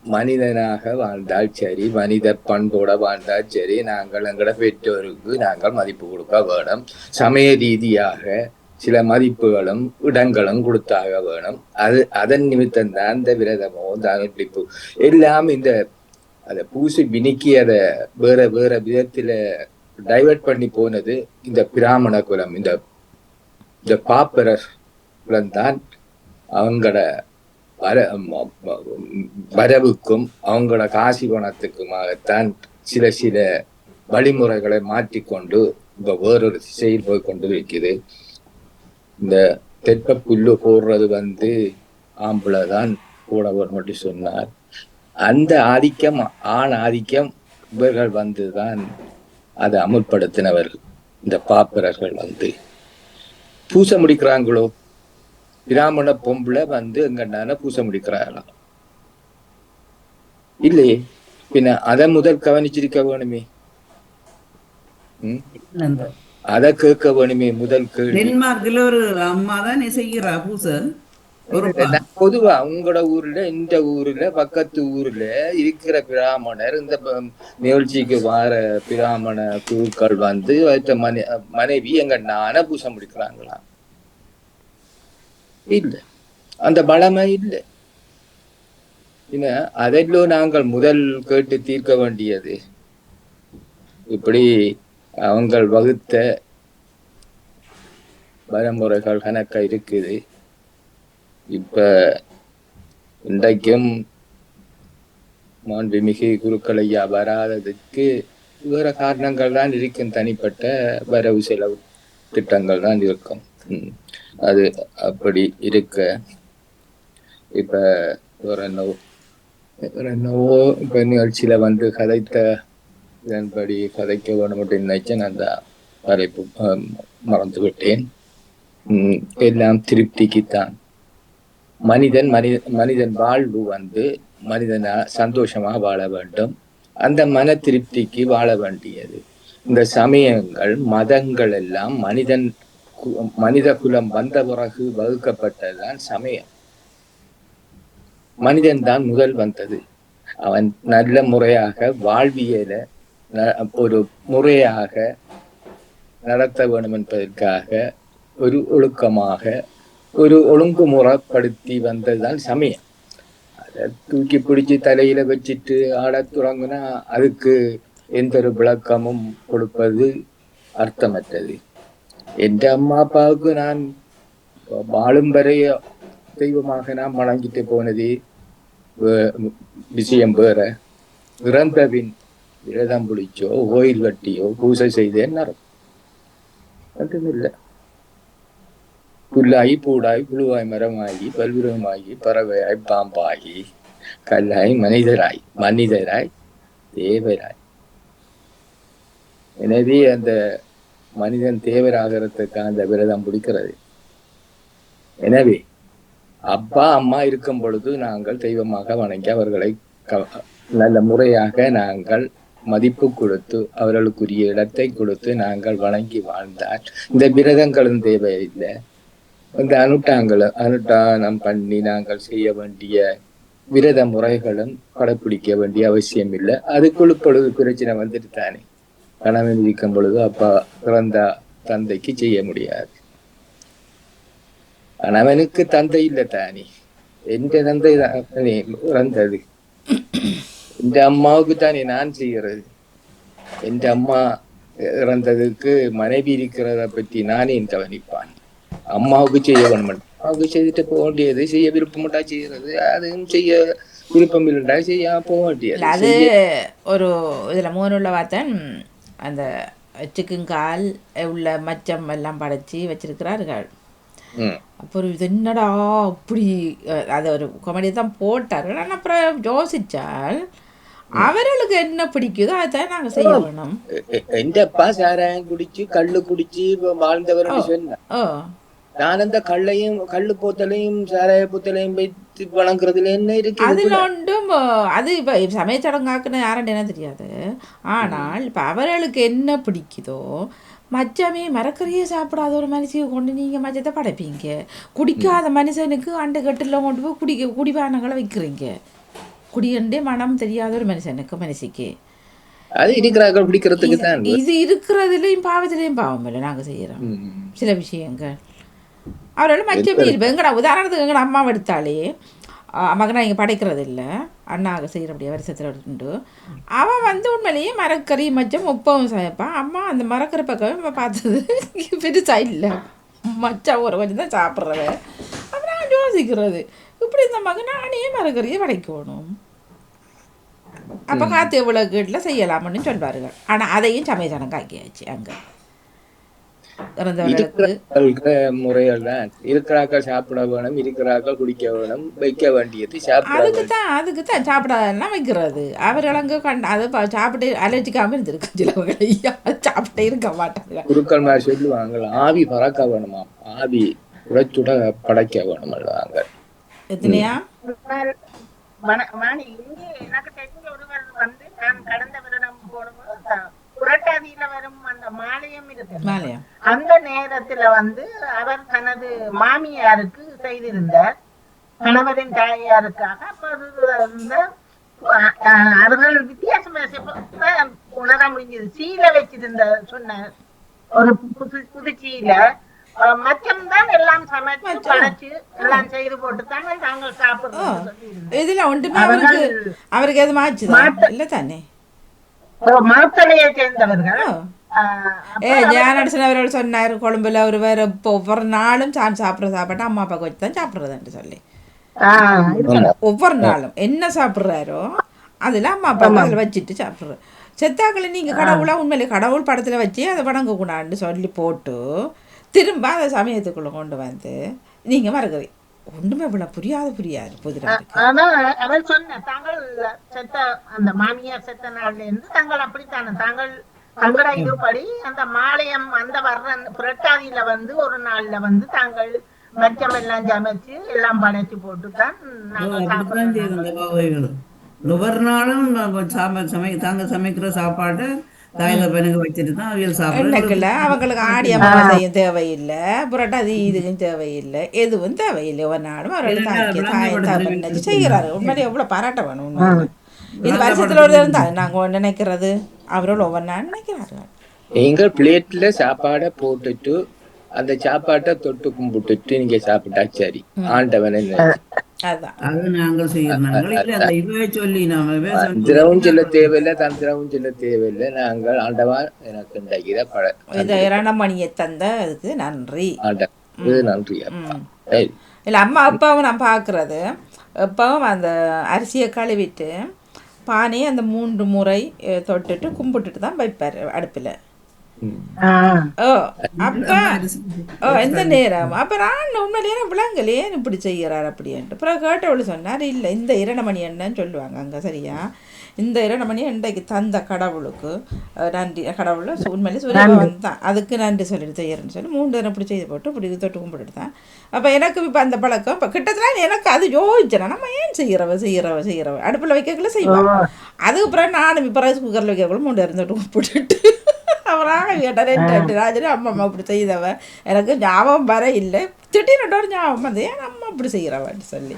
Speaker 10: மனிதனாக வாழ்ந்தால் சரி, மனித பண்போட வாழ்ந்தால் சரி, நாங்கள் எங்களோட பெற்றோருக்கு நாங்கள் மதிப்பு கொடுக்க வேணும். சமய ரீதியாக சில மதிப்புகளும் இடங்களும் கொடுத்தாக வேணும். அதன் நிமித்தம் தான் இந்த விரதமோ தானிப்பு எல்லாம் இந்த அதை பூசி பிணிக்கி அதை வேற வேற விதத்துல டைவர்ட் பண்ணி போனது இந்த பிராமண குலம், இந்த பாப்பரர் குலம்தான். அவங்களோட வரவுக்கும் அவங்களோட காசி பணத்துக்குமாகத்தான் சில வழிமுறைகளை மாற்றிக்கொண்டு இப்ப வேறொரு திசையில் போய் கொண்டு வைக்குது. இந்த தெப்ப புல்லு போடுறது வந்து ஆம்பளைதான் போட வேணும் சொன்னார். அந்த ஆதிக்கம், ஆண் ஆதிக்கம், இவர்கள் வந்துதான் அதை அமுல்படுத்தினவர்கள். இந்த பாப்பரர்கள் வந்து பூச முடிக்கிறாங்களோ, பிராமண பொம்பளை வந்து எங்கன்னான பூச முடிக்கிறார்களாம் இல்லையே, பின்ன அதை முதல் கவனிச்சிருக்க வேணுமே, அதை கேட்க வேணுமே முதல் கேள்வி.
Speaker 4: டென்மார்க்ல ஒரு அம்மா தான் செய்கிறா பூசை.
Speaker 10: பொதுவா உங்களோட ஊர்ல, இந்த ஊர்ல, பக்கத்து ஊர்ல இருக்கிற பிராமணர் இந்த நிகழ்ச்சிக்கு வார பிராமண குழுக்கள் வந்து மனைவி எங்க நான பூச முடிக்கிறாங்களா? இல்ல, அந்த பலமை இல்லை. அதெல்லாம் நாங்கள் முதல் கேட்டு தீர்க்க வேண்டியது. இப்படி அவங்க வகுத்த வரைமுறைகள் கணக்க இருக்குது. இப்ப இன்றைக்கும் மாண்புமிகு குருக்கள் ஐயா வராததுக்கு வேற காரணங்கள் தான் இருக்கும். தனிப்பட்ட வரவு செலவு திட்டங்கள் தான் இருக்கும். அது அப்படி இருக்க இப்ப வேற என்னவோ இப்ப நிகழ்ச்சியில வந்து கதைத்த இதன்படி கதைக்க வேண்டும் அப்படின்னு நினைச்சேன். அந்த தலைப்பு மறந்து விட்டேன். எல்லாம் திருப்திக்குத்தான். மனிதன் வாழ்வு வந்து மனிதனா சந்தோஷமாக வாழ வேண்டும். அந்த மன திருப்திக்கு வாழ வேண்டியது. இந்த சமயங்கள் மதங்கள் எல்லாம் மனித குலம் வந்த பிறகு வகுக்கப்பட்டதுதான் சமயம். மனிதன் தான் முதல் வந்தது. அவன் நல்ல முறையாக வாழ்வியல ஒரு முறையாக நடத்த வேண்டும் என்பதற்காக ஒரு ஒழுக்கமாக ஒரு ஒழுங்குமுறைப்படுத்தி வந்ததுதான் சமயம். அதை தூக்கி பிடிச்சி தலையில வச்சுட்டு ஆட தொடங்கினா அதுக்கு எந்த ஒரு விளக்கமும் கொடுப்பது அர்த்தமற்றது. என் அம்மா அப்பாவுக்கு நான் வாழும் வரைய தெய்வமாக நான் வணங்கிட்டு போனது விஷயம் வேற. இறந்தபின் விரதம் பிடிச்சோ கோயில் கட்டியோ பூசை செய்தேன் அதுவும் இல்லை. புல்லாகி பூடாய் புழுவாய் மரமாகி பல்விரமாகி பறவையாய் பாம்பாகி கல்லாய் மனிதராய் தேவராய். எனவே அந்த மனிதன் தேவராகிறதுக்கு அந்த விரதம் பிடிக்கிறது. எனவே அப்பா அம்மா இருக்கும் பொழுது நாங்கள் தெய்வமாக வணங்கி அவர்களை நல்ல முறையாக நாங்கள் மதிப்பு கொடுத்து அவர்களுக்குரிய இடத்தை கொடுத்து நாங்கள் வணங்கி வாழ்ந்தால் இந்த விரதங்களும் தேவையில்லை. இந்த அனுஷ்டானம் பண்ணி நாங்கள் செய்ய வேண்டிய விரத முறைகளும் கடைப்பிடிக்க வேண்டிய அவசியம் இல்லை. அதுக்குள்ள பொழுது பிரச்சனை வந்துட்டு தானே. கணவன் இருக்கும் பொழுது அப்பா பிறந்த தந்தைக்கு செய்ய முடியாது. கணவனுக்கு தந்தை இல்லை தானே. எந்த தந்தை தானே இறந்தது. எந்த அம்மாவுக்கு தானே நான் செய்யறது. எந்த அம்மா இறந்ததுக்கு மனைவி இருக்கிறத பற்றி நானே கவனிப்பான். அம்மாவுக்கு செய்ய வேணும். அம்மாவுக்கு செய்துட்டு போக வேண்டியது. செய்ய விருப்பம்ட்டா செய்யறது. அதுவும் செய்ய விருப்பம் இல்லைண்டா செய்ய போக வேண்டியது.
Speaker 1: அது ஒரு இதுல மூணுள்ள வார்த்தன் அந்த சிக்குங்கால் உள்ள மச்சம் எல்லாம் படைச்சி வச்சிருக்கிறார்கள். அப்புறம் இது என்னடா அப்படி அது ஒரு கொமெடி தான் போட்டார்கள். ஆனால் அப்புறம் யோசிச்சால் அவர்களுக்கு என்ன பிடிக்குதோ அதான் நாங்க செய்ய வேணும்.
Speaker 10: எந்த அப்பா சாராயம் குடிச்சு கள்ளு குடிச்சு வாழ்ந்தவர் சொன்ன நான் அந்த கள்ளு போத்தலையும் சாராய போத்தலையும் வைத்து வணங்குறதுல என்ன இருக்கு?
Speaker 1: அதுல ஒன்றும் அது இப்ப சமயச்சடங்காக்குன்னு யாரும் என்ன தெரியாது. ஆனால் இப்ப அவர்களுக்கு என்ன பிடிக்குதோ மச்சமே மரக்கறியே சாப்பிடாத ஒரு மனுஷியை கொண்டு நீங்கள் மச்சத்தை படைப்பீங்க. குடிக்காத மனுஷனுக்கு அண்டை கட்டில் கொண்டு போய் குடிபானங்களை வைக்கிறீங்க. குடியண்டே மனம் தெரியாத ஒரு மனுஷிக்கு
Speaker 10: அது இருக்கிறார்கள் பிடிக்கிறதுக்கு தான்.
Speaker 1: இது இருக்கிறதுலையும் பாவத்திலையும் பாவம் இல்லை. நாங்கள் செய்கிறோம் சில விஷயங்கள். அவரோட மச்சமே இருப்பேன். எங்கடா உதாரணத்துக்கு எங்கட அம்மாவை எடுத்தாலே மகனா இங்கே படைக்கிறது இல்லை. அண்ணாக செய்கிறபடியா வருஷத்தில் உண்டு. அவன் வந்து உண்மையிலேயே மரக்கறி மச்சம் ஒப்பவும் சமைப்பான். அம்மா அந்த மரக்கறி பக்கமே பார்த்தது பெருசா இல்லை. மச்சம் ஒரு கொஞ்சம் தான் சாப்பிட்றவன். அப்புறம் நான் யோசிக்கிறது இப்படி இந்த மகன் நானே மரக்கறியை படைக்கணும். அப்போ காற்று எவ்வளோ கீட்டில் செய்யலாம்னு சொல்வார்கள். ஆனால் அதையும் சமையல் ஆக்கியாச்சு. அங்கே
Speaker 10: முறைகள் தான் இருக்கிறார்கள். சாப்பிட வேணும், இருக்கிறார்கள் குடிக்க வேணும், வைக்க வேண்டியது
Speaker 1: அதுக்கு தான் சாப்பிடாதெல்லாம் வைக்கிறது. அவர்கள் அங்கே அதை சாப்பிட்டு அலர்ஜிக்காம இருந்திருக்கு. சிலவர்கள் சாப்பிட்டே இருக்க மாட்டாங்க.
Speaker 10: குருக்கள் மாதிரி சொல்லுவாங்க ஆவி பறக்க வேணுமா, ஆவி உழைச்சுட படைக்க வேணும் அல்வாங்க.
Speaker 1: எத்தனையா
Speaker 3: எனக்கு தெரிஞ்ச ஒருவர் வந்து நான் கடந்த வருடம் போடும்போது புரட்டாதியில வரும் அந்த மாலயம் இருக்கு. அந்த நேரத்துல வந்து அவர் தனது மாமியாருக்கு செய்திருந்தார், கணவரின் தாயாருக்காக. அவர்கள் வித்தியாசமா உணர முடிஞ்சது. சீல வச்சிருந்த சொன்ன ஒரு புதுச்சீல மச்சம் தான் எல்லாம் சமைச்சு படைச்சு எல்லாம் செய்து போட்டுதான் நாங்கள் சாப்பிடுறோம்.
Speaker 1: இதுல ஒன்றுமே அவருக்கு எது மாச்சு இல்ல தானே.
Speaker 3: மாத்தளையை சேர்ந்தவர்கள்
Speaker 1: ஞானடிசனவர்கள் சொன்னார் கொழும்புல ஒரு வேற ஒவ்வொரு நாளும் சாப்பிட்ற சாப்பாட்டை அம்மா அப்பாவுக்கு வச்சு தான் சாப்பிட்றதுன்னு சொல்லி ஒவ்வொரு நாளும் என்ன சாப்பிட்றாரோ அதில் அம்மா அப்பாவுக்கு அதில் வச்சுட்டு சாப்பிட்றது. செத்தாக்களை நீங்கள் கடவுளாக உண்மையிலே கடவுள் படத்தில் வச்சு அதை வணங்கக்கூடாதுன்னு சொல்லி போட்டு திரும்ப அதை சமயத்துக்குள்ளே கொண்டு வந்து நீங்கள் மறக்கிறீங்க. ஒன்றுமே இவ்வளோ புரியாது புதிராருக்கு.
Speaker 3: ஆனா அவள் சொன்ன தாங்கள் செத்த அந்த மாமியார் செத்த நாள்ல இருந்து தாங்கள் அப்படித்தானே தாங்கள் தங்களோட இதுபடி அந்த மாலயம் அந்த வர்ற புரட்டாதியில வந்து ஒரு நாள்ல வந்து தாங்கள் மச்சம் எல்லாம் சமைச்சு எல்லாம் படைச்சு போட்டுதான் நாங்கள் சாப்பிடுறோம்.
Speaker 4: ஒவ்வொரு நாளும் தாங்க சமைக்கிற சாப்பாடு தாய் தப்பனுக்கு வச்சுட்டு தான் அவியல்
Speaker 1: சாப்பிட்றதுல அவங்களுக்கு ஆடி அமாவாசையும் தேவையில்லை, புரட்டாதி இதுக்கும் தேவையில்லை, எதுவும் தேவையில்லை. ஒரு நாளும் அவர்கள் தாய் தப்பனை செய்கிறாரு. உண்மையிலே எவ்வளோ பாராட்ட வேணும். உண்மையிலே இது வருஷத்துல ஒரு இருந்தாங்க நாங்கள் நினைக்கிறது, அவர்கள் ஒவ்வொரு நாள் நினைக்கிறார்கள்.
Speaker 10: நீங்கள் பிளேட்ல சாப்பாடை போட்டுட்டு அந்த சாப்பாட்டை தொட்டு கும்பிட்டுட்டு நீங்க சாப்பிட்டா சரி, ஆண்டவனை திரவும் சொல்ல தேவையில்லை, தந்திரவும் சொல்ல தேவையில்லை. நாங்கள் ஆண்டவா எனக்கு
Speaker 1: இரணமணியை தந்த அதுக்கு நன்றி.
Speaker 10: நன்றி.
Speaker 1: இல்லை அம்மா அப்பாவும் நான் பார்க்குறது எப்பவும் அந்த அரிசியை கழுவிட்டு பானையை அந்த 3 முறை தொட்டுட்டு கும்பிட்டுட்டு தான் வைப்பார் அடுப்பில். எந்த நேரம் அப்ப நான் உண்மையிலேயே விளங்கலையே இப்படி செய்யறாரு அப்படின்ட்டு. அப்புறம் கேட்டவளு சொன்னார், இல்லை இந்த இரணமணி என்னன்னு சொல்லுவாங்க அங்கே சரியா, இந்த இரணமணி இன்றைக்கு தந்த கடவுளுக்கு நன்றி, கடவுளை உண்மையிலே சூரியபகவான் தான் அதுக்கு நன்றி சொல்லிட்டு செய்யறேன்னு சொல்லி 3 நேரம் இப்படி செய்து போட்டு இப்படி தொட்டு கும்பிட்டு தான். அப்போ எனக்கு இப்போ அந்த பழக்கம் இப்போ கிட்டத்தட்ட எனக்கு அது யோசிச்சேன், நம்ம ஏன் செய்யறவ அடுப்பில் வைக்கக்குள்ள செய்வோம். அதுக்கப்புறம் நானும் இப்போ ரைஸ் குக்கரில் வைக்கக்குள்ள 3 நேரம் தொட்டு கும்பிட்டுட்டு அவராக கேட்டார் 2 ராஜரி அம்மா அம்மா இப்படி செய்தவ எனக்கு ஞாபகம் வர இல்லை, திட்டினோட ஒரு ஞாபகம் வந்து ஏன் அம்மா இப்படி செய்கிறவன்னு சொல்லி.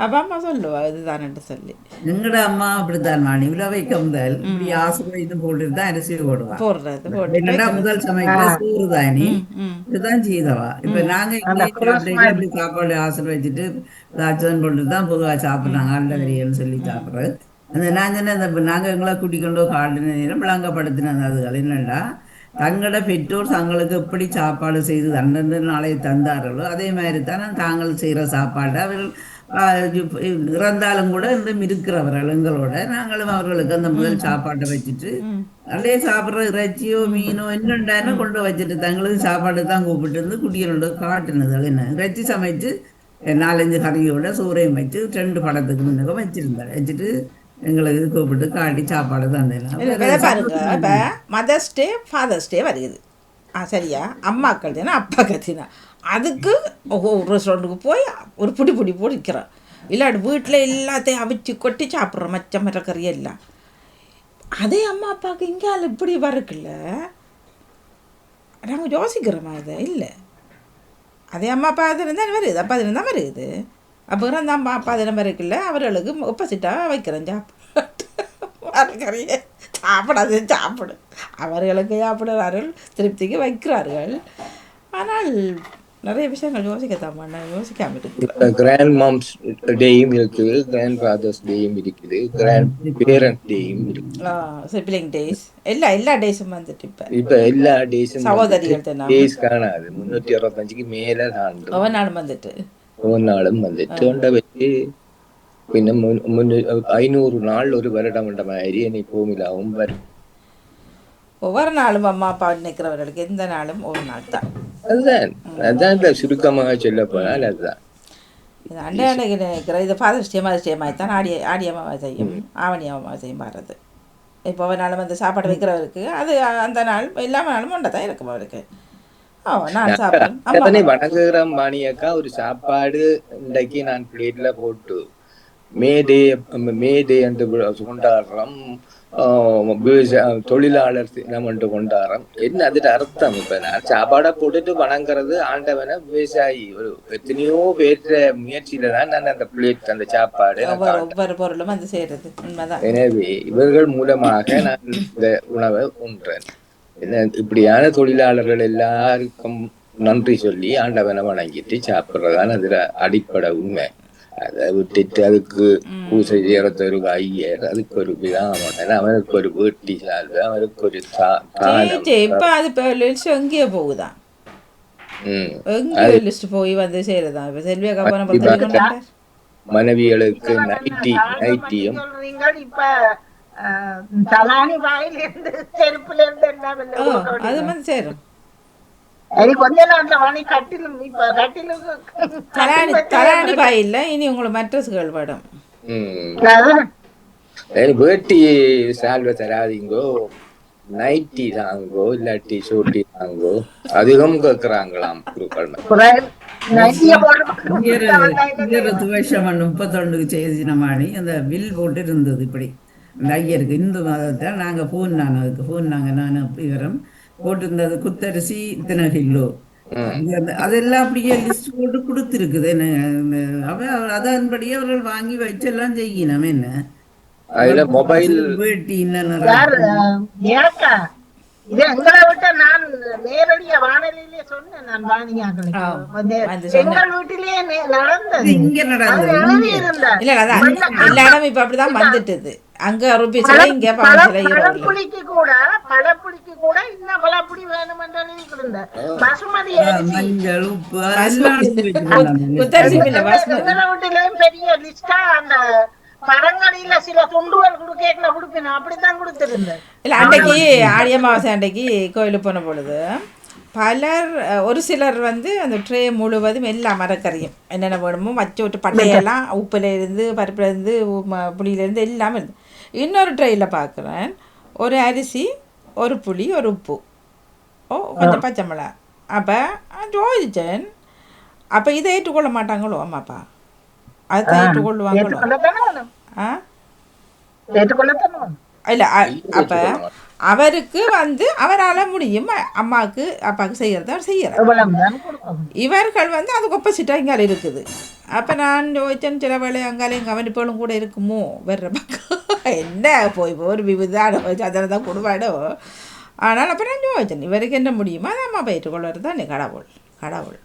Speaker 1: அப்போ அம்மா சொல்லுவா இதுதானு சொல்லி.
Speaker 4: எங்கட அம்மா அப்படித்தான் மாணி இவ்வளோ வைக்க முதல் இப்படி ஆசை இது போட்டுட்டு தான் அரிசி போடுறது முதல் சமைக்கிற சோறு தானி இதுதான் செய்தவா. இப்ப நாங்க இப்படி சாப்பாடு ஆசை வச்சுட்டு ராஜன் போட்டு தான் பொதுவாக சாப்பிட்றாங்க ஆண்டவரியன்னு சொல்லி சாப்பிட்றது. அந்த நான் சொன்ன நாங்கள் எங்களை கூட்டிக்கொண்டு காட்டின நேரம் விளங்கப்படுத்தினது அதுகள் என்னென்னா, தங்களோட பெற்றோர் தங்களுக்கு எப்படி சாப்பாடு செய்து அந்தந்த நாளை தந்தார்களோ அதே மாதிரி தான் தாங்கள் செய்கிற சாப்பாடு அவர்கள் இறந்தாலும் கூட இன்னும் இருக்கிறவர்கள் எங்களோட நாங்களும் அவர்களுக்கு அந்த முதல் சாப்பாட்டை வச்சுட்டு அப்படியே சாப்பிட்ற இறைச்சியோ மீனோ என்னென்ன கொண்டு வச்சுட்டு தங்களுக்கு சாப்பாடு தான் கூப்பிட்டு இருந்து குட்டிகளோட காட்டுனது. அது என்ன இறைச்சி சமைச்சு 4-5 கறியோட சூறையும் வச்சு 2 படத்துக்கு முன்னே வச்சிருந்தாரு. வச்சுட்டு எங்களுக்கு கூப்பிட்டு காட்டி சாப்பாடு தந்தேன்.
Speaker 1: பாருங்க இப்போ மதர்ஸ் டே ஃபாதர்ஸ் டே வருது சரியா, அம்மாக்கள் தினா அப்பா கத்தினா அதுக்கு ரெஸ்டாரண்ட்டுக்கு போய் ஒரு புடி பிடிக்கிறோம், இல்லாட்டி வீட்டில் எல்லாத்தையும் அவிச்சு கொட்டி சாப்பிட்றோம் மச்ச மரக்கறி எல்லாம். அதே அம்மா அப்பாவுக்கு இங்கே இப்படி வருக்குல்ல நாங்கள் யோசிக்கிறோமா அதை இல்லை. அதே அம்மா அப்பா அது இருந்தால் வருது, அப்பா அது இருந்தால் வருது. அப்புறம் அந்த அம்மா அப்பா தினம் இருக்குல்ல அவர்களுக்கு ஒப்போசிட்டாக வைக்கிறேன் சாப்பாடு மரக்கறியை சாப்பிடு அவர்களுக்கு சாப்பிடுறார்கள், திருப்திக்கு வைக்கிறார்கள். ஆனால் நிறைய விஷயங்கள் யோசிக்கத்தான் யோசிக்காம இருக்கு.
Speaker 10: கிராண்ட் மாம்ஸ் டேயும் இருக்குது, கிராண்ட் ஃபாதர்ஸ் டேயும் இருக்குது, கிராண்ட் பேரண்ட் டேயும் இருக்குது,
Speaker 1: சிப்லிங் டேஸ் எல்லா டேஸும் வந்துட்டு
Speaker 10: இப்ப எல்லா டேஸும்
Speaker 1: சகோதரிகள்
Speaker 10: டேஸ் காணாது 365க்கு மேல தாண்டு
Speaker 1: ஒவ்வொரு நாளும் வந்துட்டு
Speaker 10: கொண்ட வச்சு പിന്നെ 500 நாள் ஒரு வருடம் என்ற மாதிரி என்னை பூமிலாவும் வரும்.
Speaker 1: ஒவ்வொரு நாளும் அம்மா அப்பா நினைக்கிறவர்களுக்கு எந்த நாளும் ஒரு நாள் தான்.
Speaker 10: அதுதான் சுருக்கமாக சொல்ல போனால் அதுதான்
Speaker 1: இது அண்டை அன்னைக்கு நினைக்கிற இது ஃபாதர்ஸ் டே மதர்ஸ் டே மாதிரி தான் ஆடி அமாவாசையும் ஆவணி அமாவாசையும் வர்றது. இப்போ ஒவ்வொரு நாளும் வந்து சாப்பாடு வைக்கிறவருக்கு அது அந்த நாள் எல்லா நாளும் ஒன்றை தான் இருக்கும் அவருக்கு.
Speaker 10: வணங்குகிற மாணியக்கா ஒரு சாப்பாடு இன்றைக்கு நான் பிளேட்ல போட்டு மேடே என்று கொண்டாடுறோம், தொழிலாளர் தினம் என்று கொண்டாடுறோம். என்ன அதுக்கு அர்த்தம்? இப்ப நான் சாப்பாடை போட்டுட்டு வணங்குறது ஆண்டவனை விவசாயி ஒரு எத்தனையோ பேற்ற முயற்சியில தான் நான் அந்த பிளேட் அந்த சாப்பாடு
Speaker 1: ஒவ்வொரு பொருளும் வந்து செய்யறது.
Speaker 10: எனவே இவர்கள் மூலமாக நான் இந்த உணவை உண்றேன். இப்படியான தொழிலாளர்கள் எல்லாருக்கும் நன்றி சொல்லி ஆண்டவனை வணங்கிட்டு சாப்பிட்றதான் அதுல அடிப்படை உண்மை. அதை விட்டுட்டு அதுக்கு பூசை செய்யறது ஒரு ஐயர், அதுக்கு ஒரு விதாமன், அவனுக்கு ஒரு வீட்டி சால்வு, அவனுக்கு ஒரு
Speaker 1: எங்கேயோ போகுதான் போய் வந்து செய்யறதான். இப்ப செல்வியா
Speaker 10: மனைவிகளுக்கு நைட்டியும்
Speaker 3: சொல்றீங்க இப்ப தலானி வாயில இருந்து செருப்புல இருந்து
Speaker 1: அது மாதிரி சேரும்.
Speaker 3: கொஞ்ச நாள்ல வாணி கட்டிலும் இப்ப கட்டிலுக்கு
Speaker 1: தலாணி பாய் இல்ல, இனி உங்களுக்கு மெட்ரஸ்கள் படம்.
Speaker 10: வேட்டி சால்வை தராதிங்கோ, நைட்டி தாங்கோ, இல்லாட்டி சூட்டி தாங்கோ, அதிகம் கேட்கிறாங்களாம் குருக்கள்.
Speaker 4: துவேஷம் 31 செய்தினமாடி அந்த வில் போட்டு இருந்தது. இப்படி அந்த ஐயருக்கு இந்து மதத்தை நாங்கள் ஃபோன் நான் இவரம் போட்டிருந்தது குத்தரிசி இத்தனை கிலோ அதெல்லாம் அப்படியே லிஸ்ட் போட்டு கொடுத்துருக்குது. அதன்படியே அவர்கள் வாங்கி வச்செல்லாம் செய்யணும். என்ன
Speaker 10: அதுல மொபைல்
Speaker 4: வேட்டி
Speaker 3: இது எங்களை விட்ட நான் நேரடியா வானொலியிலே சொன்னேன். நான் வாணியாக்களுக்கு எங்கள் வீட்டிலேயே நடந்தது.
Speaker 1: இங்க நடந்தது எல்லா இடம் இப்ப அப்படிதான் வந்துட்டது. அங்க இங்க
Speaker 3: பழப்புளிக்கு கூட இன்னும் பழப்புளி வேணும் என்று எழுதிக்கிருந்த பசுமதி எங்களை வீட்டிலேயும் பெரிய லிஸ்டா அந்த பழங்கடியில சில துண்டுகள் கொடுக்கல கொடுப்பினா அப்படித்தான் கொடுத்துருந்தேன்.
Speaker 1: இல்ல அன்றைக்கு ஆடி அமாவாசை அன்றைக்கு கோயிலுக்கு போன பொழுது பலர் ஒரு சிலர் வந்து அந்த ட்ரே முழுவதும் எல்லா மரக்கறியும் என்னென்ன வேணுமோ வச்சு விட்டு பட்டையெல்லாம் உப்புலேருந்து பருப்புலேருந்து புளியிலேருந்து எல்லாமே இருந்து. இன்னொரு ட்ரெயில் பார்க்குறேன் ஒரு அரிசி, ஒரு புளி, ஒரு உப்பு, கொஞ்சம் பச்சை மிளகா. அப்போ ஜோதிச்சேன், அப்போ இதை ஏற்றுக்கொள்ள மாட்டாங்களோ அம்மாப்பா? அதுதான் ஏற்றுக்கொள்வாங்களோ? இல்லை அப்போ அவருக்கு வந்து அவரால் முடியும், அம்மாவுக்கு அப்பாவுக்கு செய்கிறத அவர் செய்யறார். இவர்கள் வந்து அதுக்கு ஒப்போசிட்டாக இங்கே இருக்குது. அப்போ நான் யோசிச்சேன், சில வேலை அங்காலையும் கவனிப்புகளும் கூட இருக்குமோ வர்ற பக்கம் என்ன போய் ஒரு விபதான அதில் தான் கொடுவாடோ. ஆனால் அப்போ நான் யோசிச்சேன், இவருக்கு என்ன முடியுமோ அதை அம்மா ஏற்றுக்கொள்வது தான் கடவுள். கடவுள்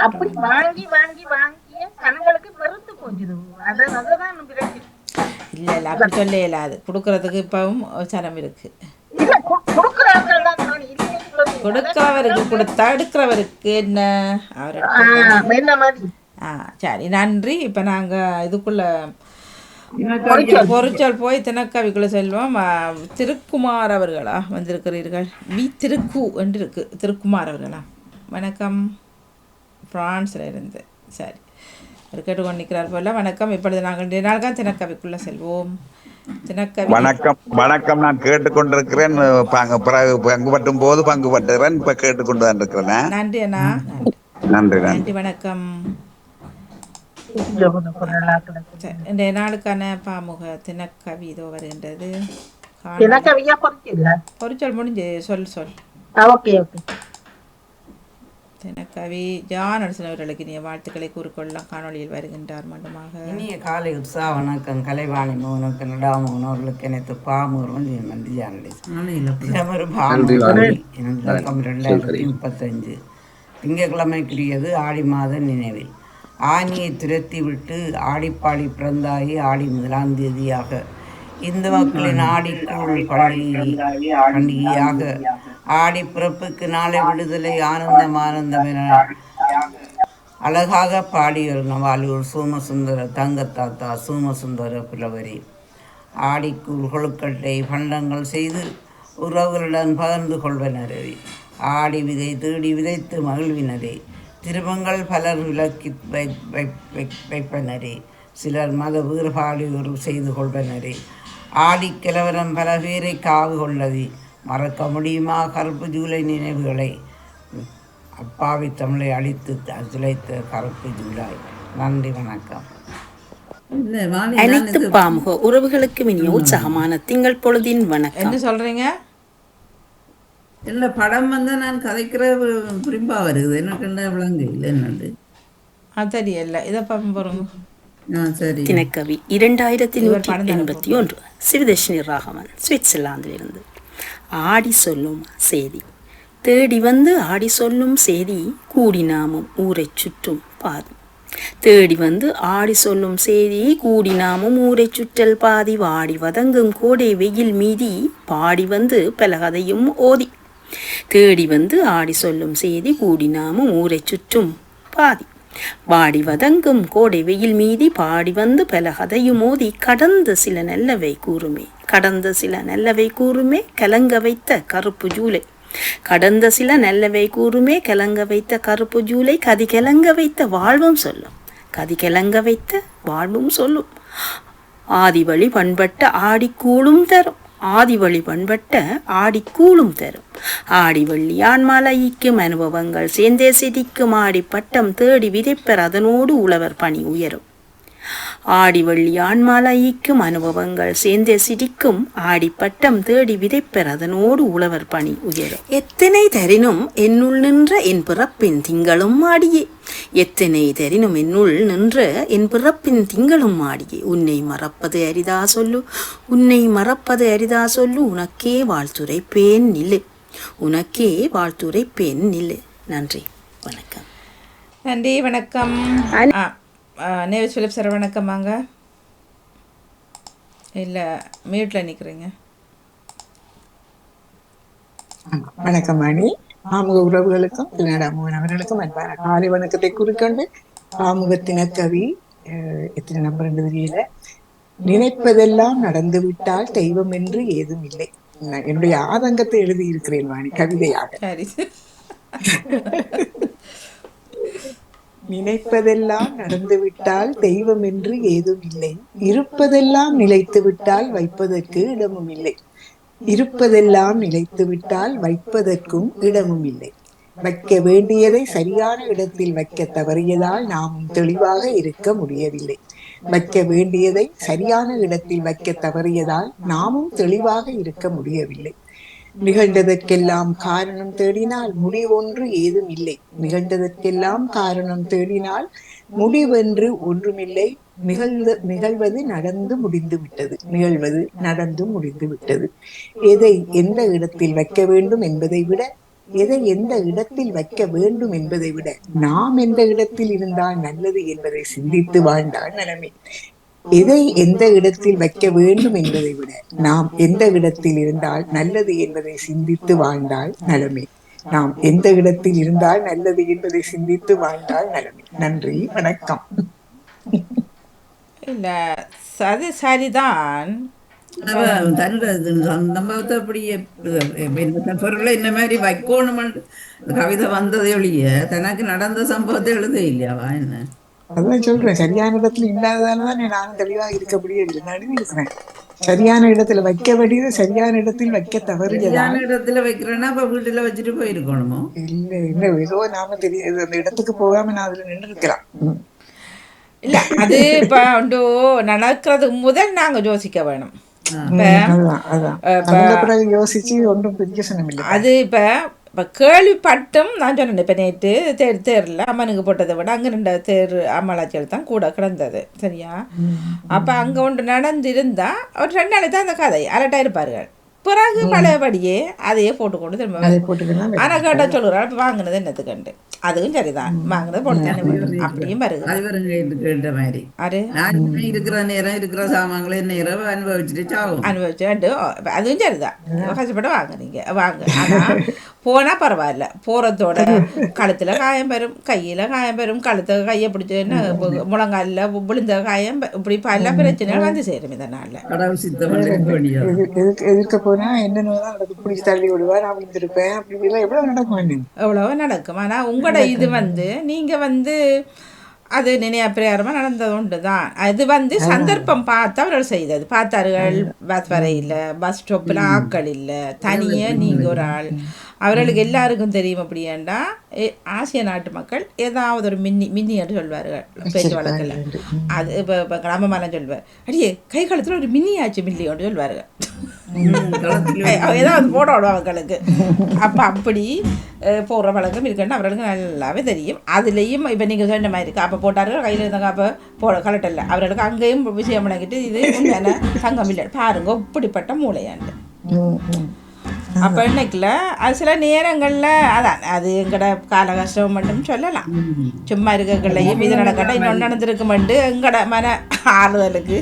Speaker 3: அப்படி வாங்கி வாங்கி வாங்கி கணங்களுக்கு வெறுத்து போச்சுது. அதுதான்
Speaker 1: இல்லை இல்லை அப்படி சொல்ல இயலாது. கொடுக்கறதுக்கு இப்பவும் சனம் இருக்கு. கொடுக்கிறவருக்கு கொடுத்தா எடுக்கிறவருக்கு என்ன அவருக்கு. சரி நன்றி. இப்போ நாங்கள் இதுக்குள்ள பொறிச்சல் போய் தினக்கவிக்குள்ள செல்வோம். திருக்குமார் அவர்களா வந்திருக்கிறீர்கள்? திருக்கு என்று இருக்கு. திருக்குமார் அவர்களா? வணக்கம், பிரான்ஸ்ல இருந்து. சரி, அவர் கேட்டுக்கொண்டு நிற்கிறார் போல. வணக்கம். இப்பொழுது நாங்கள் நாள்தான் தினக்கவிக்குள்ள செல்வோம். தினக்கவி
Speaker 11: வணக்கம். நான் கேட்டுக்கொண்டிருக்கிறேன். பங்கு பட்டும் போது பங்கு பட்டுகிறேன். இப்ப கேட்டுக்கொண்டு தான் இருக்கிறேன்.
Speaker 1: நன்றி அண்ணா.
Speaker 11: நன்றி.
Speaker 1: வணக்கம். இன்றைய நாளுக்கான பாமுக தினக்கவி இதோ வருகின்றது. பொறிச்சொல் முடிஞ்சு சொல். தினக்கவி ஜான் அவர்களுக்கு இனிய வாழ்த்துக்களை கூறிக்கொள்ளலாம். காணொலியில் வருகின்றார் மட்டுமாக.
Speaker 12: இனிய காலை உற்சாக வணக்கம். கலைவாணி மோகனுக்கு நடாமோகன் அவர்களுக்கு எனக்கு பாமுகம் 2035 திங்கட்கிழமைக்குரியது ஆடி மாத நினைவில். ஆணியை துரத்தி விட்டு ஆடிப்பாடி பிறந்தாயி ஆடி 1ஆம் தேதியாக இந்து மக்களின் ஆடிக்கூழ் பண்டிகையாக ஆடி பிறப்புக்கு நாளை விடுதலை ஆனந்தம் என அழகாக பாடியொரு நவாலூர் சோமசுந்தர தங்கத்தாத்தா சோமசுந்தர புலவரி. ஆடிக்கூழ் கொழுக்கட்டை பண்டங்கள் செய்து உறவுகளுடன் பகிர்ந்து கொள்வனரே. ஆடி விதை தேடி விதைத்து மகிழ்வினரே. திருமங்கள் பலர் விலக்கி வைப்பனரே. சிலர் மத வேறுபாடு செய்து கொள்வனரே. ஆடி கிழவரம் பல பேரை காவு கொள்ளது. மறக்க முடியுமா கருப்பு ஜூலை நினைவுகளை? அப்பாவி தமிழை அழித்து துளைத்த கருப்பு ஜூலை. நன்றி, வணக்கம்.
Speaker 13: அனைத்து பாமுக உறவுகளுக்கு இனிய உற்சாகமான திங்கள் பொழுதின் வணக்கம்.
Speaker 1: என்ன சொல்றீங்க?
Speaker 4: இல்லை, படம் வந்து நான் கதைக்கிற புரிம்பா வருது. எனக்கு என்ன விளங்கு இல்லை என்னண்டு
Speaker 1: தெரியல. இதை பார்ப்போம் பாருங்க.
Speaker 13: தினக்கவி 2181 சிவதர்ஷினி ராகவன் சுவிட்சர்லாந்திலிருந்து. ஆடி சொல்லும் செய்தி. தேடி வந்து ஆடி சொல்லும் செய்தி கூடி நாமும் ஊரை சுற்றும் பாதி. தேடி வந்து ஆடி சொல்லும் செய்தி கூடி நாமும் ஊரை சுற்றல் பாதி. வாடி வதங்கும் கோடை வெயில் மீதி பாடி வந்து பல கதையும் ஓதி. தேடி வந்து ஆடி சொல்லும் செய்தி கூடி நாமும் ஊரை சுற்றும் பாதி. வாடி வதங்கும் கோடை வெயில் மீதி பாடி வந்து பல கதையும் மோதி கடந்த சில நல்லவை கூறுமே, கடந்த சில நல்லவை கூறுமே கலங்க வைத்த கருப்பு ஜூலை, கடந்த சில நல்லவை கூறுமே கலங்க வைத்த கருப்பு ஜூலை, கதி கலங்க வைத்த வாழ்வும் சொல்லும், கதி கலங்க வைத்த வாழ்வும் சொல்லும். ஆதிவழி பண்பட்ட ஆடிக்கூழும் தரும், ஆதிவழி பண்பட்ட ஆடிக்கூழும் தரும். ஆடிவள்ளி ஆண்மலைக்கும் அனுபவங்கள் சேர்ந்தே சிரிக்கும், ஆடி பட்டம் தேடி விதைப்பர் அதனோடு உழவர் பணி உயரும். ஆடிவள்ளி ஆண்மலைக்கும் அனுபவங்கள் சேர்ந்தே சிரிக்கும், ஆடிப்பட்டம் தேடி விதைப்பர் அதனோடு உழவர் பணி உயரும். எத்தனை தரினும் என்னுள் நின்ற என் பிறப்பின் திங்களும் ஆடியே, எத்தனை தரினும் என்னுள் நின்ற என் பிறப்பின் திங்களும் ஆடியே. உன்னை மறப்பது அரிதா சொல்லு, உன்னை மறப்பது அரிதா சொல்லு, உனக்கே வாழ்த்துரைப்பேன் நில்லு, உனக்கே வாழ்த்துரைப்பேன் நில்லு. நன்றி, வணக்கம்.
Speaker 1: நன்றி, வணக்கம். நேவிஸ் பிலிப் சார் வணக்கம். வாங்க. இல்லை, மியூட்டில் நிற்கிறீங்க.
Speaker 2: வணக்கம் மணி. ஆமுக உறவுகளுக்கும் மோகன் அவர்களுக்கும் அன்பான காலை வணக்கத்தை குறிக்கொண்டு ஆமுகத்தின கவி எத்தனை நம்பர் தெரியல. நினைப்பதெல்லாம் நடந்து விட்டால் தெய்வம் என்று ஏதும் இல்லை. என்னுடைய ஆதங்கத்தை எழுதியிருக்கிறேன் வாணி கவிதையாக. நினைப்பதெல்லாம் நடந்து விட்டால் தெய்வம் என்று ஏதும் இல்லை, இருப்பதெல்லாம் நிலைத்து விட்டால் வைப்பதற்கு இடமும் இல்லை, இருப்பதெல்லாம் நிலைத்து விட்டால் வைப்பதற்கும் இடமும் இல்லை. வைக்க வேண்டியதை சரியான இடத்தில் வைக்க தவறியதால் நாமும் தெளிவாக இருக்க முடியவில்லை. வைக்க வேண்டியதை சரியான இடத்தில் வைக்க தவறியதால் நாமும் தெளிவாக இருக்க முடியவில்லை. நிகழ்ந்ததற்கெல்லாம் காரணம் தேடினால் முடிவொன்று ஏதும் இல்லை, நிகழ்ந்ததற்கெல்லாம் காரணம் தேடினால் முடிவென்று ஒன்றுமில்லை. நிகழ்வது நடந்து முடிந்து விட்டது, நிகழ்வது நடந்து முடிந்து விட்டது. எதை எந்த இடத்தில் வைக்க வேண்டும் என்பதை விட, எதை எந்த இடத்தில் வைக்க வேண்டும் என்பதை விட நாம் எந்த இடத்தில் இருந்தால் நல்லது என்பதை சிந்தித்து வாழ்ந்தால் நலமே. எதை எந்த இடத்தில் வைக்க வேண்டும் என்பதை விட நாம் எந்த இடத்தில் இருந்தால் நல்லது என்பதை சிந்தித்து வாழ்ந்தால் நலமே. நாம் எந்த இடத்தில் இருந்தால் நல்லது என்பதை சிந்தித்து வாழ்ந்தால் நலமே. நன்றி, வணக்கம்.
Speaker 1: இல்லை, அது சரிதான்.
Speaker 4: நம்ம அப்படியே பொருளை இந்த மாதிரி வைக்கணும் கவிதை வந்ததே ஒழிய தனக்கு நடந்த சம்பவத்தை எழுத இல்லையாவா என்ன?
Speaker 2: அதான் சொல்றேன், சரியான இடத்துல இல்லாததாலதான் நானும் தெளிவாக இருக்க முடியவில்லை. நடுவில் இருக்கிறேன். சரியான இடத்துல வைக்க வேண்டியது சரியான இடத்தில் வைக்க தவறியதான்.
Speaker 4: இடத்துல வைக்கிறேன்னா அப்ப வீட்டுல வச்சுட்டு போயிருக்கணுமோ?
Speaker 2: இல்ல இல்ல, ஏதோ நாம தெரியாது அந்த இடத்துக்கு போகாம நான் அதுல நின்று இருக்கலாம்.
Speaker 1: இல்ல, அது இப்ப நடக்கிறது முதல் நாங்க யோசிக்க வேணும்.
Speaker 2: யோசிச்சு ஒன்றும் பெரிய சொன்ன இல்லை.
Speaker 1: அது இப்போ கேள்விப்பட்டும் நான் சொன்னேன். இப்போ நேற்று தேரில் அம்மனுக்கு போட்டதை விட அங்கே 2 தேர் அம்மலாச்சிகள் தான் கூட கிடந்தது. சரியா? அப்போ அங்கே ஒன்று நடந்திருந்தா ஒரு 2 நாளைக்கு தான் அந்த கதை அலட்டாக இருப்பார்கள். பிறகு பழையபடியே அதையே போட்டுக்கொண்டு திரும்ப ஆனால் கேட்டால் சொல்லுறாள் இப்போ வாங்கினது என்னத்துக்கண்டு. அதுவும் சரிதான், வாங்கினது போட்டு அப்படியும் வருது. அது
Speaker 4: இருக்கிற நேரம் இருக்கிற சாமான்களை நேரம் அனுபவிச்சுட்டு
Speaker 1: அதுவும் சரிதான். கஷ்டப்பட்டு வாங்குறீங்க வாங்க. ஆனால் போனால் பரவாயில்ல. போகிறதோட கழுத்தில் காயம் பெறும், கையில் காயம் பெறும், கழுத்தை கையை பிடிச்சி என்ன முழங்காலில் விழுந்த காயம், இப்படி பல பிரச்சனைகள் வந்து சேரும் இதனால். எவ்வளவோ நடக்கும். ஆனா உங்களோட இது நீங்க அது நினையா பிரகாரமா நடந்தது உண்டு தான். அது சந்தர்ப்பம் பார்த்து அவர்கள் செய்தது. பார்த்தார்கள் பஸ் வரையில், பஸ் ஸ்டாப்பில் ஆட்கள் இல்லை, தனியே நீங்க ஒரு ஆள். அவர்களுக்கு எல்லாருக்கும் தெரியும். அப்படியாண்டா ஆசிய நாட்டு மக்கள் ஏதாவது ஒரு மின்னி என்று சொல்வார்கள் பேச்சு வழக்கில். அது இப்போ கிராமமாலாம் சொல்வார், அடியே கை காலத்தில் ஒரு மின்னி ஆச்சு மில்லியோன்னு சொல்வார்கள். ஏதாவது போடணும் அவங்களுக்கு. அப்போ அப்படி போடுற பழக்கம் இருக்குன்னு அவர்களுக்கு நல்லாவே தெரியும். அதுலேயும் இப்போ நீங்கள் சொன்ன மாதிரி காப்பை போட்டார்கள், கையில் இருந்த காப்பை கலட்டல அவர்களுக்கு அங்கேயும் விஷயம் விளங்கிட்டு இது உண்மையான சங்கம் இல்லை பாருங்க இப்படிப்பட்ட மூளையாண்டு. அப்போ இன்னைக்குல அது சில நேரங்களில் அதான் அது எங்கட கால கஷ்டம் மட்டும் சொல்லலாம். சும்மா இருக்கக்கள்ளையும் இது நடக்கட்டும் இன்னொன்று நடந்திருக்குமெண்டு எங்கட மன ஆறுதலுக்கு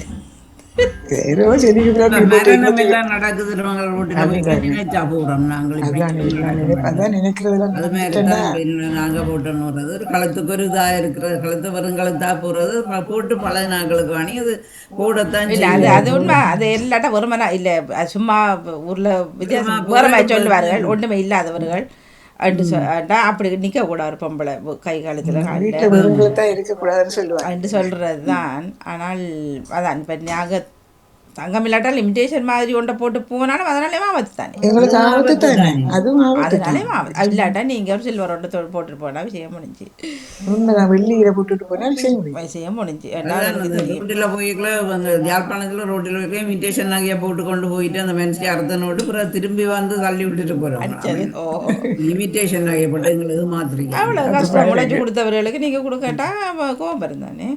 Speaker 2: ஏதோ செடிக்குதான்
Speaker 4: மரணம் எல்லாம் நடக்குதுன்றவங்க வீட்டுல போய் நினைச்சா போறோம் நாங்கள் இப்ப
Speaker 2: அதான் நினைக்கிறதுல
Speaker 4: அது மாதிரிதான் நாங்க போட்டோன்னு ஒரு களத்துக்கு ஒரு இதா இருக்கிறது, களத்து வரும் களத்தா போறது போட்டு பல நாட்களுக்கு வாங்கி அது போடத்தான்
Speaker 1: இல்ல அது அது உண்மை. அது இல்லாட்டா ஒருமனா இல்ல சும்மா ஊர்ல வித்தியாசம் வேற மாதிரி சொல்லுவார்கள். ஒன்றுமே இல்லாதவர்கள் அப்படி நிக்க கூடாது ஒரு பொம்பளை கை காலத்துல என்று சொல்றதுதான். ஆனால் அதான் இப்ப நாங்க தங்கம் இல்லாட்டா லிமிடேஷன் மாதிரி ஒன்றை போட்டு போனாலும் அதனாலே ஆபத்து தானே. அதனாலே ஆபத்து இல்லாட்டா நீங்க ஒரு சில்வர் ஒன்று போட்டுட்டு போனா விஷயம் முடிஞ்சு.
Speaker 2: வெள்ளியில போட்டுட்டு போனா
Speaker 1: விஷயம் முடிஞ்சு.
Speaker 4: ரோட்டில் போய்க்குள்ள யாழ்ப்பாணத்துல ரோட்டில் போய் இமிட்டேஷன் நகையை போட்டு கொண்டு போயிட்டு அந்த மனுஷன் அடுத்த நோட்டு பிறகு திரும்பி வந்து தள்ளி விட்டுட்டு போறோம். இமிட்டேஷன் நகையை போட்டு எங்களுக்கு மாத்திரிக்க
Speaker 1: அவ்வளவு கஷ்டம். உழைச்சி கொடுத்தவர்களுக்கு நீங்க கொடுக்கட்டா கோபம் இருந்தானே.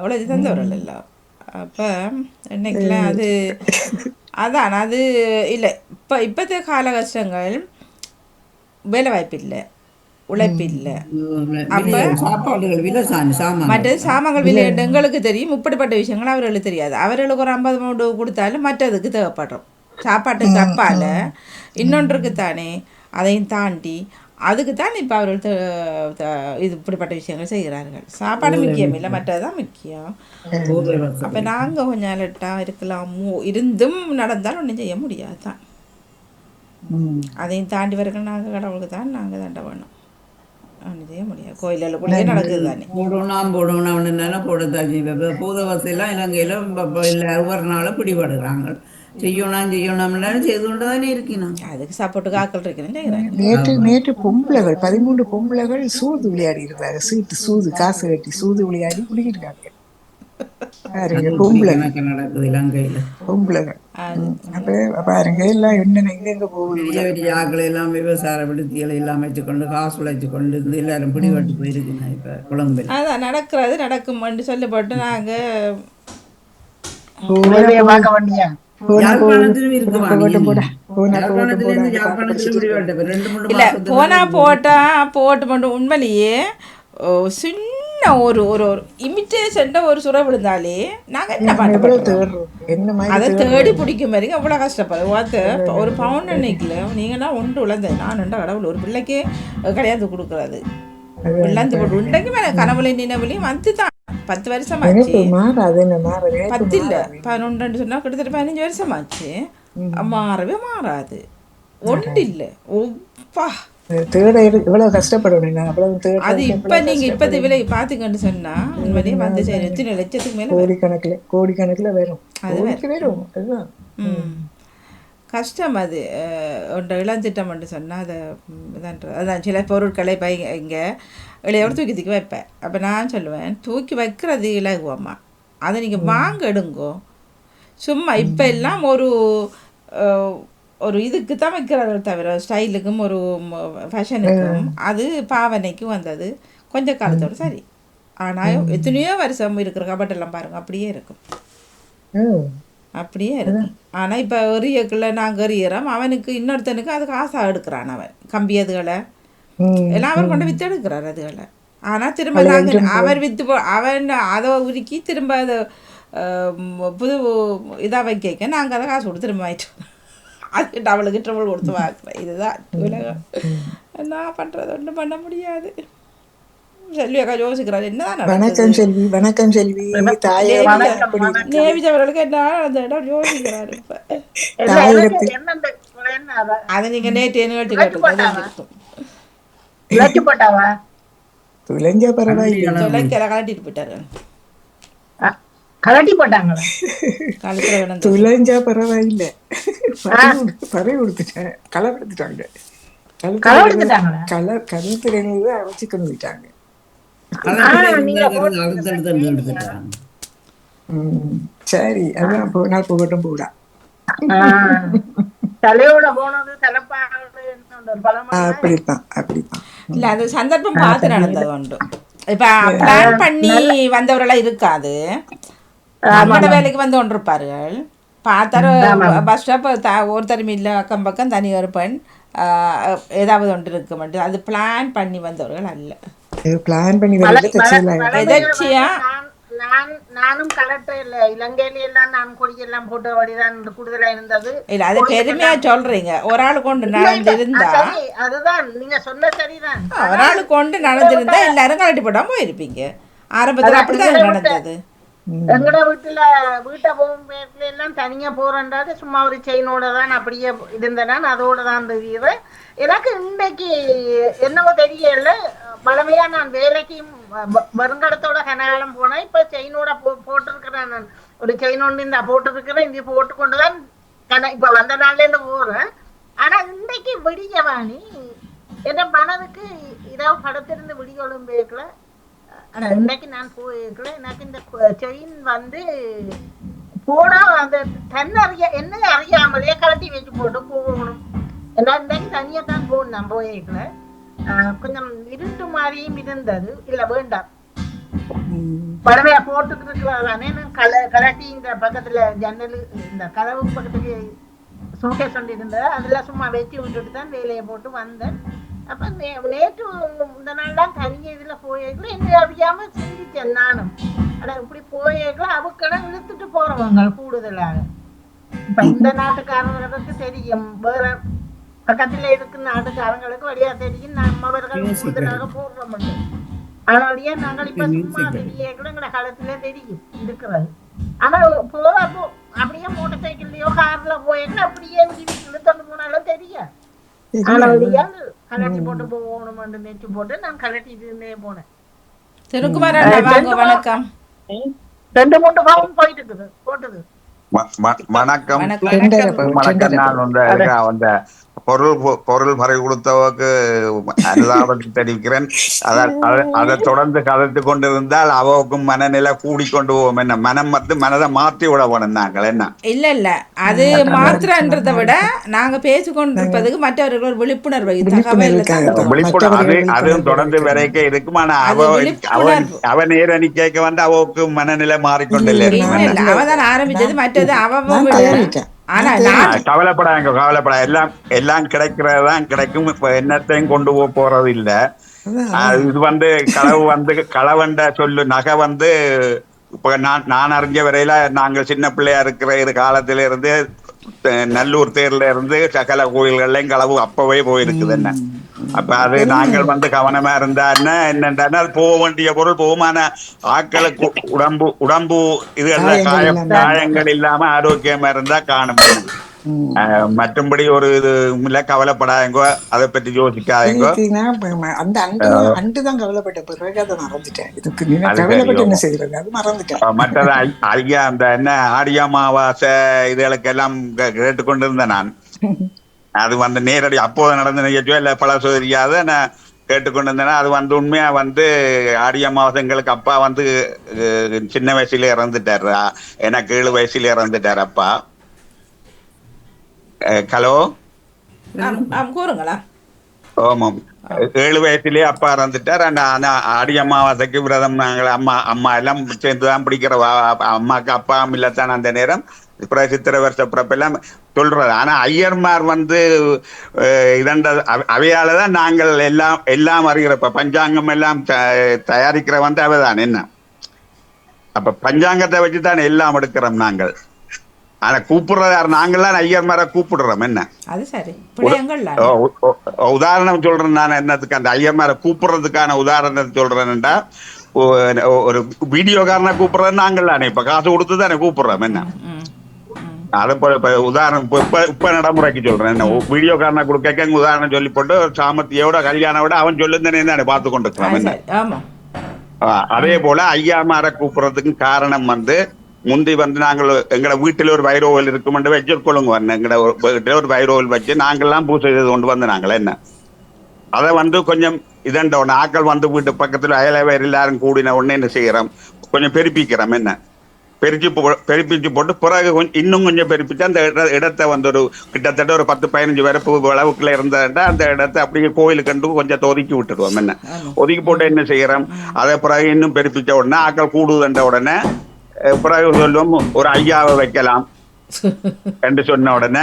Speaker 1: உழைச்சி தந்தவர்கள் எல்லாம். அப்போ இன்னைக்கெல்லாம் அது அதான் அது இல்லை. இப்போதைய கால கஷ்டங்கள் வேலை வாய்ப்பு இல்லை, உழைப்பு இல்லை. அப்போ மற்றது சாமான்கள் விலை எங்களுக்கு தெரியும், இப்படிப்பட்ட விஷயங்கள் அவர்களுக்கு தெரியாது. அவர்களுக்கு ஒரு 50 மூடு கொடுத்தாலும் மற்றதுக்கு தேவைப்படுறோம். சாப்பாட்டுக்கு அப்பால் இன்னொன்றுக்கு தானே, அதையும் தாண்டி அதுக்கு தான் இப்போ அவர்கள் இது இப்படிப்பட்ட விஷயங்கள் செய்கிறார்கள். சாப்பாடு முக்கியம் இல்லை, மற்றதுதான் முக்கியம். அப்போ நாங்கள் கொஞ்சம் அலர்ட்டாக இருக்கலாமோ, இருந்தும் நடந்தால் ஒன்றும் செய்ய முடியாது தான். அதையும் தாண்டி வரைக்கும் நாங்கள் கடவுளுக்கு தான் நாங்கள் தண்டை வேணும், ஒன்றும் செய்ய முடியாது. கோயிலுக்குள்ளேயே நடக்குது தானே.
Speaker 4: போடணும் போடத்தான் பூத வசதியெல்லாம் இலங்கையில் ஒவ்வொரு நாளும் பிடிபடுறாங்க. செய்யணும்னு செய்து கொண்டு தானே இருக்கணும்.
Speaker 1: அதுக்கு சப்போர்ட்டுக்கு ஆக்கள் இருக்கணும்.
Speaker 2: நேற்று பொம்பளைகள் 13 பொம்பளைகள் சூது விளையாடி இருக்காங்க. சூது காசு கட்டி சூது விளையாடி குடிக்கிறாங்க.
Speaker 4: நடக்குது இலங்கையில
Speaker 2: பொம்பளைகள். அப்ப பாருங்க எல்லாம் என்னென்ன போகுது.
Speaker 4: ஆக்களை எல்லாம் விவசாயப்படுத்திகளை எல்லாம் வச்சுக்கொண்டு காசு உழைச்சு கொண்டு எல்லாரும் பிடிபட்டு போயிருக்குங்க. இப்ப குழம்பு
Speaker 1: அதான் நடக்கிறது நடக்கும் சொல்லப்பட்டு நாங்க போனா போட்டா போட்டு மட்டும் உண்மையிலேயே சின்ன ஒரு ஒரு இமிட்டேஷன் ஒரு சுரை விழுந்தாலே நாங்க என்ன பண்ணுறோம், அதை தேடி பிடிக்கும் மாதிரி அவ்வளோ கஷ்டப்படுறோம். ஒரு பவுண்ட் அன்னைக்குல நீங்கன்னா ஒன்று உழந்த நான் கடவுள் ஒரு பிள்ளைக்கே கிடையாது கொடுக்குறது விழுந்து போட்டு உண்டைக்கு மேலே கனவுலையும் நினைவுலையும் வந்து தான் 10 வருஷமாச்சு. 10 இல்லை 11 சொன்னா கிட்டத்தட்ட 15 வருஷமாச்சு. மாறவே மாறாது. ஒன்று இல்லை ஒப்பா அது இப்ப நீங்க இப்ப விலை பாத்துக்கன்னு சொன்னா உண்மையிலேயே வந்து எத்தனை லட்சத்துக்கு மேல
Speaker 2: கோடிக்கணக்கில் வரும்.
Speaker 1: அது கஷ்டம். அது ஒன்றை இளந்திட்டம் சொன்னால் அதை இதான்றது அதான் சில பொருட்களை இங்கே இளையவர் தூக்கி வைப்பேன். அப்போ நான் சொல்லுவேன், தூக்கி வைக்கிறது இலகுவம்மா, அதை நீங்கள் வாங்க எடுங்கோ. சும்மா இப்போ எல்லாம் ஒரு இதுக்கு தான் வைக்கிறார்கள் தவிர ஸ்டைலுக்கும் ஒரு ஃபேஷனுக்கும் அது பாவனைக்கும் வந்தது கொஞ்சம் காலத்தோடு சரி. ஆனால் எத்தனையோ வருஷம் இருக்கிற கபட்டெல்லாம் பாருங்கள் அப்படியே இருக்கும், அப்படியே இருக்கும். ஆனால் இப்போ எறியக்குள்ள நாங்கள் எறிகிறோம், அவனுக்கு இன்னொருத்தனுக்கு அதுக்கு ஆசை எடுக்கிறான். அவன் கம்பி அதுகளை எல்லாம் அவர் கொண்டு விற்று எடுக்கிறார் அதுகளை. ஆனால் திரும்ப நாங்கள் அவர் விற்று அவன் அதை உருக்கி திரும்ப அதை புது இதாக வைக்க நாங்கள் அதை காசு கொடுத்து திரும்ப வாங்கிட்டோம். அதுக்கிட்ட அவளுக்கு ட்ரபிள் கொடுத்து வாக்குறேன். இதுதான் உலகம். என்ன பண்ணுறது, ஒன்றும் பண்ண முடியாது. செல்வி அக்கா யோசிக்கிறாரு என்னதான்.
Speaker 2: வணக்கம் செல்வி. வணக்கம் செல்வி.
Speaker 1: நேவிஜவர்களுக்கு என்ன அந்த இடம் யோசிக்கிறாரு. இப்ப அதை நீங்க நேற்று நிகழ்ச்சி கேட்டு
Speaker 2: துளைஞ்ச பரவாயில்லை,
Speaker 1: கலட்டிட்டு போயிட்டாரு.
Speaker 3: கலட்டி போட்டாங்க.
Speaker 2: துளைஞ்சா பரவாயில்லை, பறவை கொடுத்துட்டேன், களப்படுத்திட்டாங்க. கலத்துறையில அரைச்சி கொண்டு போயிட்டாங்க. சரி, அதான் நான் போகட்டும் போடா.
Speaker 3: தலையோட போனது
Speaker 2: அப்படித்தான் அப்படித்தான்.
Speaker 1: இல்ல அது சந்தர்ப்பம் பார்த்து நடந்தது உண்டு. இப்ப பிளான் பண்ணி வந்தவர்களா இருக்காது. நம்மளோட வேலைக்கு வந்து கொண்டிருப்பார்கள். பார்த்தாரு பஸ் ஸ்டாப் ஒருத்தரும் இல்லை, அக்கம் பக்கம் தனி ஒரு பெண் ஏதாவது ஒன்று இருக்க மாட்டேன். அது பிளான் பண்ணி வந்தவர்கள் அல்ல.
Speaker 2: பிளான் பண்ணி
Speaker 1: எதர்ச்சியா
Speaker 3: நானும் கலெக்டர் இலங்கையில எல்லாம் நான் கொடியெல்லாம் போட்ட வழிதான் கூடுதலா இருந்தது.
Speaker 1: இல்ல அது பெருமையா சொல்றீங்க. ஒரு ஆள் கொண்டு நடந்திருந்தா
Speaker 3: அதுதான் நீங்க சொன்ன சரிதான்.
Speaker 1: ஒரு ஆள் கொண்டு நடந்திருந்தா எல்லாரும் கலட்டி போடாம போயிருப்பீங்க. ஆரம்பத்துல அப்படிதான் நடந்தது.
Speaker 3: எங்கட வீட்டை போகும்போது எல்லாம் தனியா போறேன்றாது சும்மா ஒரு செயினோட தான் அப்படியே இருந்தேன். அதோட தான் தெரியுது. எனக்கு இன்றைக்கு என்னவோ தெரியல, பழமையா நான் வேலைக்கு வருங்காலத்தோட கனகாலம் போனேன். இப்ப செயினோட போட்டிருக்கிறேன். நான் ஒரு செயின் ஒன்று இந்த போட்டிருக்கிறேன். இங்க போட்டு கொண்டுதான் இப்ப வந்த நாள்ல இருந்து போறேன். ஆனா இன்றைக்கு விடியவாணி என் மனதுக்கு இரவு படத்திலிருந்து விடியொழும் பேக்கல. ஆனா இன்னைக்கு நான் போயிருக்கல. எனக்கு இந்த செயின் வந்து போனா அந்த என்ன அறியாமலே கலட்டி வச்சு போட்டு போகணும். இன்னைக்கு தனியா தான் போகணும். நான் போயிருக்கல. கொஞ்சம் இருட்டு மாதிரியும் இருந்தது. இல்ல வேண்டாம், பழமையா போட்டுட்டு இருக்கிறதானே கலட்டி இந்த பக்கத்துல ஜன்னல் இந்த கதவு பக்கத்துக்கு சோகேஸ் ஒன்று இருந்தது. அதுல சும்மா வச்சு விட்டுட்டு தான் வேலையை போட்டு வந்தேன். அப்ப நேற்று இந்த நாள் தான் தனிய இதுல போயிருக்கல. என்ன அறியாம சிந்திச்சேன் நானும். ஆனா இப்படி போயிருக்கல அவக்கெல்லாம் இழுத்துட்டு போறவங்க கூடுதலாக. இப்ப இந்த நாட்டுக்காரங்களுக்கு தெரியும், வேற பக்கத்துல இருக்கிற நாட்டுக்காரங்களுக்கு வழியா தெரியும் நம்மவர்கள் கூடுதலாக போடுறோம். அதனாலயே நாங்கள் இப்ப சும்மா வெளியே எங்கட காலத்துல தெரியும் இருக்கிறது. ஆனா போறப்போ அப்படியே மோட்டர் சைக்கிள்லயோ கார்ல போயிருந்தா அப்படியே இழுத்தொண்டு போனாலும் தெரியாது. கலட்டி போட்டு போகணும் நெச்சு போட்டு நான் கலட்டிட்டு போனேன்.
Speaker 1: வணக்கம்.
Speaker 3: 2-3 பாவம் போயிட்டு இருக்குது போட்டது.
Speaker 11: வணக்கம். நான் அந்த பொருள் பறை கொடுத்தவருக்கு அனுதாபத்தை தெரிவிக்கிறேன். அதை தொடர்ந்து கதைத்து கொண்டிருந்தால் அவவுக்கும் மனநிலை கூடிக்கொண்டு போவோம். என்ன மனம் மனதை மாற்றி விட வேணும் நாங்கள். என்ன
Speaker 1: இல்ல அது மாத்திரன்றதை விட நாங்க பேசிக்கொண்டிருப்பதுக்கு மற்றவர்கள் விழிப்புணர்வு
Speaker 11: அதுவும் தொடர்ந்து வரைக்க இருக்கும். ஆனா அவ நேரணி கேட்க வந்து அவவுக்கு மனநிலை மாறிக்கொண்டில்லை.
Speaker 1: அவதான் ஆரம்பிச்சது. மற்றது அவ
Speaker 11: கவலைப்பட எல்லாம் கிடைக்கிறதான் கிடைக்கும். இப்ப என்னத்தையும் கொண்டு போறது இல்ல. இது வந்து களவண்ட சொல்லு நகை வந்து இப்ப நான் அறிஞ்ச வரையில நாங்கள் சின்ன பிள்ளையா இருக்கிற காலத்தில இருந்து நல்லூர் தேர்ல இருந்து சகல கோயில்கள்லயும் களவு அப்பவே போயிருக்குது. என்ன அப்ப அது நாங்கள் வந்து கவனமா இருந்தா என்னன்னா அது போக வேண்டிய பொருள் போகுமான ஆக்களுக்கு உடம்பு இதுல காயங்கள் இல்லாம ஆரோக்கியமா இருந்தா காண முடியும். மற்றபடி ஒரு இது இல்ல, கவலைப்படாதீங்கோ, அதை பற்றி யோசிக்காதீங்கோ.
Speaker 2: அந்த அண்டுதான் கவலைப்பட்ட பிறகு அதை மறந்துட்டேன். இதுக்கு கவலைப்பட்டு என்ன செய்யறது, அது மறந்துட்டேன்.
Speaker 11: மற்றது ஐயா அந்த என்ன ஆடி அமாவாசை இதுகளுக்கெல்லாம் கேட்டுக்கொண்டிருந்தேன் நான். அது வந்து நேரடி அப்போது நடந்த நிகழ்ச்சியோ இல்ல பழசோ தெரியாத நான் கேட்டுக்கொண்டிருந்தேன்னா அது வந்து உண்மையா வந்து ஆடி அமாவாசைங்களுக்கு அப்பா வந்து சின்ன வயசுல இறந்துட்டாரு. எனக்கு 7 வயசுல இறந்துட்டாரு அப்பா. ஹலோ
Speaker 1: கூறுங்களா?
Speaker 11: ஆமாம், 7 வயசுலயே அப்பா இறந்துட்டார். ஆடி அமாவாசைக்கு விரதம் நாங்கள் அம்மா எல்லாம் சேர்ந்துதான் பிடிக்கிற. அம்மாக்கு அப்பா இல்லத்தான் அந்த நேரம் சித்திரை வருஷ பிறப்பெல்லாம் சொல்றது. ஆனா ஐயர்மார் வந்து அவையாலதான் நாங்கள் எல்லாம் அறிகிறப்ப பஞ்சாங்கம் எல்லாம் தயாரிக்கிற வந்து அவைதான். என்ன அப்ப பஞ்சாங்கத்தை வச்சுதான் எல்லாம் எடுக்கிறோம் நாங்கள். ஆனா கூப்பிடுறது யார்? நாங்கள்லாம் ஐயர்மாரை கூப்பிடுறோம். என்ன உதாரணம் சொல்றேன் நான். என்னத்துக்கு அந்த ஐயர்மாரை கூப்பிடுறதுக்கான உதாரணத்தை சொல்றேன்டா, ஒரு வீடியோக்காரனை கூப்பிடுறது நாங்கள் தானே இப்ப காசு கொடுத்து தானே கூப்பிடுறோம். என்ன அதை போல இப்ப உதாரணம் இப்ப நடைமுறைக்கு சொல்றேன். என்ன வீடியோக்காரனை கொடுக்க உதாரணம் சொல்லி போட்டு சாமர்த்தியோட கல்யாணோட அவன் சொல்லுந்தனே தானே பார்த்து கொண்டு இருக்கிறான். என்ன அதே போல ஐயாமாரை கூப்பிடுறதுக்கு காரணம் வந்து முந்தி வந்து நாங்கள் எங்களை வீட்டுல ஒரு வைரோவில் இருக்கும் வச்சுக்கொள்ளுங்க. எங்களை வீட்டுல ஒரு வைரோவில் வச்சு நாங்கள்லாம் பூசை செய்து கொண்டு வந்து நாங்கள் என்ன அதை வந்து கொஞ்சம் இதண்ட உடனே ஆக்கள் வந்து வீட்டு பக்கத்துல அயலவேர் எல்லாரும் கூடின உடனே என்ன செய்யறோம், கொஞ்சம் பெருப்பிக்கிறோம். என்ன பெருப்பிச்சு போட்டு பிறகு இன்னும் கொஞ்சம் பெருப்பிச்சு அந்த இடத்தை வந்து ஒரு கிட்டத்தட்ட ஒரு 10-15 வரப்பு அளவுக்குள்ள இருந்தா அந்த இடத்தை அப்படியே கோயிலுக்கு கண்டு கொஞ்சம் ஒதுக்கி விட்டுடுவோம். என்ன ஒதுக்கி போட்டு என்ன செய்யறோம், அதை பிறகு இன்னும் பெருப்பிச்ச உடனே ஆக்கள் கூடுதுன்ற உடனே பிறகு சொல்லுவோம் ஒரு ஐயாவை வைக்கலாம். என்று சொன்ன உடனே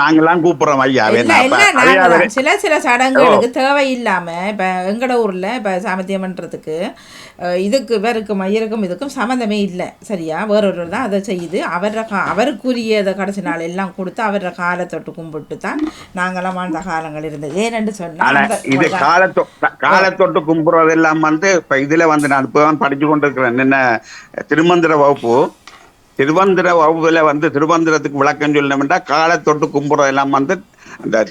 Speaker 11: நாங்கெல்லாம் கூப்பிடுறோம் ஐயா
Speaker 1: இல்ல இல்ல நாங்க சில சடங்குகளுக்கு தேவையில்லாம இப்ப எங்கட ஊர்ல இப்ப சாமத்தியம் பண்றதுக்கு இதுக்கு இவருக்கும் ஐயருக்கும் இதுக்கும் சம்மந்தமே இல்லை சரியா, வேறொரு தான் அதை செய்து அவருக்குரியதை கடைசி நாள் எல்லாம் கொடுத்து அவர காலத்தொட்டு கும்பிட்டு தான் நாங்களாம் வாழ்ந்த காலங்கள் இருந்தது. ஏனென்று சொன்னா
Speaker 11: இது காலத்தொட்டு கும்பிடுறதெல்லாம் வந்து இப்ப இதுல வந்து நான் இப்பதான் படிச்சு கொண்டிருக்கிறேன் என்ன திருமந்திர வகுப்புல வந்து திருமந்திரத்துக்கு விளக்கம் சொல்லணும்னா காலத்தொட்டு கும்பிடுறதெல்லாம் வந்து அந்த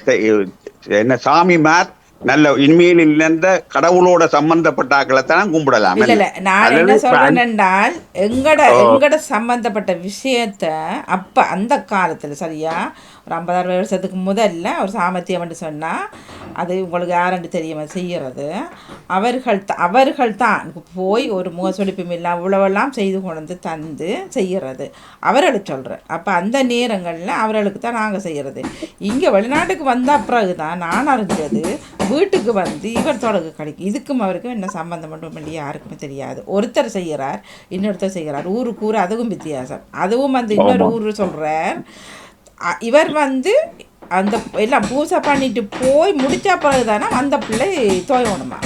Speaker 11: என்ன சாமிமார் நல்ல இனிமேல் இல்ல கடவுளோட சம்பந்தப்பட்ட ஆக்களத்தான் கும்பிடலாம்.
Speaker 1: இல்ல நான் என்ன சொல்றேன் என்றால் எங்கட சம்பந்தப்பட்ட விஷயத்த அப்ப அந்த காலத்துல சரியா ஒரு 50-60 வருஷத்துக்கு முதல்ல ஒரு சாமர்த்தியம் என்று சொன்னா அது உங்களுக்கு யாருன்னு தெரியுமா செய்யறது, அவர்கள் தான் போய் ஒரு முகசொலிப்பும் இல்லை அவ்வளவெல்லாம் செய்து கொண்டு தந்து செய்யறது அவர்களுக்கு சொல்கிறேன். அப்போ அந்த நேரங்களில் அவர்களுக்கு தான் நாங்கள் செய்கிறது. இங்கே வெளிநாட்டுக்கு வந்த பிறகு தான் நான் அறிஞ்சது வீட்டுக்கு வந்து இவர் தொடர்பு கிடைக்கும். இதுக்கும் அவருக்கும் என்ன சம்பந்தம் மட்டும் இல்லை, யாருக்குமே தெரியாது. ஒருத்தர் செய்கிறார், இன்னொருத்தர் செய்கிறார், ஊருக்கு ஊர் அதுவும் வித்தியாசம். அதுவும் வந்து இன்னொரு ஊர் சொல்கிறார், இவர் வந்து அந்த எல்லாம் பூசை பண்ணிட்டு போய் முடிச்ச பிறகு தானே அந்த பிள்ளை தோயணுமா.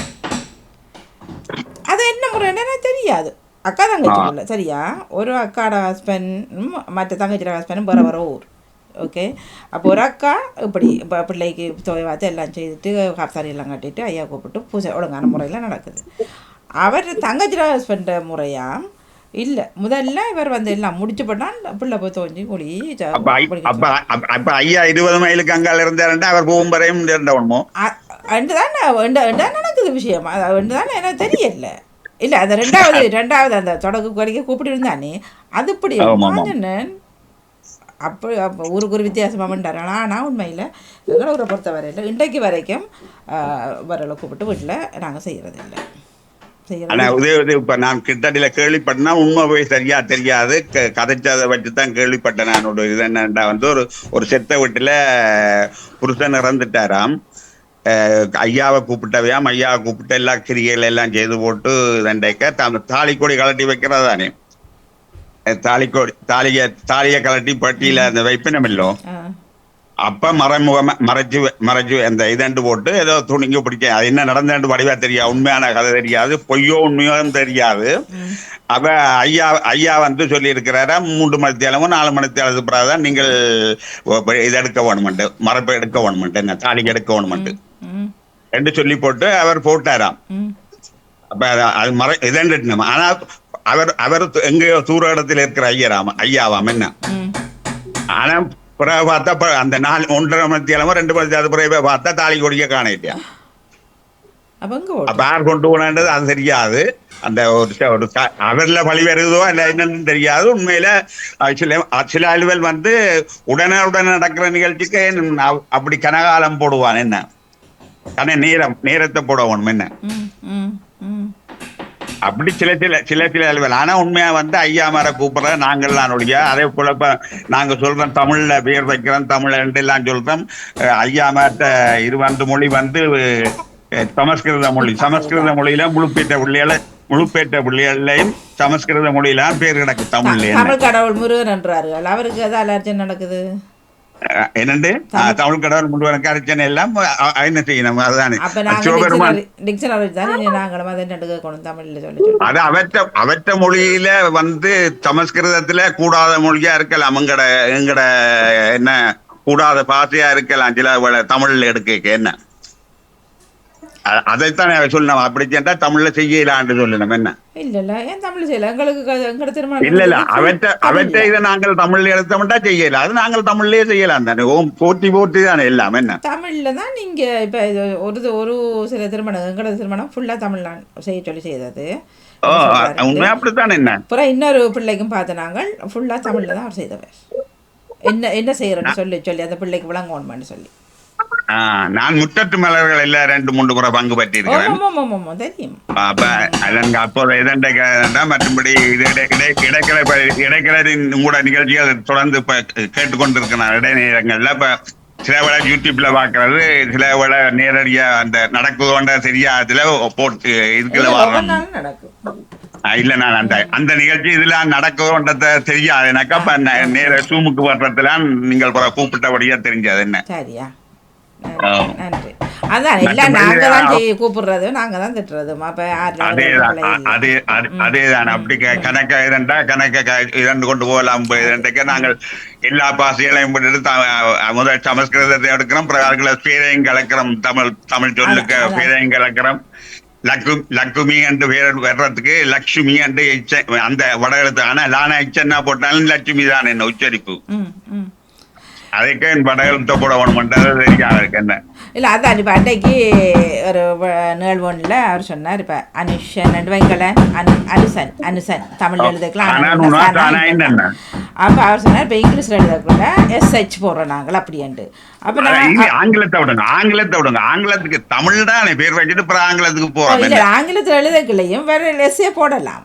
Speaker 1: அது என்ன முறைன்னு தெரியாது. அக்கா தங்கச்சி பிள்ளை சரியா, ஒரு அக்காட ஹஸ்பண்ட் மற்ற தங்கச்சியோட ஹஸ்பண்டும் வேற ஊர். ஓகே, அப்போ ஒரு அக்கா இப்படி இப்போ பிள்ளைக்கு தோய வார்த்தை எல்லாம் செய்துட்டு காப்சாரி எல்லாம் கட்டிட்டு ஐயா கூப்பிட்டு பூஜை ஒழுங்கான முறையில் நடக்குது. அவர் தங்கச்சியோட ஹஸ்பண்ட் முறையா இல்லை, முதல்ல இவர் வந்து எல்லாம் முடிச்சு போட்டான் பிள்ளை போய் தோஞ்சி குடி.
Speaker 11: அப்ப ஐயா 20 மைலுக்கு அங்கால இருந்தாருன்னா அவர் பூம்பரையும்
Speaker 1: தான் நடக்குது விஷயம். அது தானே எனக்கு தெரியல. இல்லை அந்த ரெண்டாவது அந்த தொடக்கு வரைக்கும் கூப்பிட்டு இருந்தானே அது இப்படி அப்போ ஊருக்கு ஒரு வித்தியாசமாக பண்ணிட்டார். ஆனால் உண்மையில் எங்களை ஊரை பொறுத்த வரையில் இன்றைக்கு வரைக்கும் வரலை கூப்பிட்டு வீட்டில் நாங்கள் செய்கிறது இல்லை.
Speaker 11: இப்ப நான் கிட்டடியில கேள்விப்பட்டேன்னா உண்மை போய் சரியா தெரியாது, கதைச்சதை வச்சுதான் கேள்விப்பட்டேன். நான் இது என்னண்டா வந்து ஒரு செத்த வீட்டுல புருஷன் இறந்துட்டாராம், ஐயாவை கூப்பிட்டவையாம், ஐயாவை கூப்பிட்டு எல்லா கிரிகைகள் எல்லாம் செய்து போட்டு தண்டைக்க தாலிக்கொடி கலட்டி வைக்கிறதானே, தாலியை கலட்டி பட்டியில அந்த வைப்பினமில்லோ அப்ப மறைச்சு அந்த இதண்டு போட்டு ஏதோ துணிங்க பிடிக்க அது என்ன நடந்தாண்டு வடிவா தெரியாது, உண்மையான கதை தெரியாது, பொய்யோ உண்மையோ தெரியாது. அப்ப ஐயா வந்து சொல்லி இருக்கிறாரா 3 மணித்தேலமோ 4 மணித்தேலத்துக்கு பிறகுதான் நீங்கள் இதை எடுக்க வேணுமெண்டு, மரப்பை எடுக்க வேணுமெண்டு, என்ன தாலிக்கு எடுக்க வேணுமெண்டு என்று சொல்லி போட்டு அவர் போட்டாராம். அப்ப அது இதண்டு. ஆனா அவர் எங்கேயோ தூர இடத்துல இருக்கிற ஐயாவாம் என்ன. ஆனா பிறகு பார்த்தா அந்த 1.5 மணித்தேலமோ 2 மணித்தேலத்து பிறகு பார்த்தா தாலி கொடிக்க காணிட்டியா. அப்ப யார் கொண்டு போனது அது தெரியாது, அந்த ஒரு அவர்ல பழி வருதோ இல்ல என்னன்னு தெரியாது. உண்மையில சில அலுவல் வந்து உடனே நடக்கிற நிகழ்ச்சிக்கு அப்படி கனகாலம் போடுவான் என்ன, நேரத்தை போடுவான் என்ன, அப்படி சில அலுவல். ஆனா உண்மையா வந்து ஐயா மார கூப்பிடுற நாங்கள் தான் ஒழிய அதே போல நாங்க சொல்றோம் தமிழ்ல பேர் வைக்கிறோம், தமிழ் எல்லாம் சொல்றோம். ஐயா மார்ட்ட 20 மொழி வந்து சமஸ்கிருத மொழியில முழுப்பேற்ற பிள்ளைகளையும் சமஸ்கிருத மொழியில பேர் கிடக்கு தமிழ்ல.
Speaker 1: தமிழ் கடவுள் முருகன் என்றார்கள், அவருக்கு ஏதாவது அலர்ஜி நடக்குது
Speaker 11: என்னண்டு தமிழ் கடவுள் முழுவதும் அர்ச்சனை எல்லாம் என்ன செய்யணும். அதுதானே அது அவற்ற மொழியில வந்து சமஸ்கிருதத்துல கூடாத மொழியா இருக்கலாம், எங்கட என்ன கூடாத பாசையா இருக்கலாம் சில தமிழ்ல எடுக்க என்ன. அதைத்தான் சொல்லணும். அப்படி சென்றா தமிழ்ல செய்யலான்னு சொல்லணும் என்ன.
Speaker 1: இல்ல ஏன் தமிழ் செய்யல, எங்களுக்கு திருமணம்
Speaker 11: இல்ல அவற்றை இதை நாங்கள் தமிழ்ல எடுத்தோம்னா செய்யல, அது நாங்கள் தமிழ்லயே செய்யலாம் தானே. போட்டி தானே எல்லாம் என்ன.
Speaker 1: தமிழ்ல தான் நீங்க இப்ப ஒரு சில திருமணம் எங்களோட திருமணம் ஃபுல்லா தமிழ்ல செய்ய சொல்லி செய்தது.
Speaker 11: உண்மை அப்படித்தான் என்ன.
Speaker 1: அப்புறம் இன்னொரு பிள்ளைக்கும் பார்த்த நாங்கள் ஃபுல்லா தமிழ்ல தான் அவர் செய்தவர். என்ன செய்யறோன்னு சொல்லி அந்த பிள்ளைக்கு விளங்கணுமான்னு சொல்லி
Speaker 11: நான் முற்றத்து மலர்கள் எல்லாம் 2-3 முறை பங்கு பற்றி இருக்கிறேன். மற்றபடி இடைக்கிழரின் கூட நிகழ்ச்சிகள் தொடர்ந்து கேட்டுக்கொண்டிருக்கிறேன் இடைநேரங்கள்ல. இப்ப சில வேளை யூடியூப்ல பாக்குறது, சில வேளை நேரடியா அந்த நடக்குதோன்ற சரியா அதுல போட்டு இதுக்குள்ள வரோம். இல்ல நான் அந்த நிகழ்ச்சி இதுல நடக்கும்ன்றத தெரியாது எனக்கு. அப்ப நேர சூமுக்கு வர்றதுல நீங்கள் கூப்பிட்டபடியா தெரிஞ்சது என்ன.
Speaker 1: சரியா, நன்றி. அதான் எல்லாம் நாங்க தான் கூப்பிடுறது, நாங்க தான் திட்டுறது.
Speaker 11: அதேதான். அப்படி கணக்க இரண்டா கணக்க இரண்டு கொண்டு போகலாம். நாங்கள் எல்லா பாசைகளையும் முதல் சமஸ்கிருதத்தை எடுக்கிறோம், பிறகு பேரையும் கலக்கிறோம், தமிழ் சொல்லுக்கு பேரையும் கலக்கிறோம். லக்குமி என்று பேர் வர்றதுக்கு லட்சுமி என்று அந்த வடகெழுத்து. ஆனா லானா எச்சன்னா போட்டாலும் லட்சுமி தான் என்ன உச்சரிப்பு. அதுக்கு என் வடகெழுத்த போட வேணும்ன்றது தெரியாது இருக்கு என்ன.
Speaker 1: இல்லை அதான் இப்போ அன்றைக்கு ஒரு நிகழ்வுல அவர் சொன்னார், இப்போ அனுஷன் வைங்களேன், அனுசன் தமிழ் எழுதுக்கலாம். அப்போ அவர் சொன்னார் இப்போ இங்கிலீஷில் எழுதக்குள்ள SH போடுறோம் நாங்கள் அப்படின்ட்டு. அப்போ
Speaker 11: ஆங்கிலத்தை விடுங்க, ஆங்கிலத்துக்கு தமிழ் தான் பேர் வச்சுட்டு அப்புறம் ஆங்கிலத்துக்கு போகிறோம்.
Speaker 1: இல்லை ஆங்கிலத்தில் எழுதக்குள்ளையும் வேற எஸ்ஏ போடலாம்,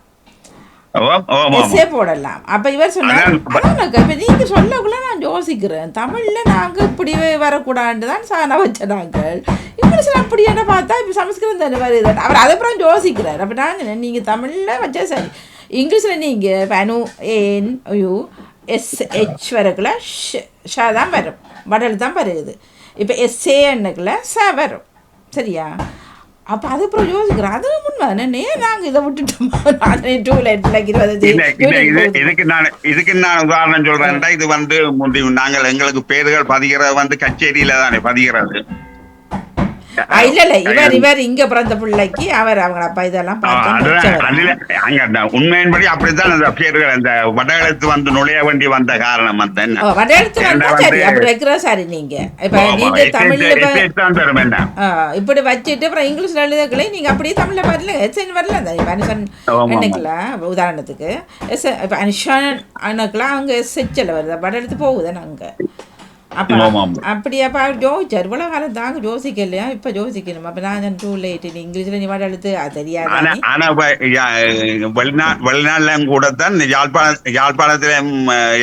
Speaker 1: எஸ்ஏ போடலாம். அப்ப இவர் சொன்னார், இப்ப நீங்க சொல்லக்குள்ள நான் யோசிக்கிறேன், தமிழ்ல நாங்க இப்படி வரக்கூடாதுன்னு தான் சாண வச்ச நாங்கள், இங்கிலீஷ்ல அப்படி என்ன பார்த்தா இப்ப சமஸ்கிருதம் தானே வருது. அவர் அதை அப்புறம் யோசிக்கிறார். அப்ப நாங்க நீங்க தமிழ்ல வச்சா சரி, இங்கிலீஷ்ல நீங்க அனு ஏன் யூ SH வரக்குள்ள ஷா தான் வரும், வடல் தான் வருது. இப்ப SA என்னக்குள்ள ச வரும், சரியா? அப்ப அது அப்புறம் யோசிக்கிறேன், அது உண்மை தானே, நாங்க இதை விட்டுட்டோம்.
Speaker 11: இதுக்கு நான் உதாரணம் சொல்றேன்டா. இது நாங்கள் எங்களுக்கு பேர்கள் பதிகிறது கச்சேரியில தானே பதிகிறது.
Speaker 1: இல்ல இவர் இங்க பிறந்த பிள்ளைக்கு அவங்க அப்பா இதெல்லாம்
Speaker 11: உண்மையின்படி அப்படித்தான் அந்த பேர்கள் அந்த வடகெழுத்து நுழைய வேண்டி வந்த காரணம்
Speaker 1: வடகெழுத்து அப்படி வைக்கிற. சரி, நீங்க இப்ப நீங்க தமிழ்ல இப்படி வச்சுட்டு அப்புறம் இங்கிலீஷ்ல எழுதக்களை நீங்க அப்படியே தமிழ்ல வரல, எஸ்என் வரல. அனுஷன் என்னைக்கலாம் உதாரணத்துக்கு இப்ப அனுஷன் அணுக்கெல்லாம் அவங்க SHல வருது, வடகெழுத்து போகுதுன்னு அங்க. அப்படியா யோசிச்சார், இவ்வளவு காலம் தாங்க யோசிக்கலையா, இப்ப யோசிக்கணும். அப்ப நான் டூ லேட் இங்கிலீஷ்ல நீ வாட எழுத்து அது தெரியாது.
Speaker 11: ஆனா வெளிநாட்டுலயும் கூடத்தான்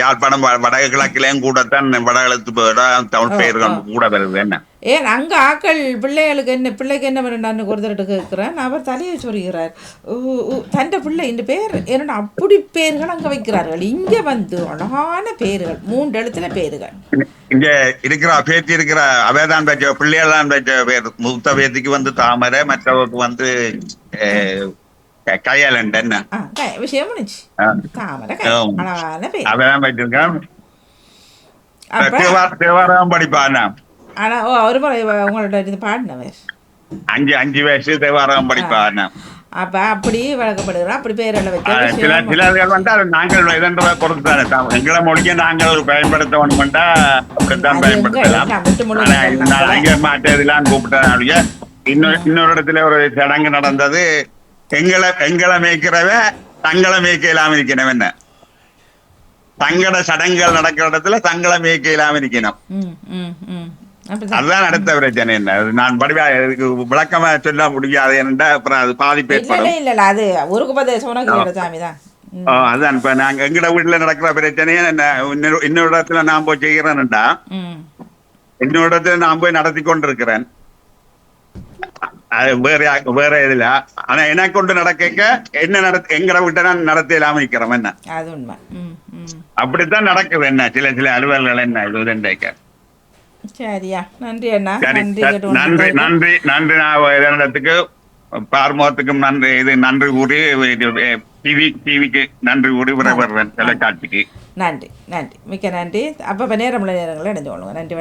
Speaker 11: யாழ்ப்பாணம் வடகிழக்கிலையும் கூடத்தான் வடகிழக்கு தமிழ் பெயர்கள் கூட வருது என்ன.
Speaker 1: ஏன் அங்கே ஆக்கள் பிள்ளைக்கு என்ன பண்ணான்னு ஒருத்தர்கிட்ட கேட்குறேன், அவர் தலையை சொல்கிறார், தண்டை பிள்ளை இந்த பேர் என்னோட அப்படி பேர்கள் அங்கே வைக்கிறார்கள். இங்கே அழகான பேர்கள் 3 எழுத்துல பேர்கள்.
Speaker 11: இங்க இருக்கிற பேத்தி இருக்கிற அவைதான் வச்ச பிள்ளைகள் தான் வச்ச பேர். மூத்த பேத்திக்கு தாமரை, மற்றவருக்கு கையாலண்ட என்ன
Speaker 1: விஷயம் முடிச்சு தாமரை அழகான பேர்
Speaker 11: அவைதான் வச்சிருக்கான். தேவாரம் படிப்பானா.
Speaker 1: ஆனா ஒரு முறை உங்களோட இது பாடினவர்
Speaker 11: 5 வயசு தேவாரம் படிப்பானா.
Speaker 1: அப்ப அப்படி வழக்கப்படுகிறோம், அப்படி பேரெல்லாம் வச்சு
Speaker 11: சிலர்கள் நாங்கள் இதன்றதை பொறுத்துதானே எங்களை மொழியை நாங்கள் பயன்படுத்த வேணும்டா அப்படித்தான் பயன்படுத்தலாம். அங்கே மாற்றதெல்லாம் கூப்பிட்டாங்க. இன்னொரு இடத்துல ஒரு சடங்கு நடந்தது, எங்களை மேய்க்கிறவ தங்களை மேய்க்க இல்லாம இருக்கணும். என்ன தங்கட சடங்குகள் நடக்கிற இடத்துல தங்களை மேய்க்க இல்லாம இருக்கணும். அதுதான் அடுத்த பிரச்சனை. என்ன நான் விளக்கமா சொல்ல முடியாது என்றா அப்புறம் அது பாதிப்பு ஏற்படும். அதான் இப்ப நாங்க எங்கட வீட்டுல நடக்கிற பிரச்சனையே இன்னொரு இடத்துல நான் போய் செய்கிறேன்டா, இன்னொரு இடத்துல நான் போய் நடத்தி கொண்டிருக்கிறேன். அது வேற இதுல. ஆனா எனக்கு கொண்டு நடக்க என்ன எங்கட வீட்டை நான் நடத்த இல்லாம இருக்கிறோம். என்ன அப்படித்தான் நடக்குது. என்ன சில அலுவல்கள் என்ன இது.
Speaker 1: சரியா, நன்றி அண்ணா.
Speaker 11: நன்றி. நான் பார்மோத்துக்கும் நன்றி, இது நன்றி கூறி டிவிக்கு நன்றி கூறி விரைவர்றேன் தொலைக்காட்சிக்கு.
Speaker 1: நன்றி, மிக்க நன்றி. அப்ப நேரமுள்ள நேரங்களை அடைஞ்சு கொள்ளுங்க. நன்றி,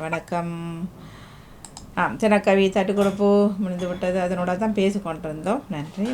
Speaker 1: வணக்கம். தினக்கவி தட்டு கொடுப்பு முடிந்து விட்டது, அதனோட தான் பேசிக்கொண்டிருந்தோம். நன்றி.